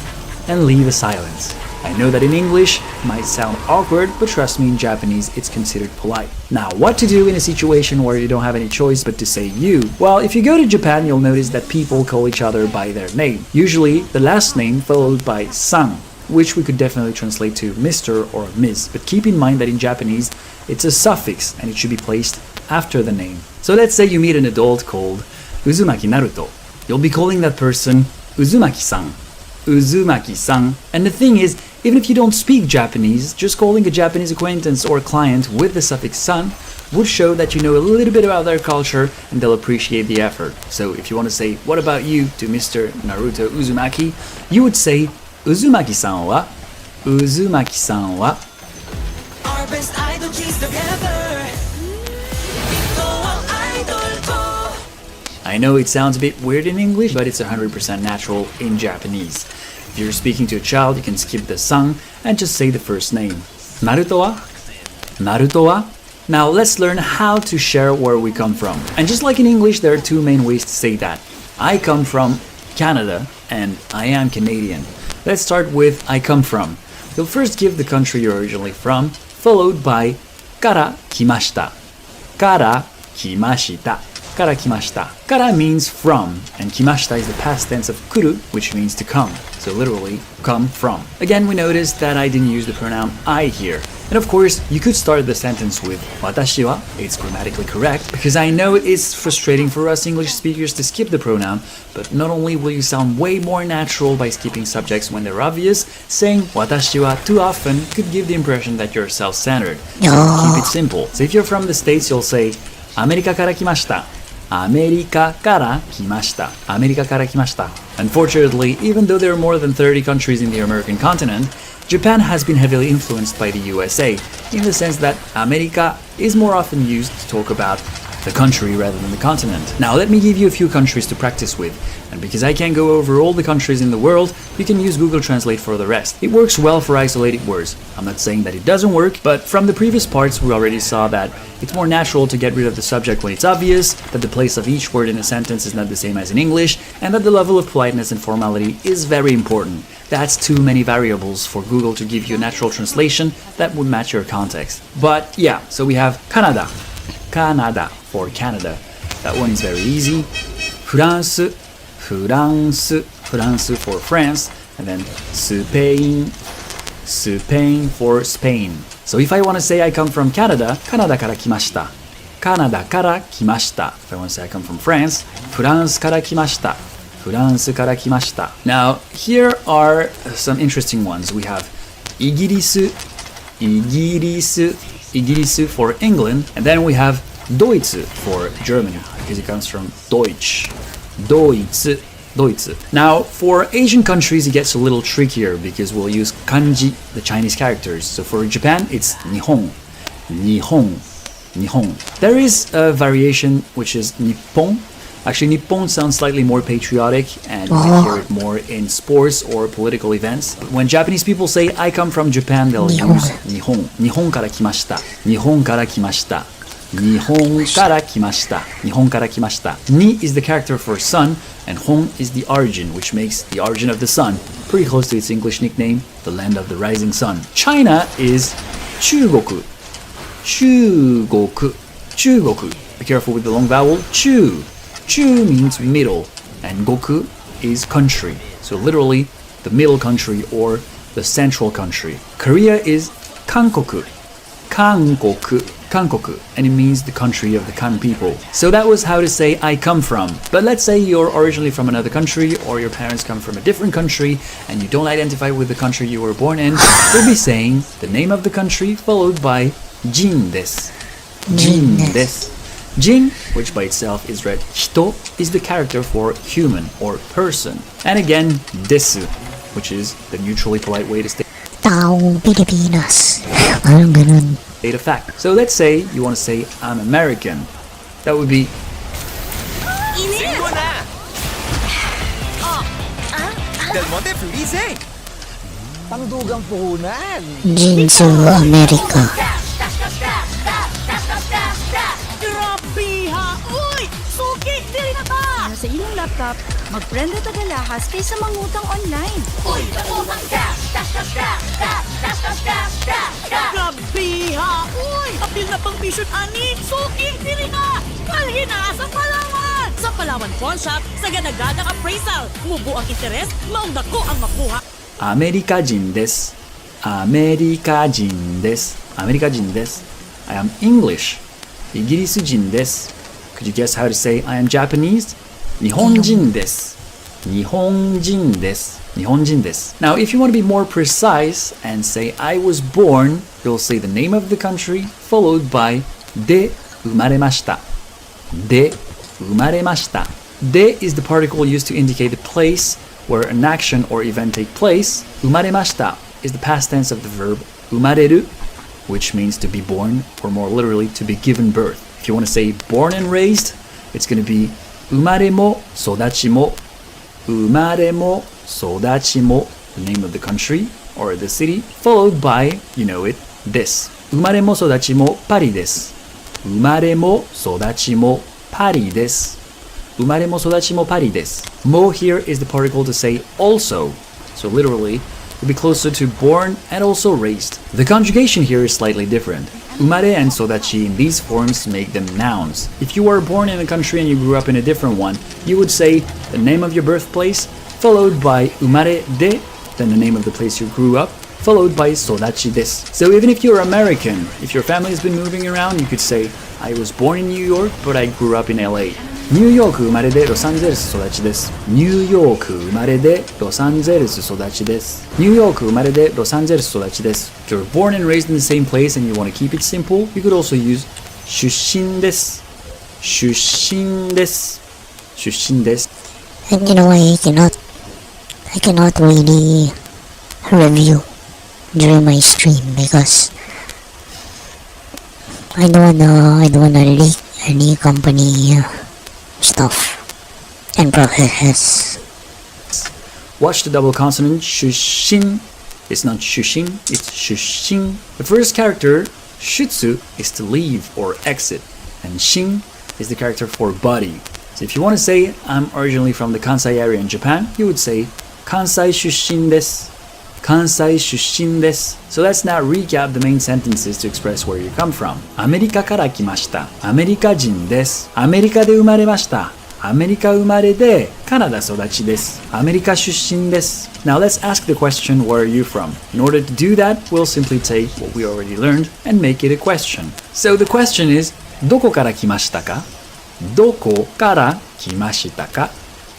and leave a silence. I know that in English it might sound awkward, but trust me, in Japanese it's considered polite. Now, what to do in a situation where you don't have any choice but to say you? Well, if you go to Japan, you'll notice that people call each other by their name. Usually the last name followed by san, which we could definitely translate to Mr. or Ms. But keep in mind that in Japanese, it's a suffix and it should be placed after the name. So let's say you meet an adult called Uzumaki Naruto. You'll be calling that person Uzumaki-san. Uzumaki-san. And the thing is, even if you don't speak Japanese, just calling a Japanese acquaintance or client with the suffix san would show that you know a little bit about their culture and they'll appreciate the effort. So if you want to say, what about you, to Mr. Naruto Uzumaki, you would say, Uzumaki-san wa, Uzumaki-san wa. Our best idol keys together. Ito ang idol ko. I know it sounds a bit weird in English, but it's 100% natural in Japanese. If you're speaking to a child, you can skip the san and just say the first name. Naruto wa? Naruto wa? Now let's learn how to share where we come from. And just like in English, there are two main ways to say that. I come from Canada and I am Canadian. Let's start with I come from. You'll first give the country you're originally from, followed by kara kimashita. Kara kimashita. Kara kimashita. Kara means from, and kimashita is the past tense of kuru, which means to come. So literally, come from. Again, we noticed that I didn't use the pronoun I here. And of course, you could start the sentence with watashi wa. It's grammatically correct, because I know it's frustrating for us English speakers to skip the pronoun, but not only will you sound way more natural by skipping subjects when they're obvious, saying watashi wa too often could give the impression that you're self-centered. So keep it simple. So if you're from the States, you'll say, America kara kimashita. America kara kimashita. America kara kimashita. Unfortunately, even though there are more than 30 countries in the American continent, Japan has been heavily influenced by the USA, in the sense that America is more often used to talk about the country rather than the continent. Now let me give you a few countries to practice with, and because I can't go over all the countries in the world, you can use Google Translate for the rest. It works well for isolated words. I'm not saying that it doesn't work, but from the previous parts we already saw that it's more natural to get rid of the subject when it's obvious, that the place of each word in a sentence is not the same as in English, and that the level of politeness and formality is very important. That's too many variables for Google to give you a natural translation that would match your context. But yeah, so we have Canada. Canada for Canada. That one is very easy. France, France, France for France, and then Spain, Spain for Spain. So if I want to say I come from Canada, Canada kara kimashita. Canada kara kimashita. If I want to say I come from France, France kara kimashita. France kara kimashita. Now, here are some interesting ones. We have Igirisu, Igirisu, Igirisu for England, and then we have Deutsch for Germany, because it comes from Deutsch. Deutsch, Deutsch. Now, for Asian countries, it gets a little trickier because we'll use kanji, the Chinese characters. So for Japan, it's Nihon, Nihon, Nihon. There is a variation which is Nippon. Actually, Nippon sounds slightly more patriotic, and you can hear it more in sports or political events. But when Japanese people say, I come from Japan, they'll use Nihon. Nihon kara kimashita. Nihon kara kimashita. Nihon kara kimashita. Nihon kara kimashita. Ni is the character for sun, and Hon is the origin, which makes the origin of the sun pretty close to its English nickname, the land of the rising sun. China is Chugoku. Chugoku. Chugoku. Be careful with the long vowel. Chu. Chu means middle, and Goku is country. So literally, the middle country or the central country. Korea is Kankoku. Kankoku. Kankoku. And it means the country of the Kan people. So that was how to say I come from. But let's say you're originally from another country, or your parents come from a different country, and you don't identify with the country you were born in. You'll be saying the name of the country followed by Jin desu. Jin desu. Jin, which by itself is read hito, is the character for human or person. And again, desu, which is the neutrally polite way to state a fact. So let's say you want to say I'm American. That would be Jinsu America. Grabe ha! Uy! Suki! Dili na ta! Sa inyong laptop, mag-prende tagalahas kaysa mangutang online. Uy, nakuha cash! Cash, cash, cash! Cash, cash, cash, cash! Cash, cash! Grabe ha! Uy! Apil na pang mission ani! Suking diri na! Kalhin na sa Palawan! Sa Palawan Pawn Shop, sa ganagagang appraisal. Mubo ang interes, maong dako ang makuha. アメリカ人です。アメリカ人です。アメリカ人です。I am English. イギリス人です。Could you guess how to say I am Japanese? 日本人です。日本人です。日本人です。Now, if you want to be more precise and say I was born, you'll say the name of the country followed by で生まれました。で生まれました。で is the particle used to indicate the place where an action or event take place. 生まれました is the past tense of the verb 生まれる, which means to be born, or more literally, to be given birth. If you want to say born and raised, it's going to be 生まれも育ちも。生まれも育ちも, the name of the country or the city, followed by, you know it, this. 生まれも育ちもパリです。生まれも育ちもパリです。生まれも育ちもパリです。Mo here is the particle to say also. So literally, it'd be closer to born and also raised. The conjugation here is slightly different. 生まれ and 育ち in these forms make them nouns. If you were born in a country and you grew up in a different one, you would say the name of your birthplace, followed by 生まれで, then the name of the place you grew up, followed by 育ちです. So even if you're American, if your family has been moving around, you could say, I was born in New York, but I grew up in LA. ニューヨーク生まれでロサンゼルス育ちです。ニューヨーク生まれでロサンゼルス育ちです。ニューヨーク生まれでロサンゼルス育ちです。If you're born and raised in the same place and you want to keep it simple, you could also use 出身です。出身です。出身です。And you know, I cannot really review during my stream because I don't wanna leak any company stuff and processes. Watch the double consonant 出身. It's not 出身, it's 出身. The first character, 出 is to leave or exit, and 身 is the character for body. So if you want to say I'm originally from the Kansai area in Japan, you would say 関西出身です。関西出身です。So let's now recap the main sentences to express where you come from. アメリカから来ました。アメリカ人です。アメリカで生まれました。アメリカ生まれでカナダ育ちです。アメリカ出身です。Now let's ask the question, where are you from? In order to do that, we'll simply take what we already learned and make it a question. So the question is, どこから来ましたか？どこから来ましたか？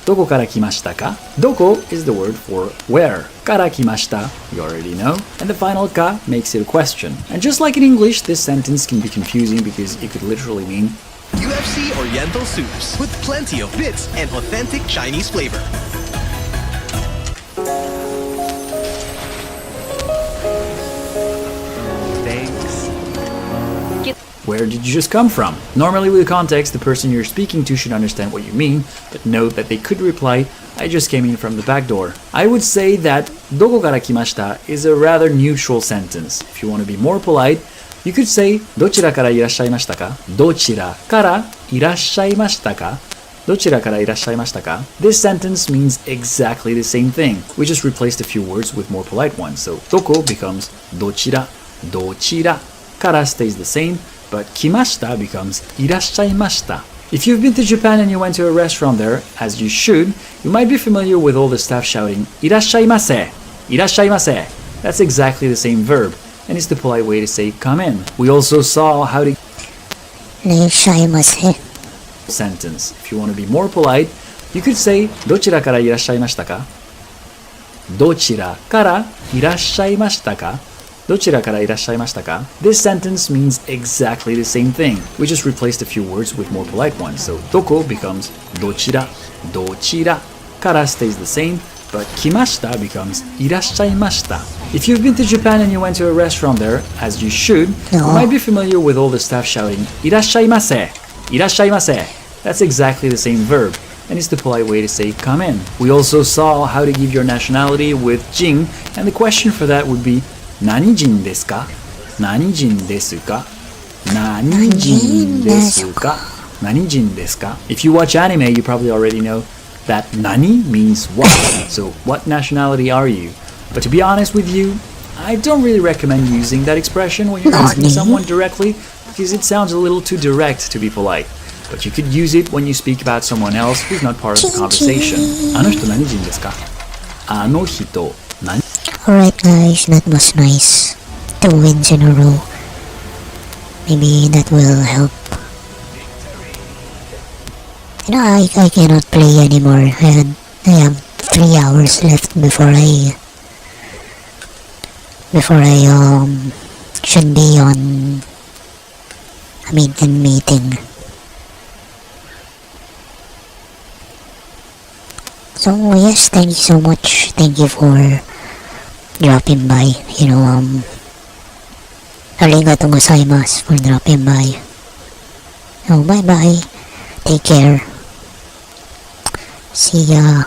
どこから来ましたか？どこ is the word for where. から来ました you already know. And the final ka makes it a question. And just like in English, this sentence can be confusing because it could literally mean UFC Oriental Soups with plenty of bits and authentic Chinese flavor. Where did you just come from? Normally with context, the person you're speaking to should understand what you mean, but note that they could reply, I just came in from the back door. I would say that どこから来ました is a rather neutral sentence. If you want to be more polite, you could say どちらからいらっしゃいましたか？どちらからいらっしゃいましたか？どちらからいらっしゃいましたか? This sentence means exactly the same thing. We just replaced a few words with more polite ones. So どこ becomes どちら、どちら から stays the same, but 来ました becomes いらっしゃいました. If you've been to Japan and you went to a restaurant there, as you should, you might be familiar with all the staff shouting いらっしゃいませ, いらっしゃいませ. That's exactly the same verb, and it's the polite way to say come in. We also saw how to いらっしゃいませ sentence. If you want to be more polite, you could say どちらからいらっしゃいましたか？どちらからいらっしゃいましたか？どちらからいらっしゃいましたか? This sentence means exactly the same thing. We just replaced a few words with more polite ones. So どこ becomes どちら、どちら から stays the same, but 来ました becomes いらっしゃいました. If you've been to Japan and you went to a restaurant there, as you should, you might be familiar with all the staff shouting いらっしゃいませ, いらっしゃいませ. That's exactly the same verb, and it's the polite way to say come in. We also saw how to give your nationality with 人, and the question for that would be 何人ですか？何人ですか？何人ですか？何人ですか？ If you watch anime, you probably already know that nani means what. So what nationality are you? But to be honest with you, I don't really recommend using that expression when you're asking someone directly, because it sounds a little too direct to be polite. But you could use it when you speak about someone else who's not part of the conversation. あの人何人ですか? あの人何? Alright guys, that was nice. 2 wins in a row. Maybe that will help. You know, I cannot play anymore. I have 3 hours left before I should be on a meeting. So yes, thank you so much. Thank you for dropping by. You know, arigatou gozaimasu for dropping by. Oh, bye bye. Take care. See ya.